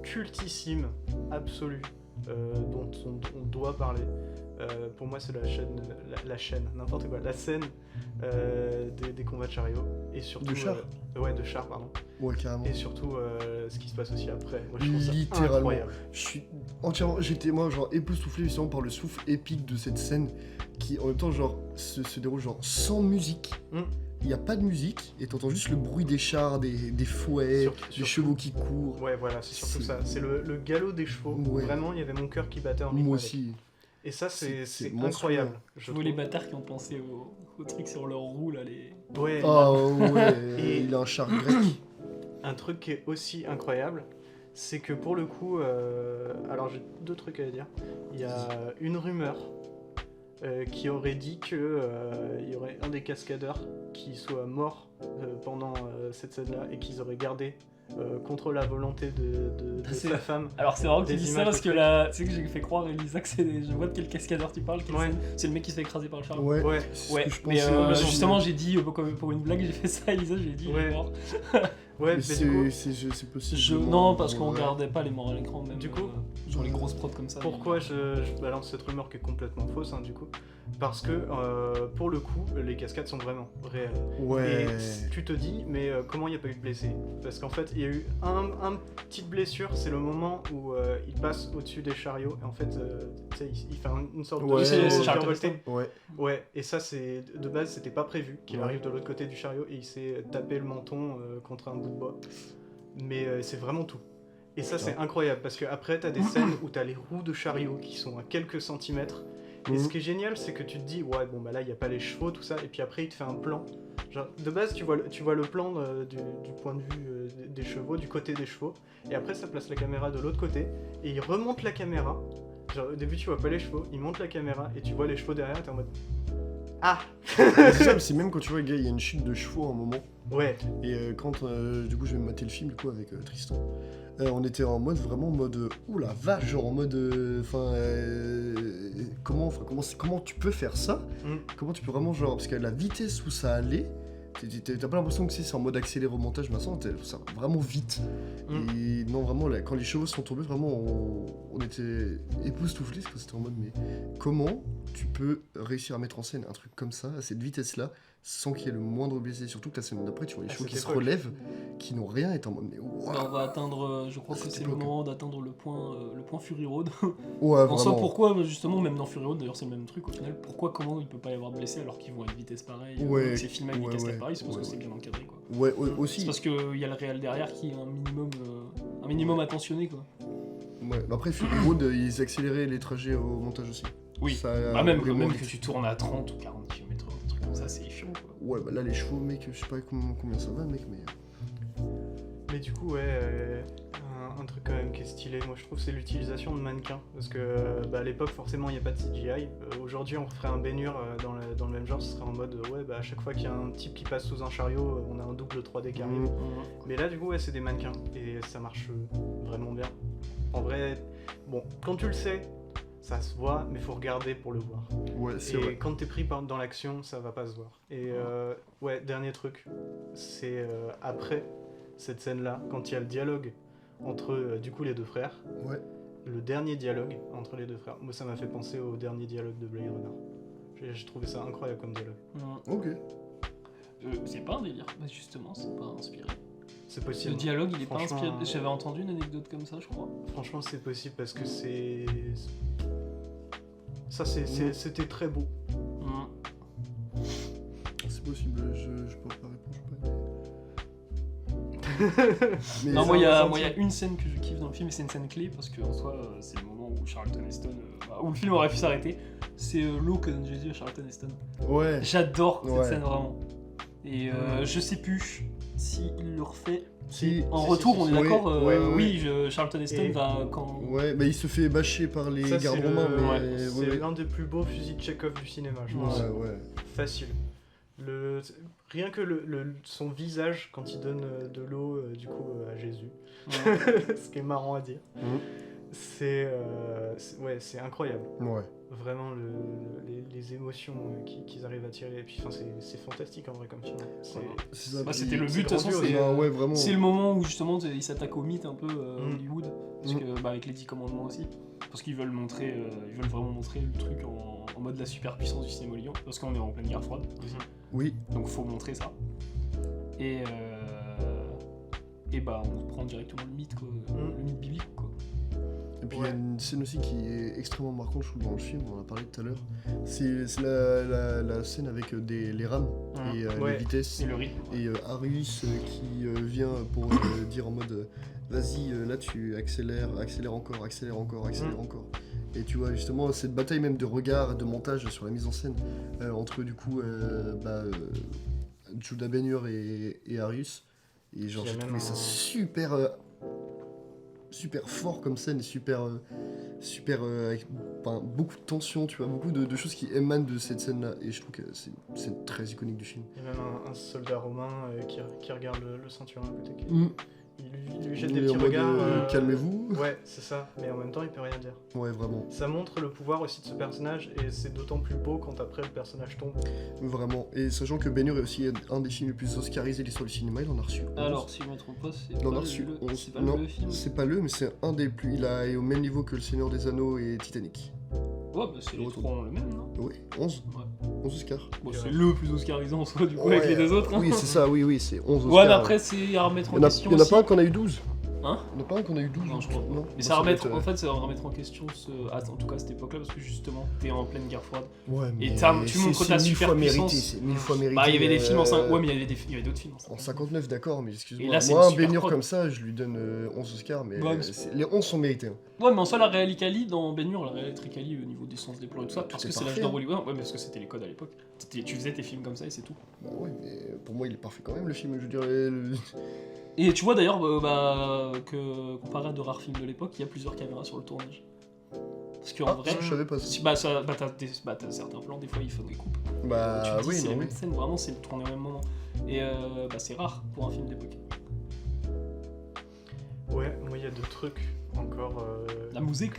[SPEAKER 3] cultissime, absolue, dont on doit parler. Pour moi, c'est la scène des combats de chariot. Et surtout,
[SPEAKER 1] De char
[SPEAKER 3] de char, pardon.
[SPEAKER 1] Ouais, carrément.
[SPEAKER 3] Et surtout, ce qui se passe aussi après. Moi, je trouve ça
[SPEAKER 1] Littéralement.
[SPEAKER 3] incroyable.
[SPEAKER 1] Je suis entièrement, j'étais moi genre époustouflé justement par le souffle épique de cette scène qui en même temps genre se déroule genre sans musique. Il n'y a pas de musique et t'entends juste le bruit des chars, des fouets, des chevaux qui courent.
[SPEAKER 3] Ouais, voilà, c'est surtout ça. C'est le galop des chevaux.
[SPEAKER 1] Ouais.
[SPEAKER 3] Vraiment, il y avait mon cœur qui battait en rythme.
[SPEAKER 1] Moi
[SPEAKER 3] avec.
[SPEAKER 1] aussi.
[SPEAKER 3] Et ça, c'est
[SPEAKER 1] monstrueux.
[SPEAKER 3] incroyable.
[SPEAKER 2] Je vois les bâtards qui ont pensé au truc sur leurs roues là.
[SPEAKER 3] Ouais.
[SPEAKER 1] Ah ouais,
[SPEAKER 3] Et-
[SPEAKER 1] il a un char grec.
[SPEAKER 3] Un truc qui est aussi incroyable, c'est que pour le coup, alors j'ai 2 trucs à dire. Il y a une rumeur qui aurait dit que il y aurait un des cascadeurs qui soit mort pendant cette scène-là et qu'ils auraient gardé contre la volonté de sa femme.
[SPEAKER 2] Alors c'est marrant que tu
[SPEAKER 3] Des
[SPEAKER 2] dis ça
[SPEAKER 3] images
[SPEAKER 2] parce
[SPEAKER 3] de
[SPEAKER 2] que
[SPEAKER 3] trucs.
[SPEAKER 2] là, tu sais que j'ai fait croire à Elisa que je vois de quel cascadeur tu parles.
[SPEAKER 3] Ouais.
[SPEAKER 2] C'est le mec qui se fait écraser par le char.
[SPEAKER 1] Ouais,
[SPEAKER 3] Ouais.
[SPEAKER 1] c'est ce
[SPEAKER 2] Ouais,
[SPEAKER 1] que je
[SPEAKER 2] mais
[SPEAKER 1] pensais.
[SPEAKER 2] justement j'ai dit pour une blague j'ai fait ça à Elisa, j'ai dit il est
[SPEAKER 3] Ouais.
[SPEAKER 2] mort.
[SPEAKER 3] Ouais,
[SPEAKER 1] Mais
[SPEAKER 3] mais du coup,
[SPEAKER 1] c'est possible.
[SPEAKER 2] Non parce qu'on
[SPEAKER 1] Ouais.
[SPEAKER 2] regardait pas les morts à l'écran même.
[SPEAKER 3] Du coup,
[SPEAKER 2] genre les grosses prods comme ça.
[SPEAKER 3] pourquoi je balance cette rumeur qui est complètement fausse, hein, du coup? Parce que pour le coup, les cascades sont vraiment réelles.
[SPEAKER 1] Ouais.
[SPEAKER 3] Et tu te dis, mais comment il n'y a pas eu de blessés? Parce qu'en fait, il y a eu un petite blessure, c'est le moment où il passe au-dessus des chariots, et en fait, tu sais, il fait une sorte
[SPEAKER 1] Ouais.
[SPEAKER 3] de
[SPEAKER 2] C'est
[SPEAKER 3] saut
[SPEAKER 2] Charlton
[SPEAKER 3] virevolté.
[SPEAKER 2] Heston.
[SPEAKER 1] Ouais.
[SPEAKER 3] Ouais, et ça, de base, c'était pas prévu qu'il
[SPEAKER 1] Ouais.
[SPEAKER 3] arrive de l'autre côté du chariot et il s'est tapé le menton contre un bout de bois. Mais c'est vraiment tout. Et ça, c'est incroyable, parce qu'après, t'as des scènes où t'as les roues de chariot qui sont à quelques centimètres. Et ce qui est génial, c'est que tu te dis, ouais, bon, bah là, il n'y a pas les chevaux, tout ça, et puis après, il te fait un plan. Genre, de base, tu vois le plan du point de vue des chevaux, du côté des chevaux, et après, ça place la caméra de l'autre côté, et il remonte la caméra. Genre, au début, tu vois pas les chevaux, il monte la caméra, et tu vois les chevaux derrière, et t'es en mode. Ah
[SPEAKER 1] C'est ça, c'est même quand tu vois, gars, il y a une chute de chevaux à un moment.
[SPEAKER 3] Ouais,
[SPEAKER 1] Et quand du coup je vais me mater le film du coup avec Tristan, on était en mode vraiment en mode ouh la vache, genre en mode comment tu peux faire ça? Comment tu peux vraiment genre parce que la vitesse où ça allait, t'as pas l'impression que c'est en mode accéléré au montage, mais ça va vraiment vite. Et non vraiment là, quand les chevaux sont tombés vraiment on était époustouflés parce que c'était en mode mais comment tu peux réussir à mettre en scène un truc comme ça à cette vitesse là sans qu'il y ait le moindre blessé, surtout que la semaine d'après tu vois les chevaux qui se relèvent, qui n'ont rien, et t'es en mode mais waouh.
[SPEAKER 2] On va atteindre, je crois que c'est le moment d'atteindre le point Fury Road.
[SPEAKER 1] Ouais,
[SPEAKER 2] En soi,
[SPEAKER 1] vraiment.
[SPEAKER 2] pourquoi justement, même dans Fury Road, d'ailleurs c'est le même truc au final, comment il peut pas y avoir de blessés alors qu'ils vont à une vitesse pareille,
[SPEAKER 1] Ouais,
[SPEAKER 2] c'est filmé avec des cascades pareilles, c'est parce que
[SPEAKER 1] ouais.
[SPEAKER 2] c'est bien encadré quoi.
[SPEAKER 1] Ouais, aussi.
[SPEAKER 2] C'est parce qu'il y a le réel derrière qui est un minimum attentionné quoi.
[SPEAKER 1] Ouais, mais après Fury Road, ils accéléraient les trajets au montage aussi.
[SPEAKER 2] Oui,
[SPEAKER 1] Ça,
[SPEAKER 2] même
[SPEAKER 1] vraiment
[SPEAKER 2] que tu tournes à 30 ou 40 km/h, des trucs comme ça, c'est chiant quoi.
[SPEAKER 1] Ouais, bah là les chevaux, mec, je sais pas combien ça va, mec, mais.
[SPEAKER 3] mais du coup, ouais, un truc quand même qui est stylé, moi je trouve, c'est l'utilisation de mannequins. Parce que à l'époque, forcément, il n'y a pas de CGI. Aujourd'hui, on ferait un baignure dans le même genre, ce serait en mode, ouais, à chaque fois qu'il y a un type qui passe sous un chariot, on a un double 3D qui arrive. Mais là, du coup, ouais, c'est des mannequins. Et ça marche vraiment bien. En vrai, bon, quand tu le sais, ça se voit, mais faut regarder pour le voir.
[SPEAKER 1] Ouais, c'est
[SPEAKER 3] Et
[SPEAKER 1] vrai.
[SPEAKER 3] quand t'es pris dans l'action, ça va pas se voir. Et ouais, dernier truc, c'est après cette scène-là, quand il y a le dialogue entre du coup les deux frères,
[SPEAKER 1] Ouais.
[SPEAKER 3] le dernier dialogue entre les deux frères, moi ça m'a fait penser au dernier dialogue de Blade Runner. J'ai trouvé ça incroyable comme dialogue.
[SPEAKER 1] Ok.
[SPEAKER 2] C'est pas un délire, mais justement, c'est pas inspiré.
[SPEAKER 3] C'est
[SPEAKER 2] Le
[SPEAKER 3] possible.
[SPEAKER 2] dialogue, il est pas
[SPEAKER 3] Franchement,
[SPEAKER 2] inspiré. J'avais entendu une anecdote comme ça, je crois.
[SPEAKER 3] Franchement, c'est possible parce que c'est. Ça, c'était très beau.
[SPEAKER 1] C'est possible, je peux pas répondre. Mais
[SPEAKER 2] Non,
[SPEAKER 1] ça,
[SPEAKER 2] moi, il y
[SPEAKER 1] ça,
[SPEAKER 2] a une scène que je kiffe dans le film, et c'est une scène clé parce que en soi, c'est le moment où Charlton Heston, où le film aurait pu s'arrêter. C'est l'eau que donne Jésus à Charlton Heston.
[SPEAKER 1] Ouais.
[SPEAKER 2] J'adore cette
[SPEAKER 1] Ouais.
[SPEAKER 2] scène vraiment. Et je sais plus s'il le refait.
[SPEAKER 1] Si.
[SPEAKER 2] En
[SPEAKER 3] si,
[SPEAKER 2] retour,
[SPEAKER 3] si,
[SPEAKER 2] on
[SPEAKER 3] si.
[SPEAKER 2] est d'accord.
[SPEAKER 1] Ouais,
[SPEAKER 2] Oui, Charlton Heston
[SPEAKER 3] Et-
[SPEAKER 2] va quand.
[SPEAKER 1] Ouais, bah il se fait bâcher par les
[SPEAKER 3] Ça,
[SPEAKER 1] gardes
[SPEAKER 3] c'est
[SPEAKER 1] romains, mais.
[SPEAKER 2] ouais,
[SPEAKER 3] c'est
[SPEAKER 1] ouais.
[SPEAKER 3] l'un des plus beaux fusils de Chekhov du cinéma, je pense.
[SPEAKER 1] Ouais, ouais.
[SPEAKER 3] Facile. Rien que son visage quand il donne de l'eau du coup à Jésus,
[SPEAKER 2] Ouais.
[SPEAKER 3] ce qui est marrant à dire. c'est incroyable.
[SPEAKER 1] Ouais.
[SPEAKER 3] Vraiment, les émotions qu'ils arrivent à tirer. Et puis, c'est fantastique en vrai comme film.
[SPEAKER 1] C'est ça,
[SPEAKER 2] C'était le
[SPEAKER 3] c'est
[SPEAKER 2] but, de toute façon,
[SPEAKER 3] grandiose.
[SPEAKER 2] c'est
[SPEAKER 1] ouais, vraiment.
[SPEAKER 2] c'est le moment où justement ils s'attaquent au mythe un peu Hollywood, parce
[SPEAKER 1] Mm.
[SPEAKER 2] que avec les 10 commandements aussi, parce qu'ils veulent montrer, ils veulent vraiment montrer le truc en mode la superpuissance du cinéma hollywoodien, parce qu'on est en pleine guerre froide aussi,
[SPEAKER 1] Oui.
[SPEAKER 2] donc faut montrer ça. Et bah on prend directement le mythe quoi, le mythe biblique quoi.
[SPEAKER 1] Et puis il y a une scène aussi qui est extrêmement marquante, je trouve, dans le film, on en a parlé tout à l'heure. C'est la scène avec les rames et les vitesses.
[SPEAKER 2] Et le rythme.
[SPEAKER 1] Et Arius qui vient pour dire en mode vas-y, là tu accélères encore. Et tu vois justement cette bataille même de regard, de montage sur la mise en scène entre du coup Judah Ben-Hur et Arius. Et genre
[SPEAKER 3] Puis il y a
[SPEAKER 1] j'ai
[SPEAKER 3] même
[SPEAKER 1] trouvé ça super fort comme scène, super avec beaucoup de tension, tu vois, beaucoup de choses qui émanent de cette scène-là. Et je trouve que c'est une scène très iconique du film.
[SPEAKER 3] Il y a même un soldat romain qui regarde le ceinturin à côté.
[SPEAKER 1] Mm.
[SPEAKER 3] Il lui jette des
[SPEAKER 1] Et
[SPEAKER 3] petits
[SPEAKER 1] en mode,
[SPEAKER 3] regards.
[SPEAKER 1] calmez-vous.
[SPEAKER 3] Ouais, c'est ça. Mais en même temps, il peut rien dire.
[SPEAKER 1] Ouais, vraiment.
[SPEAKER 3] Ça montre le pouvoir aussi de ce personnage et c'est d'autant plus beau quand après le personnage tombe.
[SPEAKER 1] Vraiment. Et sachant que Ben-Hur est aussi un des films les plus oscarisés de l'histoire du cinéma, il en a reçu 11.
[SPEAKER 2] Alors si je me trompe pas, c'est
[SPEAKER 1] Il en
[SPEAKER 2] pas
[SPEAKER 1] a reçu
[SPEAKER 2] le
[SPEAKER 1] 11.
[SPEAKER 2] c'est pas
[SPEAKER 1] Non,
[SPEAKER 2] le film.
[SPEAKER 1] c'est pas le, mais c'est un des plus. Il est au même niveau que Le Seigneur des Anneaux et Titanic.
[SPEAKER 2] Ouais, bah c'est les trois ont le même, non?
[SPEAKER 1] Oui, 11.
[SPEAKER 2] Ouais.
[SPEAKER 1] 11 Oscars.
[SPEAKER 2] Bon,
[SPEAKER 3] Ouais.
[SPEAKER 2] c'est le plus oscarisant en soi, du coup,
[SPEAKER 1] Ouais,
[SPEAKER 2] avec les deux autres. Hein.
[SPEAKER 1] Oui, c'est ça, oui, c'est 11 Oscars.
[SPEAKER 2] Ouais, mais après, c'est à remettre en
[SPEAKER 1] Il y en
[SPEAKER 2] question.
[SPEAKER 1] a
[SPEAKER 2] aussi.
[SPEAKER 1] pas un qu'on a eu 12.
[SPEAKER 2] Hein?
[SPEAKER 1] Il y en a pas un qu'on a eu 12.
[SPEAKER 2] Non, je crois pas.
[SPEAKER 1] Non.
[SPEAKER 2] Mais
[SPEAKER 1] Bon,
[SPEAKER 2] ça
[SPEAKER 1] doit
[SPEAKER 2] remettre,
[SPEAKER 1] être,
[SPEAKER 2] en fait, ça va remettre en question en tout cas à cette époque-là, parce que justement, t'es en pleine guerre froide.
[SPEAKER 1] Ouais, mais
[SPEAKER 2] Et tu montres ta
[SPEAKER 1] c'est 1000 fois mérité,
[SPEAKER 2] superpuissance.
[SPEAKER 1] c'est 1000 fois mérité.
[SPEAKER 2] Bah, il y avait des films en 5. Ouais, mais il y avait d'autres films en 5.
[SPEAKER 1] En 59, d'accord, mais
[SPEAKER 2] Et
[SPEAKER 1] excuse-moi.
[SPEAKER 2] là, c'est
[SPEAKER 1] Moi,
[SPEAKER 2] une
[SPEAKER 1] un
[SPEAKER 2] super
[SPEAKER 1] Ben-Hur
[SPEAKER 2] prod.
[SPEAKER 1] comme ça, je lui donne 11 Oscars, mais
[SPEAKER 2] Ouais, mais
[SPEAKER 1] les 11 sont mérités. Hein.
[SPEAKER 2] Ouais, mais en soi, la Réal Kali dans Ben-Hur, la Réal Kali au niveau des sens des plans et tout ça,
[SPEAKER 1] Tout
[SPEAKER 2] parce
[SPEAKER 1] est
[SPEAKER 2] que c'est l'âge
[SPEAKER 1] parfait,
[SPEAKER 2] d'or
[SPEAKER 1] hein.
[SPEAKER 2] Hollywood. Ouais, mais parce que c'était les codes à l'époque. Tu faisais tes films comme ça et c'est tout.
[SPEAKER 1] Bah ouais, mais pour moi, il est parfait quand même, le film, je dirais.
[SPEAKER 2] Et tu vois d'ailleurs que comparé à de rares films de l'époque, il y a plusieurs caméras sur le tournage. Parce qu'en
[SPEAKER 1] Ah,
[SPEAKER 2] vrai,
[SPEAKER 1] ça, je savais pas ça.
[SPEAKER 2] t'as certains plans, des fois ils font des coupes.
[SPEAKER 1] Bah
[SPEAKER 2] Tu te dis,
[SPEAKER 1] oui,
[SPEAKER 2] c'est
[SPEAKER 1] non,
[SPEAKER 2] les
[SPEAKER 1] oui.
[SPEAKER 2] mêmes scènes, vraiment c'est tourné au même moment. Et c'est rare pour un film d'époque.
[SPEAKER 3] Ouais, moi il y a deux trucs encore.
[SPEAKER 2] La musique.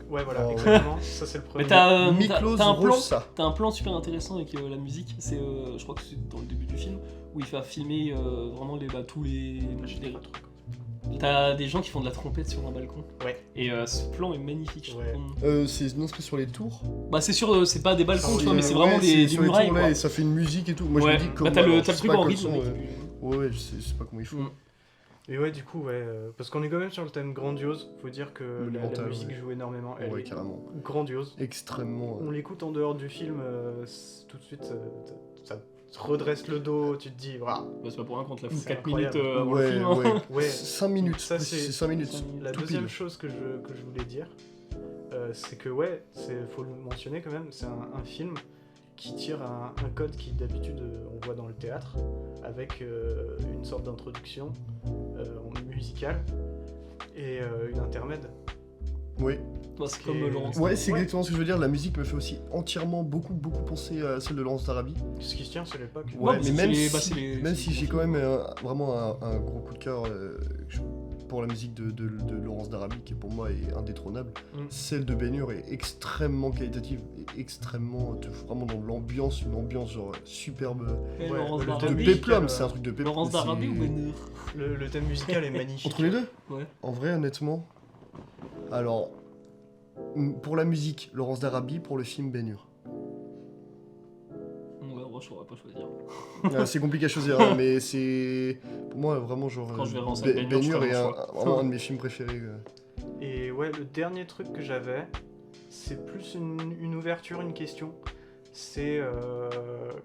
[SPEAKER 3] Ouais, voilà,
[SPEAKER 1] Oh, ouais.
[SPEAKER 3] exactement. Ça, c'est le premier.
[SPEAKER 2] Mais t'as
[SPEAKER 1] Miklos
[SPEAKER 2] un plan.
[SPEAKER 1] Rosa.
[SPEAKER 2] T'as un plan super intéressant avec la musique, c'est je crois que c'est dans le début du film, où il va filmer vraiment tous les...
[SPEAKER 3] Je sais pas trop.
[SPEAKER 2] T'as des gens qui font de la trompette sur un balcon.
[SPEAKER 3] Ouais.
[SPEAKER 2] Et ce plan est magnifique, je
[SPEAKER 3] Ouais.
[SPEAKER 2] trouve.
[SPEAKER 1] C'est sur les tours.
[SPEAKER 2] Bah c'est sûr, c'est pas des balcons, tu vois, mais c'est
[SPEAKER 1] Ouais,
[SPEAKER 2] vraiment des
[SPEAKER 1] sur les
[SPEAKER 2] murailles,
[SPEAKER 1] tours, là,
[SPEAKER 2] quoi.
[SPEAKER 1] et ça fait une musique et tout. Moi,
[SPEAKER 2] Ouais.
[SPEAKER 1] je me dis comment.
[SPEAKER 2] Bah t'as le
[SPEAKER 1] alors, je
[SPEAKER 2] truc
[SPEAKER 1] sais pas
[SPEAKER 2] en
[SPEAKER 1] quels
[SPEAKER 2] rythme.
[SPEAKER 1] sont,
[SPEAKER 2] avec-
[SPEAKER 1] Ouais, je sais pas comment ils font.
[SPEAKER 2] Mm.
[SPEAKER 3] Et ouais, du coup, parce qu'on est quand même sur le thème grandiose, faut dire que la
[SPEAKER 1] Monumental,
[SPEAKER 3] musique
[SPEAKER 1] ouais.
[SPEAKER 3] joue énormément. Elle
[SPEAKER 1] Ouais,
[SPEAKER 3] est
[SPEAKER 1] carrément.
[SPEAKER 3] grandiose.
[SPEAKER 1] Extrêmement.
[SPEAKER 3] On l'écoute en dehors du film, tout de suite, ça te redresse le dos, tu te dis, voilà.
[SPEAKER 2] Bah c'est pas pour rien qu'on te la fout
[SPEAKER 3] C'est
[SPEAKER 2] 4 minutes
[SPEAKER 3] incroyable.
[SPEAKER 2] avant le
[SPEAKER 1] Ouais,
[SPEAKER 2] film. hein.
[SPEAKER 1] ouais.
[SPEAKER 3] Ouais.
[SPEAKER 1] 5 minutes.
[SPEAKER 3] Ça,
[SPEAKER 1] c'est
[SPEAKER 3] c'est
[SPEAKER 1] 5 minutes.
[SPEAKER 2] 5 minutes.
[SPEAKER 3] La
[SPEAKER 1] tout
[SPEAKER 3] deuxième
[SPEAKER 1] pile.
[SPEAKER 3] chose que je voulais dire, c'est que ouais, faut le mentionner quand même, c'est un film qui tire un code qui d'habitude on voit dans le théâtre, avec une sorte d'introduction musicale et une intermède.
[SPEAKER 1] Oui.
[SPEAKER 2] Bah, c'est
[SPEAKER 3] Qui
[SPEAKER 2] comme
[SPEAKER 3] est-
[SPEAKER 2] Laurence.
[SPEAKER 1] Ouais, c'est
[SPEAKER 3] Ouais.
[SPEAKER 1] exactement ce que je veux dire. La musique me fait aussi entièrement beaucoup penser à celle de Laurence d'Arabie.
[SPEAKER 3] Ce qui se tient, c'est l'époque.
[SPEAKER 1] Ouais,
[SPEAKER 2] parce
[SPEAKER 1] mais
[SPEAKER 2] que
[SPEAKER 1] même
[SPEAKER 2] c'est les-
[SPEAKER 1] si,
[SPEAKER 2] bah, c'est les-
[SPEAKER 1] même
[SPEAKER 2] c'est
[SPEAKER 1] si
[SPEAKER 2] les
[SPEAKER 1] j'ai
[SPEAKER 2] bons
[SPEAKER 1] quand
[SPEAKER 2] films.
[SPEAKER 1] même vraiment un gros coup de cœur pour la musique de Laurence d'Arabie, qui pour moi est indétrônable,
[SPEAKER 3] Mm.
[SPEAKER 1] celle de Ben-Hur est extrêmement qualitative et extrêmement te fout vraiment dans l'ambiance, une ambiance genre superbe.
[SPEAKER 2] Et
[SPEAKER 3] Ouais,
[SPEAKER 2] Laurence
[SPEAKER 3] le
[SPEAKER 1] De
[SPEAKER 3] thème
[SPEAKER 2] d'Arabie.
[SPEAKER 3] musical,
[SPEAKER 1] péplum, c'est un truc de péplum.
[SPEAKER 2] Laurence d'Arabie ou
[SPEAKER 1] c'est-
[SPEAKER 2] Ben-Hur?
[SPEAKER 3] Le thème musical est magnifique.
[SPEAKER 1] Entre les deux
[SPEAKER 2] Ouais.
[SPEAKER 1] En vrai, honnêtement. Alors, pour la musique, Laurence d'Arabie, pour le film Ben-Hur.
[SPEAKER 2] Ouais, moi je saurais pas choisir.
[SPEAKER 1] C'est compliqué à choisir, hein, mais c'est pour moi vraiment genre.
[SPEAKER 2] Quand je vais relancer Ben-Hur, je
[SPEAKER 1] Ben-Hur
[SPEAKER 2] ferai
[SPEAKER 1] est
[SPEAKER 2] mon choix.
[SPEAKER 1] vraiment un de mes films préférés.
[SPEAKER 3] Et ouais, le dernier truc que j'avais, c'est plus une ouverture, une question. C'est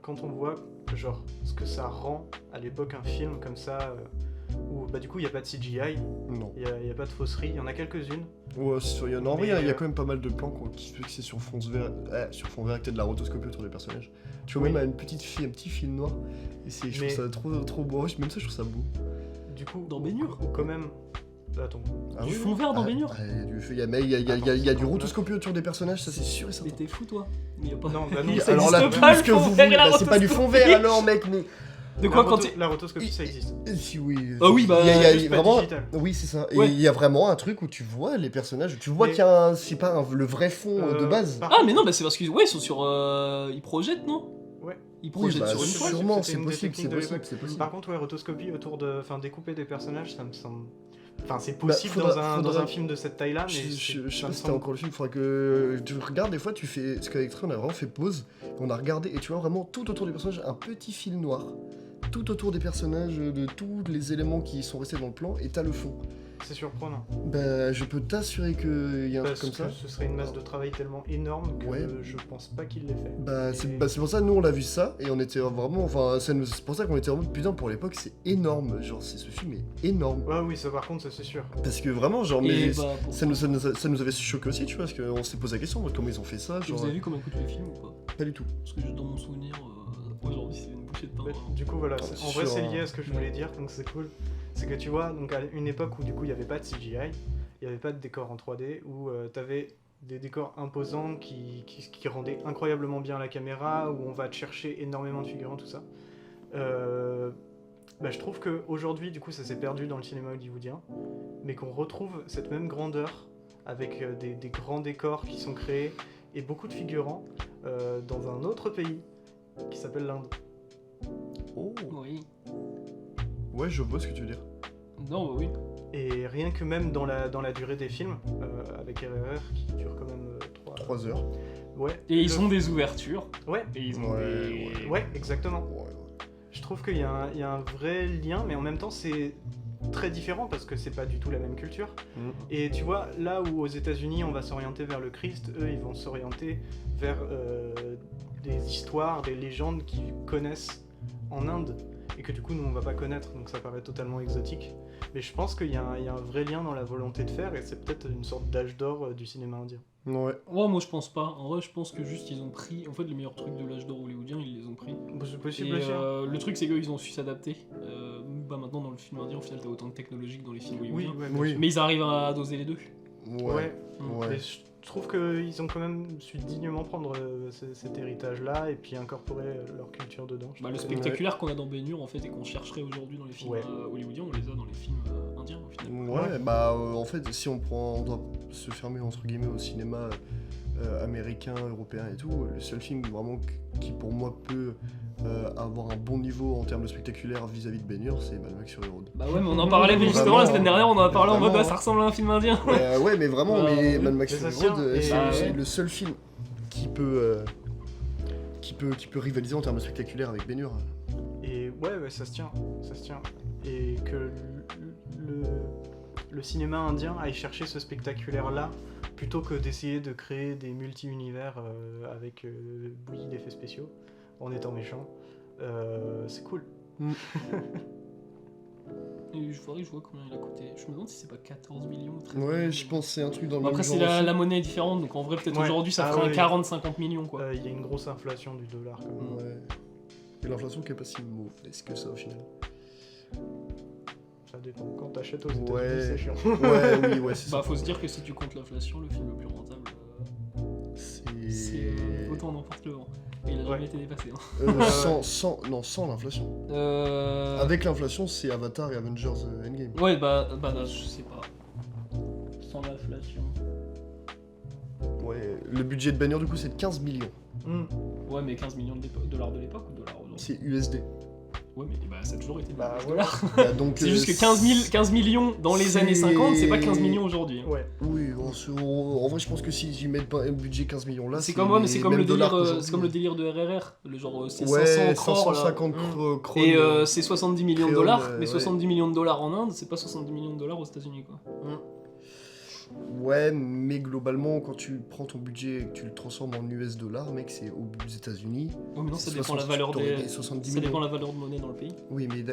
[SPEAKER 3] quand on voit genre ce que ça rend à l'époque un film comme ça, où bah du coup il n'y a pas de CGI,
[SPEAKER 1] Non.
[SPEAKER 3] il n'y a pas de fausserie, il y en a quelques-unes.
[SPEAKER 1] Ouais, il y en a, en vrai,
[SPEAKER 3] Mais,
[SPEAKER 1] il y a quand même pas mal de plans qui se fait que c'est sur fond vert, sur fond vert avec peut-être de la rotoscopie autour des personnages. Tu vois
[SPEAKER 3] Oui.
[SPEAKER 1] même un petit fil noir, et je trouve
[SPEAKER 3] Mais-
[SPEAKER 1] ça trop beau. Ouais, même ça, je trouve ça beau.
[SPEAKER 3] Du coup,
[SPEAKER 2] Dans Ben-Hur
[SPEAKER 3] ou quand même. Attends.
[SPEAKER 1] Ah
[SPEAKER 2] Du
[SPEAKER 1] oui,
[SPEAKER 2] fond vert dans Ben-Hur
[SPEAKER 1] Il y a du rotoscopie autour des personnages, ça c'est sûr et certain.
[SPEAKER 2] Mais t'es fou toi. Mais y a pas.
[SPEAKER 3] Non, bah non,
[SPEAKER 1] Oui,
[SPEAKER 3] ça
[SPEAKER 1] alors là,
[SPEAKER 2] existe
[SPEAKER 1] tout
[SPEAKER 2] pas,
[SPEAKER 1] ce
[SPEAKER 2] le
[SPEAKER 1] que
[SPEAKER 2] fond
[SPEAKER 1] vous
[SPEAKER 2] vert
[SPEAKER 1] voulez,
[SPEAKER 2] et la
[SPEAKER 1] bah, c'est pas du fond
[SPEAKER 2] rotoscopie.
[SPEAKER 1] vert alors, mec, mais.
[SPEAKER 2] De quoi quand
[SPEAKER 3] La rotoscopie, ça existe.
[SPEAKER 1] Si, oui.
[SPEAKER 2] Ah oui, bah,
[SPEAKER 1] il y a
[SPEAKER 3] juste pas
[SPEAKER 1] vraiment.
[SPEAKER 3] digital.
[SPEAKER 1] Oui, c'est ça. Et
[SPEAKER 2] Ouais.
[SPEAKER 1] il y a vraiment un truc où tu vois les personnages, tu vois
[SPEAKER 3] Mais-
[SPEAKER 1] qu'il y a le vrai fond de base.
[SPEAKER 3] par
[SPEAKER 2] Ah,
[SPEAKER 3] contre,
[SPEAKER 2] mais non, bah c'est parce qu'ils sont sur. Ils projettent, non?
[SPEAKER 3] Ouais.
[SPEAKER 2] Ils
[SPEAKER 1] Oui,
[SPEAKER 2] projettent
[SPEAKER 1] bah,
[SPEAKER 2] sur une toile.
[SPEAKER 1] sûrement,
[SPEAKER 3] c'était
[SPEAKER 1] c'est
[SPEAKER 3] une des
[SPEAKER 1] possible,
[SPEAKER 3] techniques
[SPEAKER 1] c'est
[SPEAKER 3] de
[SPEAKER 1] possible,
[SPEAKER 3] l'époque.
[SPEAKER 1] c'est possible.
[SPEAKER 3] Par contre, ouais, rotoscopie autour de. Enfin, découper des personnages, ça me semble. Enfin, c'est
[SPEAKER 1] Bah,
[SPEAKER 3] possible
[SPEAKER 1] faudra-
[SPEAKER 3] dans un film de cette taille-là, mais.
[SPEAKER 1] Je sais
[SPEAKER 3] ça
[SPEAKER 1] pas
[SPEAKER 3] me
[SPEAKER 1] si c'était
[SPEAKER 3] semble-
[SPEAKER 1] encore le film, il faudrait que tu regardes des fois, tu fais. Parce qu'avec Trey, on a vraiment fait pause, on a regardé et tu vois vraiment tout autour des personnages un petit fil noir. Tout autour des personnages, de tous les éléments qui sont restés dans le plan, et t'as le fond.
[SPEAKER 3] C'est surprenant.
[SPEAKER 1] Bah, je peux t'assurer qu'il y a un
[SPEAKER 3] Parce
[SPEAKER 1] truc comme
[SPEAKER 3] que
[SPEAKER 1] ça.
[SPEAKER 3] ce serait une masse de travail tellement énorme que
[SPEAKER 1] Ouais.
[SPEAKER 3] je pense pas qu'il l'ait fait.
[SPEAKER 1] Bah,
[SPEAKER 3] Et-
[SPEAKER 1] c'est pour ça, nous on l'a vu ça, et on était vraiment. Enfin, c'est pour ça qu'on était vraiment. Putain, pour l'époque, c'est énorme. Genre, ce film est énorme.
[SPEAKER 3] Ouais, oui, ça par contre, ça c'est sûr.
[SPEAKER 1] Parce que vraiment, genre,
[SPEAKER 2] Et
[SPEAKER 1] mais.
[SPEAKER 2] bah, pour-
[SPEAKER 1] Ça nous avait choqué aussi, tu vois, parce qu'on s'est posé la question, comment ils ont fait ça,
[SPEAKER 2] Et
[SPEAKER 1] genre.
[SPEAKER 2] vous avez vu comment coûte le film ou pas?
[SPEAKER 1] Pas du tout.
[SPEAKER 2] Parce que dans mon souvenir, aujourd'hui c'est une bouchée de pain.
[SPEAKER 3] Ouais,
[SPEAKER 2] vraiment.
[SPEAKER 3] du coup, voilà,
[SPEAKER 1] Ah,
[SPEAKER 3] en vrai,
[SPEAKER 1] sur
[SPEAKER 3] c'est
[SPEAKER 1] un-
[SPEAKER 3] lié à ce que je voulais dire, donc c'est cool. C'est que tu vois, donc à une époque où du coup il n'y avait pas de CGI, il n'y avait pas de décors en 3D, où t'avais des décors imposants qui rendaient incroyablement bien la caméra, où on va te chercher énormément de figurants, tout ça. Bah, je trouve qu'aujourd'hui, du coup, ça s'est perdu dans le cinéma hollywoodien, mais qu'on retrouve cette même grandeur avec des grands décors qui sont créés et beaucoup de figurants dans un autre pays qui s'appelle l'Inde.
[SPEAKER 1] Oh.
[SPEAKER 2] Oui.
[SPEAKER 1] Ouais, je vois ce que tu veux dire.
[SPEAKER 2] Non, bah oui.
[SPEAKER 3] Et rien que même dans la durée des films, avec RRR qui dure quand même
[SPEAKER 1] 3 heures.
[SPEAKER 3] Ouais.
[SPEAKER 2] Et ils ont des ouvertures.
[SPEAKER 3] Ouais,
[SPEAKER 2] Et ils ont
[SPEAKER 1] Ouais,
[SPEAKER 2] des.
[SPEAKER 3] ouais, exactement.
[SPEAKER 1] Ouais.
[SPEAKER 3] Je trouve qu'il y a un vrai lien, mais en même temps c'est très différent parce que c'est pas du tout la même culture.
[SPEAKER 1] Mm.
[SPEAKER 3] Et tu vois, là où aux États-Unis on va s'orienter vers le Christ, eux ils vont s'orienter vers des histoires, des légendes qu'ils connaissent en Inde et que du coup nous on va pas connaître, donc ça paraît totalement exotique. Mais je pense qu'il y a un vrai lien dans la volonté de faire et c'est peut-être une sorte d'âge d'or du cinéma indien.
[SPEAKER 1] Ouais.
[SPEAKER 2] Ouais, moi je pense pas. En vrai, je pense que juste ils ont pris. En fait, les meilleurs trucs de l'âge d'or hollywoodien, ils les ont pris.
[SPEAKER 3] Bah, c'est possible
[SPEAKER 2] Et
[SPEAKER 3] aussi. Hein.
[SPEAKER 2] le truc, c'est qu'ils ont su s'adapter. Bah maintenant, dans le film indien, au final, t'as autant de technologiques dans les films
[SPEAKER 3] Oui,
[SPEAKER 2] hollywoodiens.
[SPEAKER 3] ouais,
[SPEAKER 1] Oui.
[SPEAKER 2] Mais ils arrivent à doser les deux.
[SPEAKER 1] Ouais.
[SPEAKER 3] Ouais.
[SPEAKER 1] Ouais.
[SPEAKER 3] Mais je trouve qu'ils ont quand même su dignement prendre cet héritage-là et puis incorporer leur culture dedans.
[SPEAKER 2] Bah, le spectaculaire qu'on a dans Ben-Hur, en fait, et qu'on chercherait aujourd'hui dans les films
[SPEAKER 3] Ouais.
[SPEAKER 2] hollywoodiens, on les a dans les films indiens, au final.
[SPEAKER 1] Ouais, bah en fait, si on doit se fermer entre guillemets au cinéma américain, européen et tout, le seul film vraiment qui pour moi peut avoir un bon niveau en termes de spectaculaire vis-à-vis de Ben-Hur, c'est Mad Max Fury Road.
[SPEAKER 2] Bah ouais, mais on en parlait mais justement
[SPEAKER 1] Vraiment,
[SPEAKER 2] la semaine dernière, on en a parlé en mode
[SPEAKER 1] vraiment,
[SPEAKER 2] ça ressemble à un film indien.
[SPEAKER 1] Ouais, mais vraiment,
[SPEAKER 2] Bah,
[SPEAKER 1] mais
[SPEAKER 2] oui.
[SPEAKER 1] Mad Max
[SPEAKER 3] Mais ça
[SPEAKER 1] Fury
[SPEAKER 3] tient,
[SPEAKER 1] Road,
[SPEAKER 3] et-
[SPEAKER 1] c'est
[SPEAKER 2] Bah,
[SPEAKER 1] c'est
[SPEAKER 2] ouais.
[SPEAKER 1] le seul film qui peut rivaliser en termes de spectaculaire avec Ben-Hur.
[SPEAKER 3] Et ouais, ça se tient. Et que le cinéma indien aille chercher ce spectaculaire-là plutôt que d'essayer de créer des multi-univers avec bouillie d'effets spéciaux en étant méchant. C'est cool.
[SPEAKER 2] Et je vois combien il a coûté. Je me demande si c'est pas 14 millions ou 13
[SPEAKER 1] Ouais,
[SPEAKER 2] millions.
[SPEAKER 1] je pense que c'est un truc dans le
[SPEAKER 2] Bon,
[SPEAKER 1] même
[SPEAKER 2] après, c'est
[SPEAKER 1] genre aussi.
[SPEAKER 2] la monnaie est différente, donc en vrai, peut-être
[SPEAKER 3] Ouais.
[SPEAKER 2] aujourd'hui ça
[SPEAKER 3] Ah
[SPEAKER 2] ferait un
[SPEAKER 3] ouais.
[SPEAKER 2] 40-50 millions quoi.
[SPEAKER 3] Il y a une grosse inflation du dollar quand même.
[SPEAKER 1] Ouais. Et l'inflation qui est pas si mauvaise que ça au final.
[SPEAKER 3] Ça dépend. Quand t'achètes aux États-Unis,
[SPEAKER 1] Ouais.
[SPEAKER 3] c'est chiant.
[SPEAKER 1] Ouais, c'est
[SPEAKER 2] Bah,
[SPEAKER 1] ça.
[SPEAKER 2] faut se dire que si tu comptes l'inflation, le film le plus rentable, c'est
[SPEAKER 1] C'est.
[SPEAKER 2] autant n'importe le vent. Et il a
[SPEAKER 3] Ouais.
[SPEAKER 2] jamais été dépassé. Hein.
[SPEAKER 1] Sans l'inflation.
[SPEAKER 2] Euh...
[SPEAKER 1] Avec l'inflation, c'est Avatar et Avengers Endgame.
[SPEAKER 2] Ouais, bah non, je sais pas. Sans l'inflation.
[SPEAKER 1] Ouais, le budget de Ben-Hur du coup c'est de 15 millions.
[SPEAKER 2] Ouais, mais 15 millions de dollars de l'époque ou dollars aujourd'hui?
[SPEAKER 1] C'est USD.
[SPEAKER 2] Ouais, mais bah, ça a toujours été
[SPEAKER 3] Bah,
[SPEAKER 2] des
[SPEAKER 3] ouais.
[SPEAKER 2] dollars.
[SPEAKER 1] Bah, donc,
[SPEAKER 2] C'est juste que 15 millions dans les
[SPEAKER 1] c'est-
[SPEAKER 2] années 50, c'est pas 15 millions aujourd'hui. Hein.
[SPEAKER 3] Ouais.
[SPEAKER 1] Oui, en vrai je pense que si j'y mets pas un budget 15 millions là,
[SPEAKER 2] C'est comme, ouais, mais c'est
[SPEAKER 1] les
[SPEAKER 2] comme
[SPEAKER 1] mêmes
[SPEAKER 2] le délire,
[SPEAKER 1] dollars qu'aujourd'hui.
[SPEAKER 2] c'est comme le délire de RRR, le genre c'est
[SPEAKER 1] Ouais,
[SPEAKER 2] 500 crores là.
[SPEAKER 1] 550
[SPEAKER 3] Mm.
[SPEAKER 1] crores.
[SPEAKER 2] Et c'est 70 millions de
[SPEAKER 1] créoles,
[SPEAKER 2] dollars, mais
[SPEAKER 1] ouais.
[SPEAKER 2] 70 millions de dollars en Inde, c'est pas 70 millions de dollars aux États-Unis quoi.
[SPEAKER 1] Ouais, mais globalement, quand tu prends ton budget et que tu le transformes en US dollars, mec, c'est aux États-Unis.
[SPEAKER 2] Ouais, mais non, ça
[SPEAKER 1] c'est
[SPEAKER 2] dépend la
[SPEAKER 1] 60,
[SPEAKER 2] valeur
[SPEAKER 1] t'aurais
[SPEAKER 2] des.
[SPEAKER 1] dit 70
[SPEAKER 2] Ça dépend
[SPEAKER 1] millions.
[SPEAKER 2] la valeur de monnaie dans le pays.
[SPEAKER 1] Oui, mais.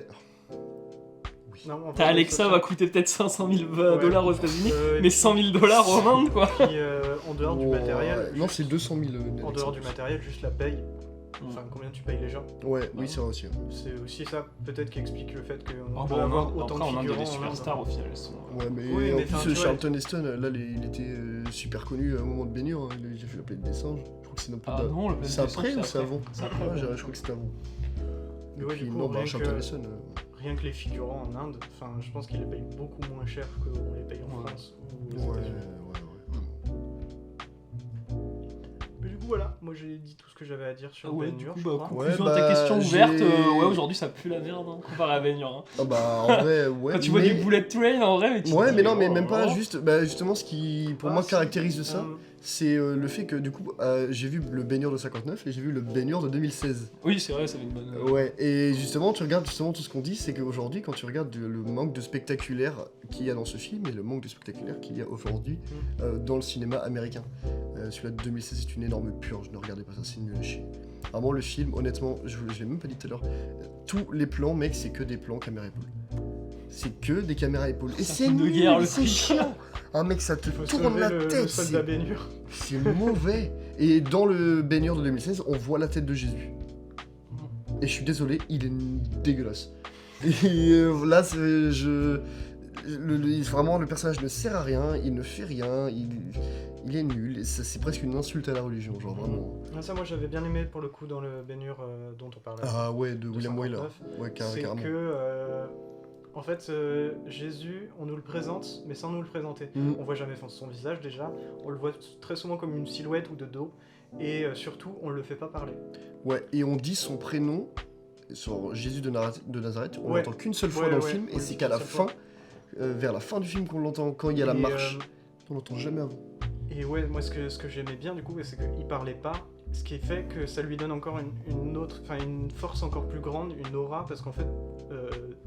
[SPEAKER 3] Non, en fait,
[SPEAKER 2] Ta Alexa
[SPEAKER 3] ça-
[SPEAKER 2] va coûter peut-être 500 000
[SPEAKER 3] Ouais.
[SPEAKER 2] dollars aux États-Unis,
[SPEAKER 3] Et
[SPEAKER 2] mais 100 000 dollars en Inde quoi.
[SPEAKER 3] puis, en dehors du
[SPEAKER 1] Ouais,
[SPEAKER 3] matériel.
[SPEAKER 1] Non, c'est 200 000.
[SPEAKER 3] En dehors du matériel, juste la paye. Enfin, combien tu payes les gens.
[SPEAKER 1] Ouais, oui, c'est vrai aussi.
[SPEAKER 3] C'est aussi ça, peut-être, qui explique le fait qu'on
[SPEAKER 2] Oh,
[SPEAKER 3] peut
[SPEAKER 2] bon,
[SPEAKER 3] avoir
[SPEAKER 2] après,
[SPEAKER 3] autant
[SPEAKER 2] en
[SPEAKER 3] de
[SPEAKER 2] Inde, il y a
[SPEAKER 3] figurants
[SPEAKER 2] des
[SPEAKER 3] en Inde.
[SPEAKER 2] superstars au final. Elles sont...
[SPEAKER 1] Ouais, mais
[SPEAKER 3] Oui,
[SPEAKER 1] en
[SPEAKER 3] mais enfin,
[SPEAKER 1] plus,
[SPEAKER 3] tu vois,
[SPEAKER 1] Charlton Heston, là, il était super connu à un moment de Ben-Hur. Hein. Il a fait la planète des singes. Je crois que c'est un peu
[SPEAKER 2] Ah non, le
[SPEAKER 1] C'est après ou c'est avant
[SPEAKER 2] C'est après.
[SPEAKER 1] Ouais, je crois que c'était avant.
[SPEAKER 3] Mais
[SPEAKER 1] Et
[SPEAKER 3] ouais,
[SPEAKER 1] puis
[SPEAKER 3] du coup,
[SPEAKER 1] non,
[SPEAKER 3] rien
[SPEAKER 1] Charlton
[SPEAKER 3] que-
[SPEAKER 1] Heston.
[SPEAKER 3] Rien que les figurants en Inde, enfin, je pense qu'ils les payent beaucoup moins cher qu'on les paye en
[SPEAKER 2] Ouais.
[SPEAKER 3] France ou aux
[SPEAKER 1] Ouais,
[SPEAKER 3] États-Unis. Mais du coup, voilà, moi j'ai dit tout ce que j'avais à dire sur
[SPEAKER 2] Ouais,
[SPEAKER 3] Ben
[SPEAKER 2] du
[SPEAKER 3] Hur,
[SPEAKER 2] coup,
[SPEAKER 3] je
[SPEAKER 2] bah,
[SPEAKER 3] crois.
[SPEAKER 2] conclusion
[SPEAKER 1] Ouais,
[SPEAKER 2] à ta
[SPEAKER 1] bah,
[SPEAKER 2] question
[SPEAKER 1] j'ai-
[SPEAKER 2] ouverte, ouais, aujourd'hui ça pue la merde, hein, comparé à Ben Hur, hein.
[SPEAKER 1] Ah bah en vrai, ouais.
[SPEAKER 2] Quand tu vois
[SPEAKER 1] mais...
[SPEAKER 2] du Bullet Train, en vrai, mais tu te
[SPEAKER 1] Ouais,
[SPEAKER 2] dis,
[SPEAKER 1] mais non, mais
[SPEAKER 2] oh,
[SPEAKER 1] même pas,
[SPEAKER 2] oh.
[SPEAKER 1] juste, bah, justement, ce qui, pour
[SPEAKER 3] Ah,
[SPEAKER 1] moi,
[SPEAKER 3] si.
[SPEAKER 1] caractérise de ça, c'est le fait que, du coup, j'ai vu le Ben Hur de 59 et j'ai vu le Ben Hur de 2016.
[SPEAKER 2] Oui, c'est vrai, ça fait une bonne.
[SPEAKER 1] Ouais, et justement, tu regardes justement tout ce qu'on dit, c'est qu'aujourd'hui, quand tu regardes le manque de spectaculaire qu'il y a dans ce film et le manque de spectaculaire qu'il y a aujourd'hui dans le cinéma américain. Celui-là de 2016 c'est une énorme purge, ne regardez pas ça, c'est nul à chier. Vraiment, le film, honnêtement, je l'ai même pas dit tout à l'heure, tous les plans, mec, c'est que des plans caméra épaule. C'est que des caméras épaules. Et
[SPEAKER 2] Ça
[SPEAKER 1] c'est
[SPEAKER 2] fout de
[SPEAKER 1] nul,
[SPEAKER 2] guerre, le
[SPEAKER 1] c'est
[SPEAKER 2] truc.
[SPEAKER 1] chiant. Ah mec, ça te
[SPEAKER 3] Faut
[SPEAKER 1] tourne
[SPEAKER 3] sauver
[SPEAKER 1] la
[SPEAKER 3] le
[SPEAKER 1] tête.
[SPEAKER 3] soldat Ben Hur.
[SPEAKER 1] C'est mauvais. Et dans le Ben Hur de 2016, on voit la tête de Jésus. Et je suis désolé, il est dégueulasse. Et là, vraiment, le personnage ne sert à rien, il ne fait rien, il est nul. Et c'est presque une insulte à la religion, genre vraiment.
[SPEAKER 3] Ah, ça, moi j'avais bien aimé pour le coup dans le Ben Hur dont on parlait.
[SPEAKER 1] Ah ouais, de William
[SPEAKER 3] 59.
[SPEAKER 1] Wyler. Ouais,
[SPEAKER 3] C'est
[SPEAKER 1] carrément.
[SPEAKER 3] que, en fait, Jésus, on nous le présente, mais sans nous le présenter.
[SPEAKER 1] Mhm.
[SPEAKER 3] On voit jamais son visage déjà, on le voit très souvent comme une silhouette ou de dos, et surtout, on le fait pas parler.
[SPEAKER 1] Ouais, et on dit son prénom, sur Jésus de Nazareth, on
[SPEAKER 3] Ouais.
[SPEAKER 1] l'entend qu'une seule fois
[SPEAKER 3] Ouais,
[SPEAKER 1] dans le
[SPEAKER 3] ouais,
[SPEAKER 1] film,
[SPEAKER 3] on
[SPEAKER 1] et
[SPEAKER 3] le
[SPEAKER 1] c'est
[SPEAKER 3] dit
[SPEAKER 1] qu'à la
[SPEAKER 3] qu'une
[SPEAKER 1] fin,
[SPEAKER 3] seule
[SPEAKER 1] vers la fin du film qu'on l'entend, quand il y a la
[SPEAKER 3] Et,
[SPEAKER 1] marche, on l'entend jamais avant.
[SPEAKER 3] Et ouais, moi ce que j'aimais bien du coup, c'est qu'il parlait pas, ce qui fait que ça lui donne encore une force encore plus grande, une aura, parce qu'en fait,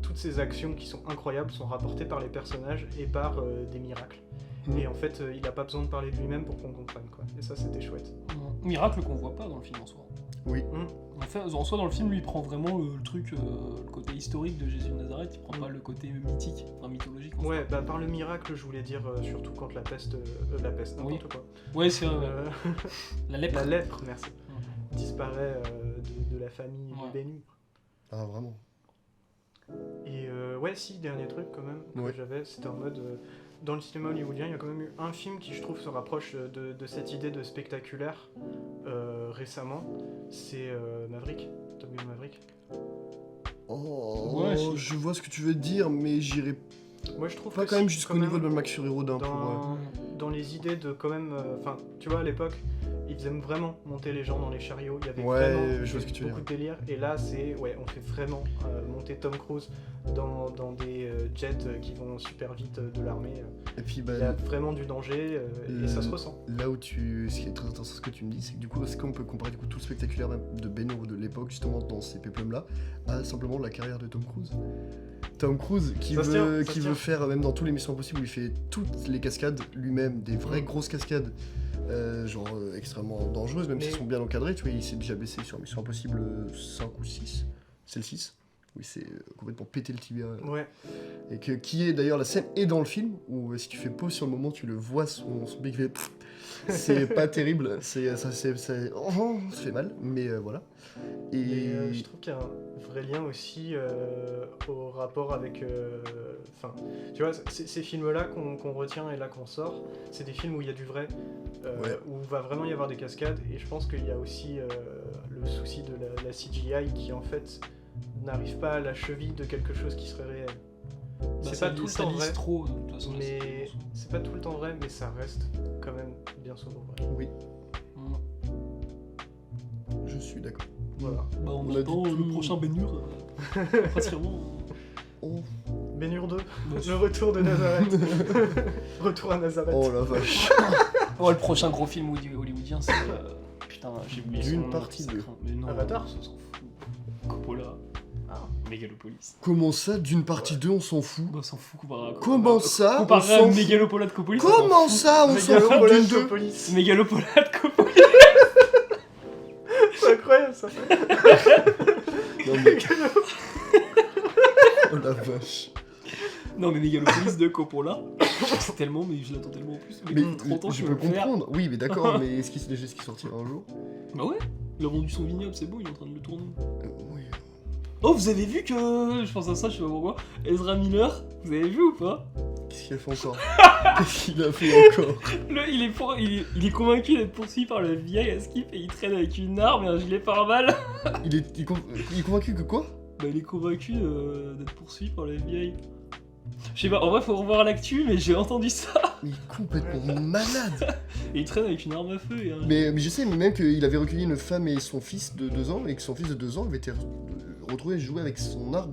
[SPEAKER 3] toutes ces actions qui sont incroyables sont rapportées par les personnages et par des miracles.
[SPEAKER 1] Mhm.
[SPEAKER 3] Et en fait, il a pas besoin de parler de lui-même pour qu'on comprenne, quoi. Et ça, c'était chouette.
[SPEAKER 2] Miracle qu'on voit pas dans le film en soi.
[SPEAKER 1] Oui.
[SPEAKER 2] En soi, dans le film, lui, il prend vraiment le truc, le côté historique de Jésus de Nazareth, il prend pas le côté mythique, enfin mythologique. en
[SPEAKER 3] Ouais, bah par le miracle, je voulais dire surtout quand la peste, n'importe
[SPEAKER 2] Oui.
[SPEAKER 3] quoi.
[SPEAKER 2] Ouais, c'est vrai, ouais. La lèpre.
[SPEAKER 3] La lèpre, merci, disparaît de la famille
[SPEAKER 2] Ouais.
[SPEAKER 3] de Ben Hur.
[SPEAKER 1] Ah, vraiment.
[SPEAKER 3] Et ouais, si, dernier truc quand même
[SPEAKER 1] Ouais.
[SPEAKER 3] que j'avais, c'était en mode dans le cinéma hollywoodien, il y a quand même eu un film qui, je trouve, se rapproche de cette idée de spectaculaire récemment. C'est Maverick, Top Gun Maverick.
[SPEAKER 1] Oh,
[SPEAKER 2] Ouais, si.
[SPEAKER 1] je vois ce que tu veux dire, mais j'irai
[SPEAKER 3] Moi, je trouve
[SPEAKER 1] pas
[SPEAKER 3] que
[SPEAKER 1] quand même
[SPEAKER 3] si,
[SPEAKER 1] jusqu'au
[SPEAKER 3] quand
[SPEAKER 1] niveau
[SPEAKER 3] même,
[SPEAKER 1] de Max Fury Road 1 pour...
[SPEAKER 3] dans les idées de quand même, enfin, tu vois, à l'époque, ils aiment vraiment monter les gens dans les chariots. Il y avait
[SPEAKER 1] Ouais,
[SPEAKER 3] vraiment
[SPEAKER 1] je vois ce que tu veux
[SPEAKER 3] beaucoup de délire. Et là, c'est, ouais, on fait vraiment monter Tom Cruise dans des jets qui vont super vite de l'armée.
[SPEAKER 1] Et puis,
[SPEAKER 3] Il y a vraiment du danger et ça se ressent.
[SPEAKER 1] Là où ce qui est très intéressant, ce que tu me dis, c'est que du coup, est-ce qu'on peut comparer du coup tout le spectaculaire même de Ben Hur de l'époque, justement, dans ces péplums-là, à simplement la carrière de Tom Cruise. Tom Cruise qui
[SPEAKER 3] Ça se
[SPEAKER 1] veut,
[SPEAKER 3] tient, ça se tient.
[SPEAKER 1] faire, même dans tous les missions possibles, où il fait toutes les cascades lui-même, des vraies grosses cascades, extrêmement dangereuses, même
[SPEAKER 3] Mais-
[SPEAKER 1] s'ils sont bien encadrés. Tu vois, il s'est déjà blessé sur Mission Impossible 5 ou 6. C'est le 6. Oui, c'est complètement pété le tibia.
[SPEAKER 3] Ouais,
[SPEAKER 1] Et qui est d'ailleurs la scène est dans le film où si tu fais pause sur le moment, tu le vois son bec fait. C'est pas terrible, ça fait mal, mais voilà.
[SPEAKER 3] et je trouve qu'il y a un vrai lien aussi au rapport avec. Enfin, tu vois, ces films-là qu'on retient et là qu'on sort, c'est des films où il y a du vrai,
[SPEAKER 1] Ouais.
[SPEAKER 3] où va vraiment y avoir des cascades, et je pense qu'il y a aussi le souci de la CGI qui en fait n'arrive pas à la cheville de quelque chose qui serait réel. C'est pas tout le temps vrai,
[SPEAKER 2] trop, de toute façon.
[SPEAKER 3] mais c'est pas tout le temps vrai, mais ça reste quand même bien souvent vrai.
[SPEAKER 1] Oui, je suis d'accord.
[SPEAKER 3] Voilà.
[SPEAKER 2] Bah, on
[SPEAKER 1] On a
[SPEAKER 2] attend
[SPEAKER 1] dit
[SPEAKER 2] le
[SPEAKER 1] tout.
[SPEAKER 2] prochain Ben Hur. Principalement.
[SPEAKER 1] Oh,
[SPEAKER 3] Ben Hur 2,
[SPEAKER 2] Bah,
[SPEAKER 3] le retour de Nazareth. Retour à Nazareth.
[SPEAKER 1] oh la vache.
[SPEAKER 2] Oh, le prochain gros film hollywoodien, c'est. Putain, j'ai oublié son
[SPEAKER 1] D'une
[SPEAKER 2] nom,
[SPEAKER 1] partie
[SPEAKER 2] ça
[SPEAKER 1] deux.
[SPEAKER 2] craint. Mais non,
[SPEAKER 3] Avatar
[SPEAKER 2] on s'en fout. Coppola.
[SPEAKER 3] Ah.
[SPEAKER 2] Megalopolis.
[SPEAKER 1] Comment ça, d'une partie 2, on s'en fout?
[SPEAKER 2] Bah, on s'en fout comparé à.
[SPEAKER 1] Comment ça, on
[SPEAKER 2] Comparé à
[SPEAKER 1] s'en fout?
[SPEAKER 2] Megalopolis de Coppolis. on s'en
[SPEAKER 1] Comment
[SPEAKER 2] fout.
[SPEAKER 1] ça, on s'en fout
[SPEAKER 3] Megalopolis
[SPEAKER 1] d'une 2?
[SPEAKER 3] Police.
[SPEAKER 2] Megalopolis de Coppolis.
[SPEAKER 3] C'est incroyable ça.
[SPEAKER 1] Non mais... Oh la vache.
[SPEAKER 2] Non, mais Megalopolis de Coppola. C'est tellement, mais je l'attends tellement en plus.
[SPEAKER 1] Mais
[SPEAKER 2] 30 ans,
[SPEAKER 1] je
[SPEAKER 2] je
[SPEAKER 1] peux
[SPEAKER 2] veux le faire.
[SPEAKER 1] comprendre. Oui, mais d'accord, mais est-ce qu'il sait déjà ce qui sortira un jour?
[SPEAKER 2] Bah ouais, il a vendu son vignoble, c'est beau, il est en train de le tourner.
[SPEAKER 1] Oui.
[SPEAKER 2] Oh, vous avez vu que. Je pense à ça, je sais pas pourquoi. Ezra Miller, vous avez vu ou pas?
[SPEAKER 1] Qu'est-ce qu'il a fait encore? Qu'est-ce qu'il a fait encore?
[SPEAKER 2] Il est convaincu d'être poursuivi par le vieil à skip et il traîne avec une arme et un gilet pare-balles.
[SPEAKER 1] Il est convaincu que quoi?
[SPEAKER 2] bah, il est convaincu d'être poursuivi par le FBI. Je sais pas, en vrai, faut revoir l'actu, mais j'ai entendu ça.
[SPEAKER 1] Il est complètement malade.
[SPEAKER 2] Et il traîne avec une arme à feu et un...
[SPEAKER 1] Mais je sais même qu'il avait recueilli une femme et son fils de 2 ans, et que son fils de 2 ans avait été retrouvé jouer avec son arme.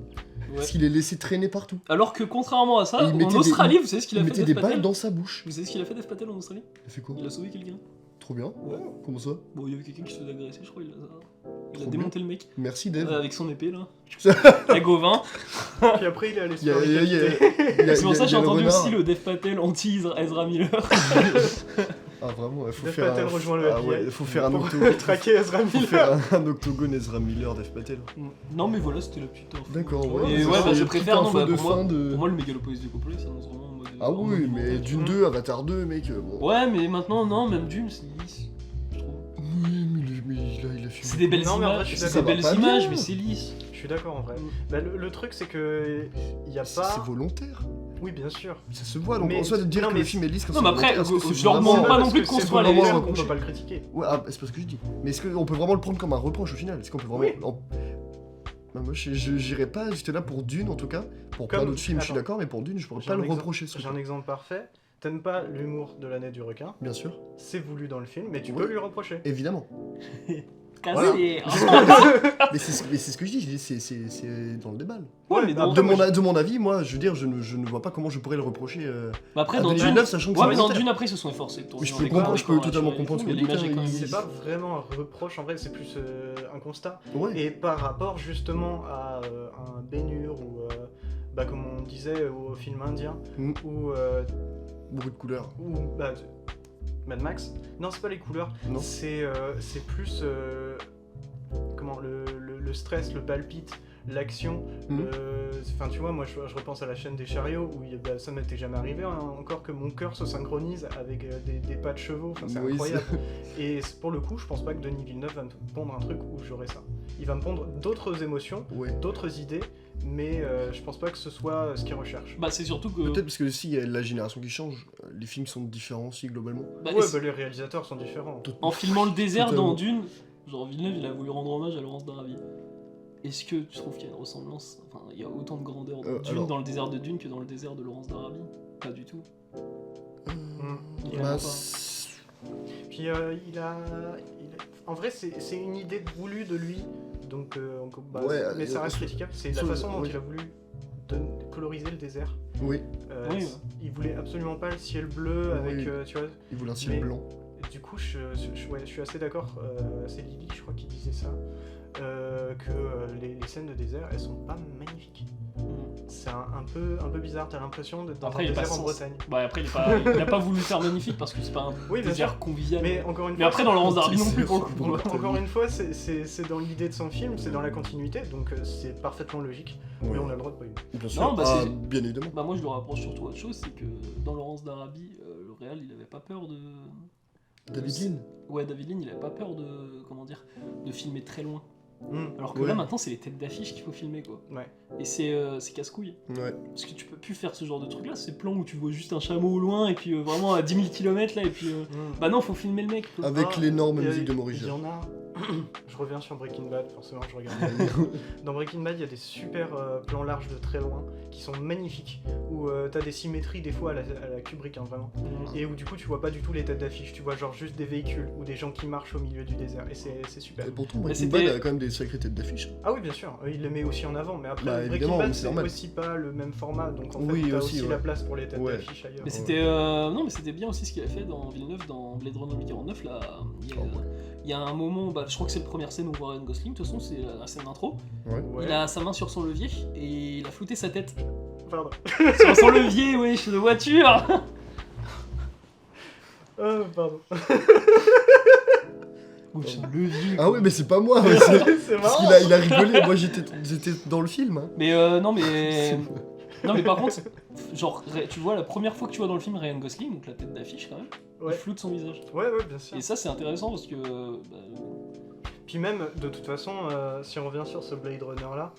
[SPEAKER 2] Ouais.
[SPEAKER 1] Parce qu'il est laissé traîner partout.
[SPEAKER 2] Alors que contrairement à ça,
[SPEAKER 1] Et il
[SPEAKER 2] en
[SPEAKER 1] mettait
[SPEAKER 2] Australie, vous savez ce qu'il
[SPEAKER 1] Il
[SPEAKER 2] a fait
[SPEAKER 1] mettait
[SPEAKER 2] Dev
[SPEAKER 1] des
[SPEAKER 2] Patel
[SPEAKER 1] balles dans sa bouche.
[SPEAKER 2] Vous savez ce qu'il a fait Dev Patel en Australie?
[SPEAKER 1] Il a fait quoi?
[SPEAKER 2] Il a sauvé quelqu'un.
[SPEAKER 1] Trop bien.
[SPEAKER 2] Ouais.
[SPEAKER 1] Comment ça?
[SPEAKER 2] Bon, il y avait quelqu'un qui se faisait agresser, je crois, il a
[SPEAKER 1] Trop
[SPEAKER 2] démonté le mec.
[SPEAKER 1] Merci Dave.
[SPEAKER 2] Avec son épée là. La Gauvin.
[SPEAKER 3] Puis après, il est allé se
[SPEAKER 1] Il y a-
[SPEAKER 3] faire
[SPEAKER 1] il y a- il y a-
[SPEAKER 3] décapiter.
[SPEAKER 1] il y a-
[SPEAKER 2] C'est pour ça que
[SPEAKER 1] il y
[SPEAKER 2] j'ai
[SPEAKER 1] a le
[SPEAKER 2] entendu
[SPEAKER 1] renard.
[SPEAKER 2] aussi le Dev Patel anti-Ezra Miller.
[SPEAKER 1] Ah vraiment, il faut
[SPEAKER 3] Dev
[SPEAKER 1] faire
[SPEAKER 3] Patel
[SPEAKER 1] un...
[SPEAKER 3] rejoint le
[SPEAKER 1] Ah
[SPEAKER 3] FBI.
[SPEAKER 1] ouais, il faut faire un
[SPEAKER 3] Pour
[SPEAKER 1] octogone.
[SPEAKER 3] traquer Ezra
[SPEAKER 1] Faut
[SPEAKER 3] Miller.
[SPEAKER 1] faire un octogone Ezra Miller, Dave Patel.
[SPEAKER 2] Non, mais voilà, c'était la petite info.
[SPEAKER 1] D'accord,
[SPEAKER 3] Ouais,
[SPEAKER 1] ouais.
[SPEAKER 2] Et
[SPEAKER 1] c'est
[SPEAKER 2] ouais,
[SPEAKER 1] ça,
[SPEAKER 2] bah, je
[SPEAKER 1] une
[SPEAKER 2] préfère,
[SPEAKER 1] petite
[SPEAKER 2] non,
[SPEAKER 1] info
[SPEAKER 2] bah,
[SPEAKER 1] de
[SPEAKER 2] pour
[SPEAKER 1] fin de...
[SPEAKER 2] Pour moi, le Mégalopolis de Coppola, ça annonce vraiment en mode.
[SPEAKER 1] Ah
[SPEAKER 2] en mode
[SPEAKER 1] oui, mais
[SPEAKER 2] monumental.
[SPEAKER 1] Dune 2, Avatar 2, mec, bon...
[SPEAKER 2] Ouais, mais maintenant, non, même Dune, c'est lisse. Je trouve.
[SPEAKER 1] Oui, mais il a filmé...
[SPEAKER 2] C'est des belles
[SPEAKER 3] Non, mais en vrai,
[SPEAKER 2] images,
[SPEAKER 3] je suis
[SPEAKER 2] c'est des
[SPEAKER 1] d'accord.
[SPEAKER 2] belles
[SPEAKER 1] Ça va pas
[SPEAKER 2] images,
[SPEAKER 1] bien.
[SPEAKER 2] mais c'est lisse.
[SPEAKER 3] Je suis d'accord en vrai.
[SPEAKER 2] Mm.
[SPEAKER 3] Bah, le truc, c'est que. Il y a
[SPEAKER 1] C'est
[SPEAKER 3] pas.
[SPEAKER 1] volontaire.
[SPEAKER 3] Oui, bien sûr.
[SPEAKER 1] Ça se voit, donc
[SPEAKER 3] Mais-
[SPEAKER 1] en soi de dire
[SPEAKER 3] non,
[SPEAKER 1] que
[SPEAKER 3] mais-
[SPEAKER 1] le film est lisse comme
[SPEAKER 2] Non,
[SPEAKER 1] ça,
[SPEAKER 2] mais après,
[SPEAKER 1] volontaire, est-ce que c'est
[SPEAKER 2] je leur
[SPEAKER 1] vraiment-
[SPEAKER 2] demande pas non
[SPEAKER 3] Parce
[SPEAKER 2] plus
[SPEAKER 3] que
[SPEAKER 2] de
[SPEAKER 3] c'est
[SPEAKER 2] construire les
[SPEAKER 3] volontaire
[SPEAKER 1] gens.
[SPEAKER 3] qu'on peut pas le critiquer.
[SPEAKER 1] Ouais, ah, c'est pas ce que je dis. Mais est-ce qu'on peut vraiment le prendre comme un reproche au final? Est-ce qu'on peut vraiment...
[SPEAKER 3] Oui.
[SPEAKER 1] Bah, moi, j'irais pas, j'étais là pour Dune en tout cas. Pour plein
[SPEAKER 3] Comme-
[SPEAKER 1] d'autres films, je suis
[SPEAKER 3] Attends.
[SPEAKER 1] d'accord, mais pour Dune, je pourrais
[SPEAKER 3] J'ai
[SPEAKER 1] pas
[SPEAKER 3] un
[SPEAKER 1] le
[SPEAKER 3] exemple-
[SPEAKER 1] reprocher. ce
[SPEAKER 3] J'ai un
[SPEAKER 1] truc.
[SPEAKER 3] exemple parfait. T'aimes pas l'humour de l'année du requin,
[SPEAKER 1] Bien sûr,
[SPEAKER 3] c'est voulu dans le film, mais tu
[SPEAKER 1] Oui.
[SPEAKER 3] peux lui reprocher.
[SPEAKER 1] évidemment.
[SPEAKER 2] Cassé.
[SPEAKER 1] Mais c'est ce que je dis, c'est dans le débat.
[SPEAKER 2] Ouais, mais dans.
[SPEAKER 1] De mon avis, moi, je veux dire, je ne vois pas comment je pourrais le reprocher
[SPEAKER 2] Bah après,
[SPEAKER 1] à
[SPEAKER 2] dans
[SPEAKER 1] Denis
[SPEAKER 2] Dune.
[SPEAKER 1] Villeneuve, sachant que
[SPEAKER 2] Ouais,
[SPEAKER 1] c'est
[SPEAKER 2] mais dans
[SPEAKER 1] volontaire.
[SPEAKER 2] Dune, après, ils se sont efforcés de tourner
[SPEAKER 1] Je
[SPEAKER 2] dans
[SPEAKER 1] peux
[SPEAKER 2] des
[SPEAKER 1] comprendre-
[SPEAKER 2] coins,
[SPEAKER 1] je peux totalement
[SPEAKER 2] naturels et
[SPEAKER 1] comprendre
[SPEAKER 2] tout,
[SPEAKER 1] ce
[SPEAKER 2] mais
[SPEAKER 1] que vous
[SPEAKER 2] l'image
[SPEAKER 1] dites,
[SPEAKER 2] est quand
[SPEAKER 1] hein,
[SPEAKER 2] même
[SPEAKER 1] il-
[SPEAKER 3] C'est
[SPEAKER 2] lisse.
[SPEAKER 3] pas vraiment un reproche, en vrai, c'est plus un constat.
[SPEAKER 1] Ouais.
[SPEAKER 3] Et par rapport justement à un Ben-Hur ou, bah, comme on disait, au film indien,
[SPEAKER 1] Mm.
[SPEAKER 3] ou
[SPEAKER 1] Beaucoup de couleurs.
[SPEAKER 3] bah, Mad Max. Non, c'est pas les couleurs,
[SPEAKER 1] Non.
[SPEAKER 3] c'est plus comment le stress, le palpite, l'action.
[SPEAKER 1] Mm.
[SPEAKER 3] Enfin, tu vois, moi je repense à la chaîne des chariots où bah, ça m'était jamais arrivé hein, encore que mon cœur se synchronise avec des pas de chevaux. Enfin, c'est
[SPEAKER 1] Oui,
[SPEAKER 3] incroyable. Et pour le coup, je pense pas que Denis Villeneuve va me pondre un truc où j'aurai ça. Il va me pondre d'autres émotions,
[SPEAKER 1] Ouais.
[SPEAKER 3] d'autres idées, mais je pense pas que ce soit ce qu'il recherche.
[SPEAKER 2] Bah, c'est surtout que.
[SPEAKER 1] Peut-être parce que aussi, il y a la génération qui change. Les films sont différents aussi, globalement.
[SPEAKER 2] Bah,
[SPEAKER 3] Ouais,
[SPEAKER 2] et
[SPEAKER 3] bah les réalisateurs sont différents.
[SPEAKER 2] En filmant le désert
[SPEAKER 1] Totalement.
[SPEAKER 2] dans Dune, genre Villeneuve il a voulu rendre hommage à Laurence d'Arabie. Est-ce que tu trouves qu'il y a une ressemblance? Enfin, il y a autant de grandeur dans Dune,
[SPEAKER 1] alors-
[SPEAKER 2] dans le désert de Dune que dans le désert de Laurence d'Arabie? Pas du tout. Il
[SPEAKER 1] Bah,
[SPEAKER 2] aime pas.
[SPEAKER 3] Puis en vrai, c'est une idée voulue de lui, donc bah,
[SPEAKER 1] Ouais,
[SPEAKER 3] mais ça reste critiquable. C'est la
[SPEAKER 1] sur-
[SPEAKER 3] façon dont
[SPEAKER 1] oui.
[SPEAKER 3] il a voulu coloriser le désert.
[SPEAKER 1] Oui,
[SPEAKER 2] Oui, ouais.
[SPEAKER 3] Il voulait absolument pas le ciel bleu avec,
[SPEAKER 1] Oui.
[SPEAKER 3] tu vois.
[SPEAKER 1] il voulait un ciel
[SPEAKER 3] Mais-
[SPEAKER 1] blanc.
[SPEAKER 3] Et du coup, ouais, je suis assez d'accord. C'est Lily, je crois, qui disait ça, que les scènes de désert, elles sont pas magnifiques. C'est un peu bizarre. T'as l'impression d'être dans
[SPEAKER 2] Après,
[SPEAKER 3] un
[SPEAKER 2] il y a pas
[SPEAKER 3] désert
[SPEAKER 2] de
[SPEAKER 3] en
[SPEAKER 2] sens.
[SPEAKER 3] Bretagne.
[SPEAKER 2] Bah après il a pas voulu le faire magnifique parce que c'est pas un
[SPEAKER 3] Oui, bien
[SPEAKER 2] désert
[SPEAKER 3] sûr.
[SPEAKER 2] convivial.
[SPEAKER 3] Mais encore une
[SPEAKER 2] Mais
[SPEAKER 3] fois,
[SPEAKER 2] après dans Laurence d'Arabie non
[SPEAKER 1] C'est
[SPEAKER 2] plus pour le
[SPEAKER 1] fou.
[SPEAKER 2] coup.
[SPEAKER 3] encore une fois, c'est dans l'idée de son film, c'est dans la continuité, donc c'est parfaitement logique. Mais
[SPEAKER 1] Ouais.
[SPEAKER 3] on a le droit de pas aimer.
[SPEAKER 1] Bien sûr.
[SPEAKER 2] Non, bah,
[SPEAKER 1] Ah,
[SPEAKER 2] c'est-
[SPEAKER 1] bien évidemment.
[SPEAKER 2] Bah moi je le rapproche surtout autre chose, c'est que dans Laurence d'Arabie, le réal il avait pas peur de...
[SPEAKER 1] David Lean.
[SPEAKER 2] Ouais, David Lean il avait pas peur de... comment dire, de filmer très loin. Alors que
[SPEAKER 1] Ouais.
[SPEAKER 2] là maintenant c'est les têtes d'affiche qu'il faut filmer quoi.
[SPEAKER 3] Ouais.
[SPEAKER 2] Et c'est casse-couille.
[SPEAKER 1] Ouais.
[SPEAKER 2] Parce que tu peux plus faire ce genre de truc là, ces plans où tu vois juste un chameau au loin et puis vraiment à 10 000 km là et puis... Bah non, faut filmer le mec quoi.
[SPEAKER 1] Avec
[SPEAKER 3] Ah,
[SPEAKER 1] l'énorme
[SPEAKER 3] il y a-
[SPEAKER 1] musique de
[SPEAKER 3] Il
[SPEAKER 1] Maurice
[SPEAKER 3] y
[SPEAKER 1] Jarre.
[SPEAKER 3] en a. Je reviens sur Breaking Bad, forcément, je regarde. Dans Breaking Bad, il y a des super plans larges de très loin qui sont magnifiques, où t'as des symétries des fois à la Kubrick, hein, vraiment. Et où du coup, tu vois pas du tout les têtes d'affiche, tu vois genre juste des véhicules ou des gens qui marchent au milieu du désert, et c'est super.
[SPEAKER 1] Et pourtant,
[SPEAKER 2] Mais
[SPEAKER 1] Breaking
[SPEAKER 2] c'était-
[SPEAKER 1] Bad a quand même des sacrées têtes d'affiche.
[SPEAKER 3] Ah oui, bien sûr, il les met aussi en avant, mais après,
[SPEAKER 1] Bah,
[SPEAKER 3] Breaking
[SPEAKER 1] évidemment,
[SPEAKER 3] Bad,
[SPEAKER 1] mais c'est
[SPEAKER 3] c'est
[SPEAKER 1] normal.
[SPEAKER 3] aussi pas le même format, donc en fait,
[SPEAKER 1] Oui,
[SPEAKER 3] t'as
[SPEAKER 1] aussi,
[SPEAKER 3] aussi
[SPEAKER 1] ouais.
[SPEAKER 3] la place pour les têtes
[SPEAKER 1] Ouais.
[SPEAKER 3] d'affiche ailleurs.
[SPEAKER 2] Mais c'était non mais c'était bien aussi ce qu'il a fait dans Villeneuve dans Blade Runner 2049 là. Il y a un moment, bah, je crois que c'est la première scène où on voit Ryan Gosling, de toute façon c'est la scène d'intro.
[SPEAKER 1] Ouais.
[SPEAKER 3] Ouais.
[SPEAKER 2] Il a sa main sur son levier et il a flouté sa tête.
[SPEAKER 3] Pardon.
[SPEAKER 2] Sur son levier, wesh, de voiture.
[SPEAKER 3] Oh, pardon.
[SPEAKER 2] Wesh, le levier.
[SPEAKER 1] Ah ouais, mais c'est pas moi. mais c'est-
[SPEAKER 3] C'est
[SPEAKER 1] Parce
[SPEAKER 3] marrant.
[SPEAKER 1] qu'il a rigolé. Moi, j'étais dans le film. Hein.
[SPEAKER 2] Mais non mais non mais par contre, genre tu vois la première fois que tu vois dans le film Ryan Gosling, donc la tête d'affiche quand même,
[SPEAKER 3] Ouais.
[SPEAKER 2] il floute son visage.
[SPEAKER 3] Ouais, bien sûr.
[SPEAKER 2] Et ça c'est intéressant parce que bah,
[SPEAKER 3] Puis même, de toute façon, si on revient sur ce Blade Runner là,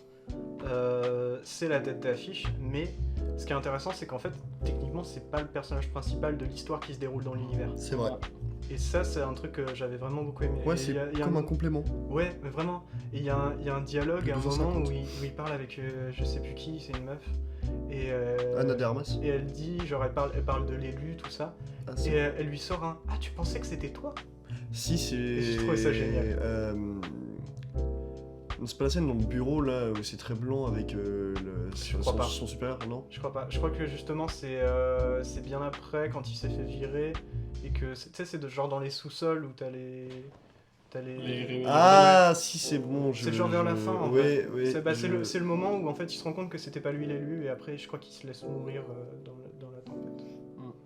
[SPEAKER 3] c'est la tête d'affiche, mais ce qui est intéressant, c'est qu'en fait, techniquement, c'est pas le personnage principal de l'histoire qui se déroule dans l'univers.
[SPEAKER 1] C'est vrai.
[SPEAKER 3] Et ça, c'est un truc que j'avais vraiment beaucoup aimé.
[SPEAKER 1] Ouais,
[SPEAKER 3] Et
[SPEAKER 1] c'est
[SPEAKER 3] il y a
[SPEAKER 1] comme un complément.
[SPEAKER 3] Ouais, mais vraiment. Et il y a un dialogue
[SPEAKER 1] De
[SPEAKER 3] à un
[SPEAKER 1] 2,50.
[SPEAKER 3] moment où il parle avec je sais plus qui, c'est une meuf. Et,
[SPEAKER 1] Anna de Armas.
[SPEAKER 3] et elle dit, genre elle parle de l'élu, tout ça.
[SPEAKER 1] Ah,
[SPEAKER 3] Et
[SPEAKER 1] c'est-
[SPEAKER 3] elle lui sort un Ah, tu pensais que c'était toi?
[SPEAKER 1] Si, c'est.
[SPEAKER 3] J'ai trouvé ça génial.
[SPEAKER 1] Non, c'est pas la scène dans le bureau là où c'est très blanc avec
[SPEAKER 3] crois pas.
[SPEAKER 1] son supérieur, non?
[SPEAKER 3] Je crois pas. Je crois que justement c'est bien après quand il s'est fait virer et que tu sais c'est de genre dans les sous-sols où t'as les
[SPEAKER 1] Ah, si, c'est bon.
[SPEAKER 3] C'est genre vers la fin, en
[SPEAKER 1] Ouais, ouais.
[SPEAKER 3] c'est le moment où en fait il se rend compte que c'était pas lui l'élu et après je crois qu'il se laisse mourir dans la tempête.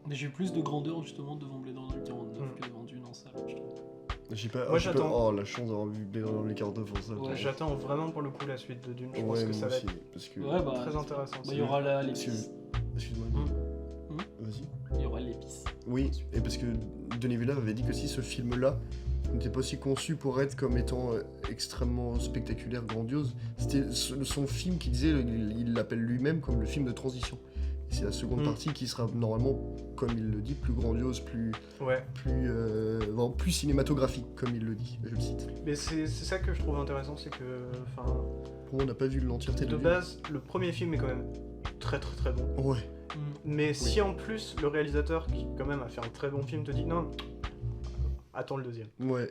[SPEAKER 2] Mais j'ai eu plus de grandeur justement devant Blade Runner 49 que devant Dune en salle, je trouve.
[SPEAKER 1] J'ai pas.
[SPEAKER 3] Moi,
[SPEAKER 1] j'ai
[SPEAKER 3] j'attends.
[SPEAKER 1] Oh, la chance d'avoir vu Blade Runner les quarts d'heure pour ça.
[SPEAKER 2] Ouais.
[SPEAKER 3] J'attends vraiment pour le coup la suite de Dune. Je pense
[SPEAKER 1] Ouais,
[SPEAKER 3] que
[SPEAKER 1] moi
[SPEAKER 3] ça va
[SPEAKER 1] aussi.
[SPEAKER 3] être
[SPEAKER 1] Parce que.
[SPEAKER 2] Ouais, bah.
[SPEAKER 3] très intéressant.
[SPEAKER 2] Bah, il y aura
[SPEAKER 1] Parce que-
[SPEAKER 2] l'épice.
[SPEAKER 1] Excuse-moi.
[SPEAKER 2] Hmm.
[SPEAKER 1] Vas-y.
[SPEAKER 2] Il y aura l'épice.
[SPEAKER 1] Oui, et parce que Denis Villeneuve avait dit que si ce film-là n'était pas aussi conçu pour être comme étant extrêmement spectaculaire, grandiose, c'était son film qui disait, il l'appelle lui-même comme le film de transition. Et c'est la seconde partie qui sera normalement, comme il le dit, plus grandiose,
[SPEAKER 3] Ouais.
[SPEAKER 1] vraiment plus cinématographique, comme il le dit, je le cite.
[SPEAKER 3] Mais c'est ça que je trouve intéressant, c'est que enfin
[SPEAKER 1] Pour moi, on n'a pas vu l'entièreté
[SPEAKER 3] de
[SPEAKER 1] Dune.
[SPEAKER 3] base le premier film est quand même très très très bon.
[SPEAKER 1] Ouais.
[SPEAKER 3] Mais si en plus le réalisateur qui quand même a fait un très bon film te dit non, attends le deuxième.
[SPEAKER 1] Ouais.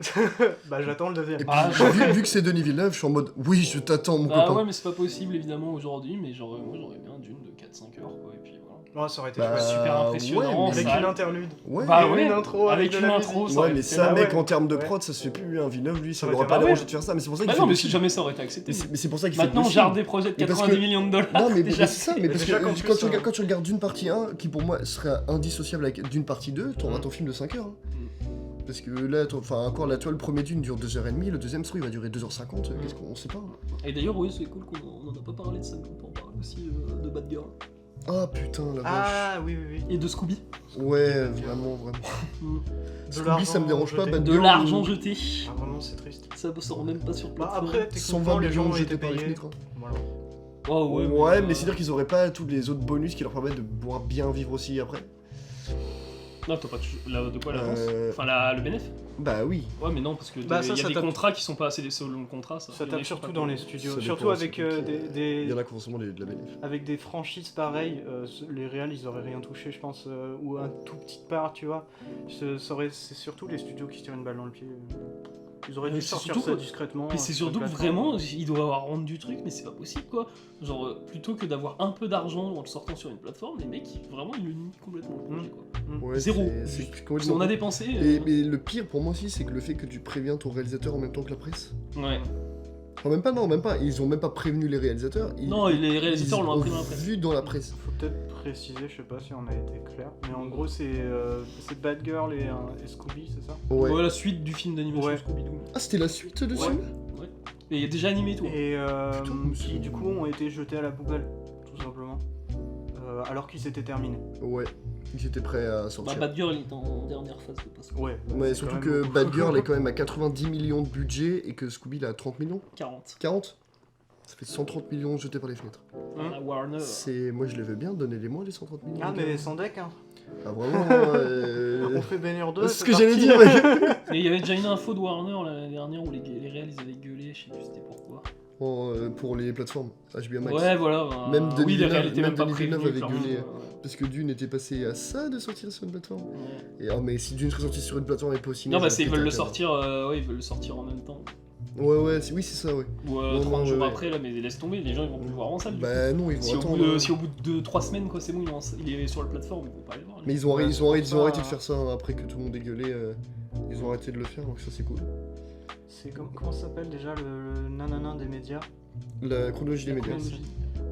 [SPEAKER 3] Bah j'attends le deuxième.
[SPEAKER 1] Et puis,
[SPEAKER 2] Ah,
[SPEAKER 1] vu que c'est Denis Villeneuve, je suis en mode, oui, je t'attends, mon
[SPEAKER 2] Ah
[SPEAKER 1] copain.
[SPEAKER 2] ouais, mais c'est pas possible évidemment aujourd'hui, mais genre, moi j'aurais bien Dune de 4-5 heures quoi, et puis voilà.
[SPEAKER 3] Oh, ça aurait été
[SPEAKER 1] Bah,
[SPEAKER 3] chouette.
[SPEAKER 2] Super impressionnant,
[SPEAKER 1] ouais, mais-
[SPEAKER 3] Avec
[SPEAKER 2] ça-
[SPEAKER 3] une interlude.
[SPEAKER 1] Ouais.
[SPEAKER 2] Bah
[SPEAKER 3] Et
[SPEAKER 2] ouais,
[SPEAKER 3] une intro
[SPEAKER 2] avec
[SPEAKER 3] de
[SPEAKER 2] une
[SPEAKER 3] la
[SPEAKER 2] intro,
[SPEAKER 3] musique.
[SPEAKER 2] ça aurait
[SPEAKER 1] Ouais, mais
[SPEAKER 2] été
[SPEAKER 1] ça,
[SPEAKER 2] là,
[SPEAKER 1] mec,
[SPEAKER 2] ouais.
[SPEAKER 1] en termes de
[SPEAKER 3] Ouais.
[SPEAKER 1] prod, ça se fait plus. Villeneuve, lui, ça
[SPEAKER 3] Ça
[SPEAKER 1] n'aurait
[SPEAKER 3] aurait
[SPEAKER 1] pas
[SPEAKER 3] été
[SPEAKER 1] dérangé
[SPEAKER 2] ouais.
[SPEAKER 1] de faire ça. Mais c'est pour ça
[SPEAKER 2] Bah
[SPEAKER 1] qu'il
[SPEAKER 2] non,
[SPEAKER 1] fait
[SPEAKER 2] mais
[SPEAKER 1] deux
[SPEAKER 2] si
[SPEAKER 1] films.
[SPEAKER 2] jamais ça aurait été accepté.
[SPEAKER 1] Mais c'est pour ça qu'il fait
[SPEAKER 2] Maintenant,
[SPEAKER 1] deux
[SPEAKER 2] genre
[SPEAKER 1] films.
[SPEAKER 2] des projets de
[SPEAKER 1] Mais parce
[SPEAKER 2] 90
[SPEAKER 1] que-
[SPEAKER 2] millions de dollars.
[SPEAKER 1] Non, mais
[SPEAKER 2] déjà.
[SPEAKER 1] c'est ça. Mais parce
[SPEAKER 3] Déjà
[SPEAKER 1] que
[SPEAKER 3] qu'en
[SPEAKER 1] quand,
[SPEAKER 3] plus,
[SPEAKER 1] tu regardes, quand tu regardes Dune partie 1, qui pour moi serait indissociable avec Dune partie 2, t'auras ton film de 5 heures. hein. Parce que là, encore là, toi, le premier Dune dure 2h30, le deuxième, il va durer 2h50. Qu'est-ce qu'on sait pas. hein.
[SPEAKER 2] Et d'ailleurs, oui, c'est cool qu'on en a pas parlé de ça, mais on peut en parler aussi de Bad Girl.
[SPEAKER 1] Ah putain, la vache.
[SPEAKER 3] Ah oui oui oui.
[SPEAKER 2] Et de Scooby.
[SPEAKER 1] Ouais, vraiment.
[SPEAKER 3] De
[SPEAKER 1] Scooby, ça me
[SPEAKER 3] l'argent
[SPEAKER 1] dérange pas.
[SPEAKER 3] jeté.
[SPEAKER 1] Bad
[SPEAKER 2] De
[SPEAKER 1] Girl,
[SPEAKER 2] l'argent jeté.
[SPEAKER 3] Ah, vraiment c'est triste.
[SPEAKER 2] Ça sort même pas sur
[SPEAKER 3] Bah
[SPEAKER 2] plateforme.
[SPEAKER 3] après
[SPEAKER 1] 120
[SPEAKER 3] techniquement les gens
[SPEAKER 1] millions
[SPEAKER 3] ont
[SPEAKER 1] jetés
[SPEAKER 3] été
[SPEAKER 1] par les
[SPEAKER 3] payés.
[SPEAKER 1] fenêtres. hein.
[SPEAKER 3] Voilà.
[SPEAKER 2] Oh ouais,
[SPEAKER 1] Ouais, mais c'est-à-dire qu'ils auraient pas tous les autres bonus qui leur permettent de pouvoir bien vivre aussi après.
[SPEAKER 2] Non, t'as pas de quoi l'avance.
[SPEAKER 1] Euh,
[SPEAKER 2] Enfin, le bénéf.
[SPEAKER 1] Bah oui.
[SPEAKER 2] Ouais, mais non, parce que
[SPEAKER 3] Bah,
[SPEAKER 2] il y
[SPEAKER 3] ça
[SPEAKER 2] a des
[SPEAKER 3] tape-
[SPEAKER 2] contrats qui sont pas assez selon le contrat. Ça,
[SPEAKER 3] Ça
[SPEAKER 2] Il y en a
[SPEAKER 3] tape
[SPEAKER 2] qui sont
[SPEAKER 3] surtout
[SPEAKER 2] pas
[SPEAKER 3] dans
[SPEAKER 2] payés.
[SPEAKER 3] les studios,
[SPEAKER 1] Ça
[SPEAKER 3] surtout
[SPEAKER 1] dépend,
[SPEAKER 3] avec
[SPEAKER 1] c'est qui,
[SPEAKER 3] des
[SPEAKER 1] Il y en a qui ont forcément de la bénéfice.
[SPEAKER 3] avec des franchises pareilles, les réals ils auraient rien touché, je pense, ou un tout petit part, tu vois. C'est surtout les studios qui se tirent une balle dans le pied. Ils auraient dû
[SPEAKER 2] Mais c'est
[SPEAKER 3] sortir
[SPEAKER 2] surtout
[SPEAKER 3] ça
[SPEAKER 2] que-
[SPEAKER 3] discrètement.
[SPEAKER 2] Mais c'est
[SPEAKER 3] sur
[SPEAKER 2] surtout
[SPEAKER 3] une
[SPEAKER 2] que
[SPEAKER 3] plateforme.
[SPEAKER 2] vraiment, il doit avoir rendu du truc, mais c'est pas possible quoi. Genre, plutôt que d'avoir un peu d'argent en le sortant sur une plateforme, les mecs, vraiment, ils le nient complètement le projet quoi.
[SPEAKER 1] Ouais,
[SPEAKER 2] Zéro.
[SPEAKER 1] c'est
[SPEAKER 2] Parce
[SPEAKER 1] complètement
[SPEAKER 2] qu'on a
[SPEAKER 1] con.
[SPEAKER 2] dépensé.
[SPEAKER 1] Mais le pire pour moi aussi, c'est que le fait que tu préviens ton réalisateur en même temps que la presse.
[SPEAKER 2] Ouais.
[SPEAKER 1] Enfin, même pas. Ils ont même pas prévenu les réalisateurs.
[SPEAKER 2] Non, et les réalisateurs
[SPEAKER 1] ils
[SPEAKER 2] l'ont
[SPEAKER 1] ont
[SPEAKER 2] appris dans la presse.
[SPEAKER 1] vu dans la presse.
[SPEAKER 3] Faut peut-être préciser, je sais pas si on a été clair, mais en gros c'est Bad Girl et Scooby, c'est ça?
[SPEAKER 1] Ouais.
[SPEAKER 2] Ouais, la suite du film d'animation
[SPEAKER 3] Ouais.
[SPEAKER 2] Scooby-Doo.
[SPEAKER 1] Ah, c'était la suite de
[SPEAKER 3] Ouais.
[SPEAKER 1] celui-là
[SPEAKER 2] Ouais. Et il est déjà animé tout.
[SPEAKER 3] Et
[SPEAKER 1] Putain, mais c'est
[SPEAKER 3] qui
[SPEAKER 1] bon.
[SPEAKER 3] du coup ont été jetés à la poubelle, tout simplement. Alors qu'ils s'étaient terminés.
[SPEAKER 1] Ouais. Ils étaient prêts à
[SPEAKER 2] Bah,
[SPEAKER 1] sortir.
[SPEAKER 2] Bad Girl il est en dernière phase de passeport.
[SPEAKER 3] Ouais.
[SPEAKER 1] Ouais,
[SPEAKER 3] c'est
[SPEAKER 1] surtout
[SPEAKER 3] quand
[SPEAKER 1] que
[SPEAKER 3] même beaucoup.
[SPEAKER 1] Bad Girl est quand même à 90 millions de budget et que Scooby il a 30 millions.
[SPEAKER 2] 40.
[SPEAKER 1] 40. Ça fait 130 millions jetés par les fenêtres.
[SPEAKER 2] La Warner.
[SPEAKER 1] Moi je les veux bien, donnez-les-moi les 130 millions.
[SPEAKER 3] Ah
[SPEAKER 1] les
[SPEAKER 3] mais
[SPEAKER 1] gars.
[SPEAKER 3] sans deck hein.
[SPEAKER 1] Ah vraiment
[SPEAKER 3] On fait Bénir 2.
[SPEAKER 1] C'est ce que j'allais dire mec.
[SPEAKER 2] Mais il y avait déjà une info de Warner l'année dernière où les réals ils avaient gueulé, je sais plus c'était pourquoi.
[SPEAKER 1] Pour les plateformes HBO Max.
[SPEAKER 2] Ouais, voilà. bah,
[SPEAKER 1] Même Denis
[SPEAKER 2] oui, les
[SPEAKER 1] Villeneuve-
[SPEAKER 2] réals étaient
[SPEAKER 1] même
[SPEAKER 2] même pas
[SPEAKER 1] Denis
[SPEAKER 2] prévenus.
[SPEAKER 1] Villeneuve avait
[SPEAKER 2] clairement,
[SPEAKER 1] gueulé.
[SPEAKER 2] ouais.
[SPEAKER 1] Parce que Dune était passé à ça de sortir sur une plateforme.
[SPEAKER 2] Ouais.
[SPEAKER 1] Et mais si Dune serait sorti sur une plateforme et pas au cinéma.
[SPEAKER 2] Non, bah
[SPEAKER 1] ça
[SPEAKER 2] c'est, ils
[SPEAKER 1] aurait
[SPEAKER 2] veulent le
[SPEAKER 1] pété un câble.
[SPEAKER 2] sortir, ouais, ils veulent le sortir en même temps.
[SPEAKER 1] Ouais, oui c'est ça ouais.
[SPEAKER 2] Ou
[SPEAKER 1] Non,
[SPEAKER 2] 30
[SPEAKER 1] non,
[SPEAKER 2] jours
[SPEAKER 1] ouais.
[SPEAKER 2] après, là, mais laisse tomber, les gens ils vont plus le voir en salle. du
[SPEAKER 1] Bah non ils
[SPEAKER 2] coup.
[SPEAKER 1] vont
[SPEAKER 2] Si au,
[SPEAKER 1] attendre.
[SPEAKER 2] bout de, si au bout de 2-3 semaines, quoi, c'est bon, il est sur la plateforme, ils vont pas aller voir.
[SPEAKER 1] Mais ils ont,
[SPEAKER 3] Ouais,
[SPEAKER 1] ils ont
[SPEAKER 3] c'est pour
[SPEAKER 1] arrêté
[SPEAKER 3] ça,
[SPEAKER 1] de faire ça hein, après que tout le monde ait gueulé. Ils ont arrêté de le faire donc ça c'est cool.
[SPEAKER 3] C'est comment ça s'appelle déjà le nanana des médias?
[SPEAKER 1] La chronologie des
[SPEAKER 3] La
[SPEAKER 1] médias.
[SPEAKER 3] chronologie.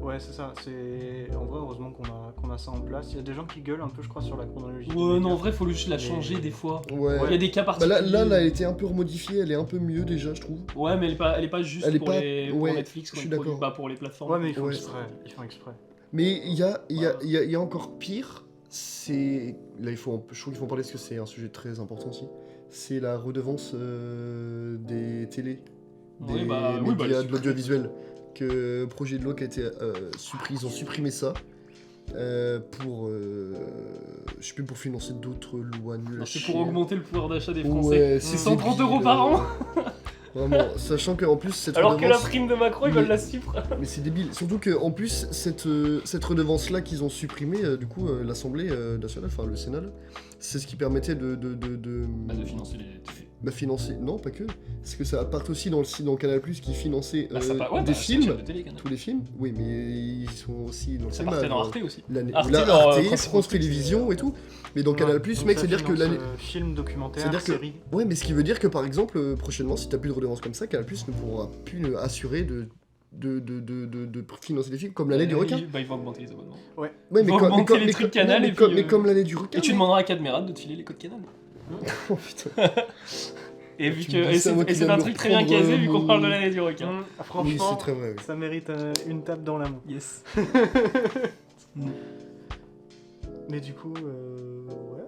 [SPEAKER 3] Ouais c'est ça. C'est en vrai heureusement qu'on a ça en place. Il y a des gens qui gueulent un peu je crois sur la chronologie. des
[SPEAKER 2] Ouais, non,
[SPEAKER 3] médias.
[SPEAKER 2] en vrai, faut juste la
[SPEAKER 3] Mais-
[SPEAKER 2] changer des fois.
[SPEAKER 1] Ouais.
[SPEAKER 2] Il y a des cas
[SPEAKER 1] Bah
[SPEAKER 2] particuliers.
[SPEAKER 1] là, elle a été un peu remodifiée, elle est un peu mieux déjà, je trouve.
[SPEAKER 2] Ouais, mais elle est pas juste
[SPEAKER 1] Elle est
[SPEAKER 2] pour,
[SPEAKER 1] pas-
[SPEAKER 2] pour
[SPEAKER 1] ouais,
[SPEAKER 2] Netflix,
[SPEAKER 1] je
[SPEAKER 2] quand
[SPEAKER 1] suis
[SPEAKER 2] ils produisent,
[SPEAKER 1] d'accord.
[SPEAKER 2] bah, pour les plateformes.
[SPEAKER 3] Ouais mais ils font
[SPEAKER 1] Ouais.
[SPEAKER 3] exprès. Ils font exprès.
[SPEAKER 1] Mais il y a encore pire, c'est. Là, je trouve qu'il faut en parler parce que c'est un sujet très important aussi. C'est la redevance des télés, des
[SPEAKER 2] Ouais, bah, oui, bah,
[SPEAKER 1] médias,
[SPEAKER 2] les
[SPEAKER 1] de l'audiovisuel. Que Projet de loi qui a été supprimé, ils ont supprimé ça. je sais plus, pour financer d'autres lois nulles.
[SPEAKER 2] C'est pour augmenter le pouvoir d'achat des Français.
[SPEAKER 1] Ouais,
[SPEAKER 2] C'est 130 € par an.
[SPEAKER 1] Vraiment, sachant qu'en plus cette
[SPEAKER 2] Alors que la
[SPEAKER 1] redevance...
[SPEAKER 2] prime de Macron, ils veulent la supprimer.
[SPEAKER 1] Mais c'est débile, surtout qu'en plus cette redevance-là qu'ils ont supprimée, du coup, l'Assemblée nationale, enfin le Sénat, là, c'est ce qui permettait de
[SPEAKER 2] financer les TV.
[SPEAKER 1] financer, non pas que, parce que ça part aussi dans le Canal+, qui finançait des
[SPEAKER 2] c'est
[SPEAKER 1] films,
[SPEAKER 2] la chaîne de télé, Canal+.
[SPEAKER 1] tous les films, oui mais ils sont aussi dans le
[SPEAKER 2] Ça
[SPEAKER 1] cinéma.
[SPEAKER 2] partait dans Arte aussi.
[SPEAKER 1] Arte,
[SPEAKER 2] Arte,
[SPEAKER 1] France Télévisions et tout, mais dans Canal+, mec, c'est-à-dire que l'année...
[SPEAKER 3] Film, documentaire,
[SPEAKER 1] C'est-à-dire que-
[SPEAKER 3] série.
[SPEAKER 1] Ouais, mais ce qui veut dire que par exemple, prochainement, si t'as plus de redevance comme ça, Canal+ ne pourra plus assurer de financer des films comme l'année du requin.
[SPEAKER 2] Ils vont augmenter les abonnements.
[SPEAKER 1] Ouais,
[SPEAKER 2] Ils vont augmenter les trucs Canal et puis,
[SPEAKER 1] mais comme l'année du requin.
[SPEAKER 2] Et tu demanderas à Cadmerade de te filer les codes Canal.
[SPEAKER 1] Oh putain.
[SPEAKER 2] Et vu
[SPEAKER 1] Tu
[SPEAKER 2] que
[SPEAKER 1] me dis ça, moi, qui
[SPEAKER 2] c'est
[SPEAKER 1] viens
[SPEAKER 2] un
[SPEAKER 1] de
[SPEAKER 2] truc très bien
[SPEAKER 1] reprendre,
[SPEAKER 2] casé vu qu'on
[SPEAKER 1] mon-
[SPEAKER 2] parle de l'année du requin.
[SPEAKER 1] Oui,
[SPEAKER 3] Franchement,
[SPEAKER 1] c'est très vrai. Oui.
[SPEAKER 3] ça mérite une tape dans la main.
[SPEAKER 2] Yes.
[SPEAKER 3] Mais du coup, ouais,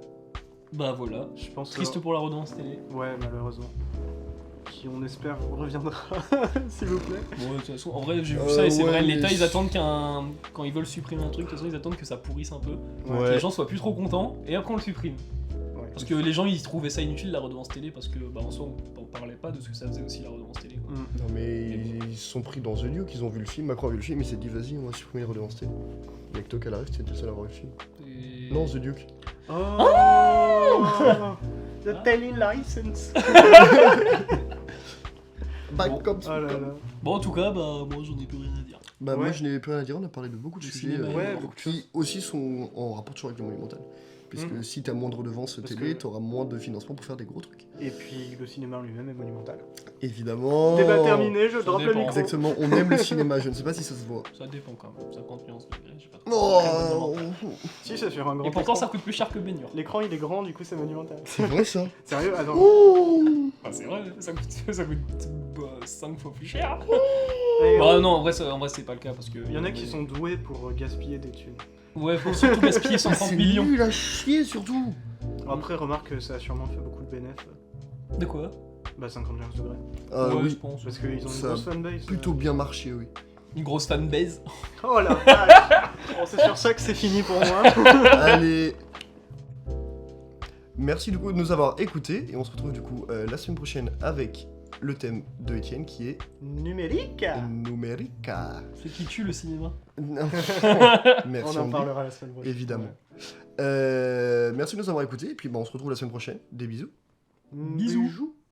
[SPEAKER 2] Bah voilà.
[SPEAKER 3] je pense.
[SPEAKER 2] Triste pour la redevance télé.
[SPEAKER 3] Ouais, malheureusement. Qui, on espère, reviendra, s'il vous plaît.
[SPEAKER 2] Bon, de toute façon, en vrai, j'ai vu ça et c'est
[SPEAKER 1] ouais,
[SPEAKER 2] vrai,
[SPEAKER 1] mais
[SPEAKER 2] l'État, ils
[SPEAKER 1] je-
[SPEAKER 2] attendent quand ils veulent supprimer un truc, de toute façon, ils attendent que ça pourrisse un peu, que
[SPEAKER 1] Ouais.
[SPEAKER 2] les gens soient plus trop contents, et après on le supprime.
[SPEAKER 3] Ouais.
[SPEAKER 2] Parce que les gens, ils trouvaient ça inutile, la redevance télé, parce que, bah, en soi, on parlait pas de ce que ça faisait aussi, la redevance télé. Quoi.
[SPEAKER 1] Non mais ils se sont pris dans The Duke, ils ont vu le film, Macron a vu le film, il s'est dit vas-y, on va supprimer les redevances télé. Il y a que toi qui arrive, c'était le seul à voir le film.
[SPEAKER 2] Et-
[SPEAKER 1] Non, The Duke.
[SPEAKER 3] Oh The Telly License.
[SPEAKER 1] Back
[SPEAKER 2] Bon.
[SPEAKER 1] comme
[SPEAKER 3] Oh là là.
[SPEAKER 2] Bon, en tout cas, bah, moi, j'en ai plus rien à dire.
[SPEAKER 1] Bah moi
[SPEAKER 3] Ouais.
[SPEAKER 1] je n'ai plus rien à dire, on a parlé de beaucoup de
[SPEAKER 2] Le
[SPEAKER 1] sujets
[SPEAKER 2] cinéma,
[SPEAKER 3] ouais, beaucoup de
[SPEAKER 1] qui aussi sont en rapport toujours avec le monumental. Puisque si t'as moins de redevances
[SPEAKER 3] Parce
[SPEAKER 1] télé,
[SPEAKER 3] que-
[SPEAKER 1] t'auras moins de financement pour faire des gros trucs.
[SPEAKER 3] Et puis le cinéma en lui-même est monumental.
[SPEAKER 1] Évidemment.
[SPEAKER 3] Débat terminé, je
[SPEAKER 2] Ça
[SPEAKER 3] drop le
[SPEAKER 2] dépend.
[SPEAKER 3] micro.
[SPEAKER 1] Exactement, on aime le cinéma, je ne sais pas si ça se voit.
[SPEAKER 2] Ça dépend quand même, 50 nuances degrés, je sais pas trop.
[SPEAKER 1] Oh,
[SPEAKER 3] Si, c'est sur un grand
[SPEAKER 2] Et pourtant,
[SPEAKER 3] écran.
[SPEAKER 2] ça coûte plus cher que baignure.
[SPEAKER 3] L'écran il est grand, du coup c'est monumental.
[SPEAKER 1] c'est vrai ça.
[SPEAKER 3] Sérieux Attends.
[SPEAKER 1] Oh.
[SPEAKER 2] Ah, c'est vrai, ça coûte 5 fois plus cher.
[SPEAKER 3] Et,
[SPEAKER 2] Bah, non, en vrai, c'est pas le cas parce que.
[SPEAKER 3] Il y en a qui sont doués pour gaspiller des thunes.
[SPEAKER 2] Ouais, faut surtout gaspiller 130
[SPEAKER 1] C'est
[SPEAKER 2] millions.
[SPEAKER 1] nul à chier surtout.
[SPEAKER 3] Après, remarque que ça a sûrement fait beaucoup de bénéfices.
[SPEAKER 2] De quoi?
[SPEAKER 3] Bah 51 degrés.
[SPEAKER 1] Ah
[SPEAKER 2] Ouais, je
[SPEAKER 1] oui,
[SPEAKER 2] pense.
[SPEAKER 3] Parce qu'ils ont
[SPEAKER 1] Ça
[SPEAKER 3] une
[SPEAKER 1] a
[SPEAKER 3] grosse fanbase.
[SPEAKER 1] plutôt bien marché, oui.
[SPEAKER 2] Une grosse fanbase.
[SPEAKER 3] Oh la vache. Bon, c'est sur ça que c'est fini pour moi.
[SPEAKER 1] Allez. Merci du coup de nous avoir écoutés et on se retrouve du coup la semaine prochaine avec le thème de Étienne qui est
[SPEAKER 3] Numérique.
[SPEAKER 1] Numérica.
[SPEAKER 2] C'est qui tue le cinéma.
[SPEAKER 1] Merci
[SPEAKER 3] On en
[SPEAKER 1] Andy,
[SPEAKER 3] parlera la semaine prochaine.
[SPEAKER 1] évidemment. Merci de nous avoir écoutés et puis on se retrouve la semaine prochaine. Des bisous.
[SPEAKER 3] Ouais.
[SPEAKER 2] Bisous.
[SPEAKER 3] Bisous.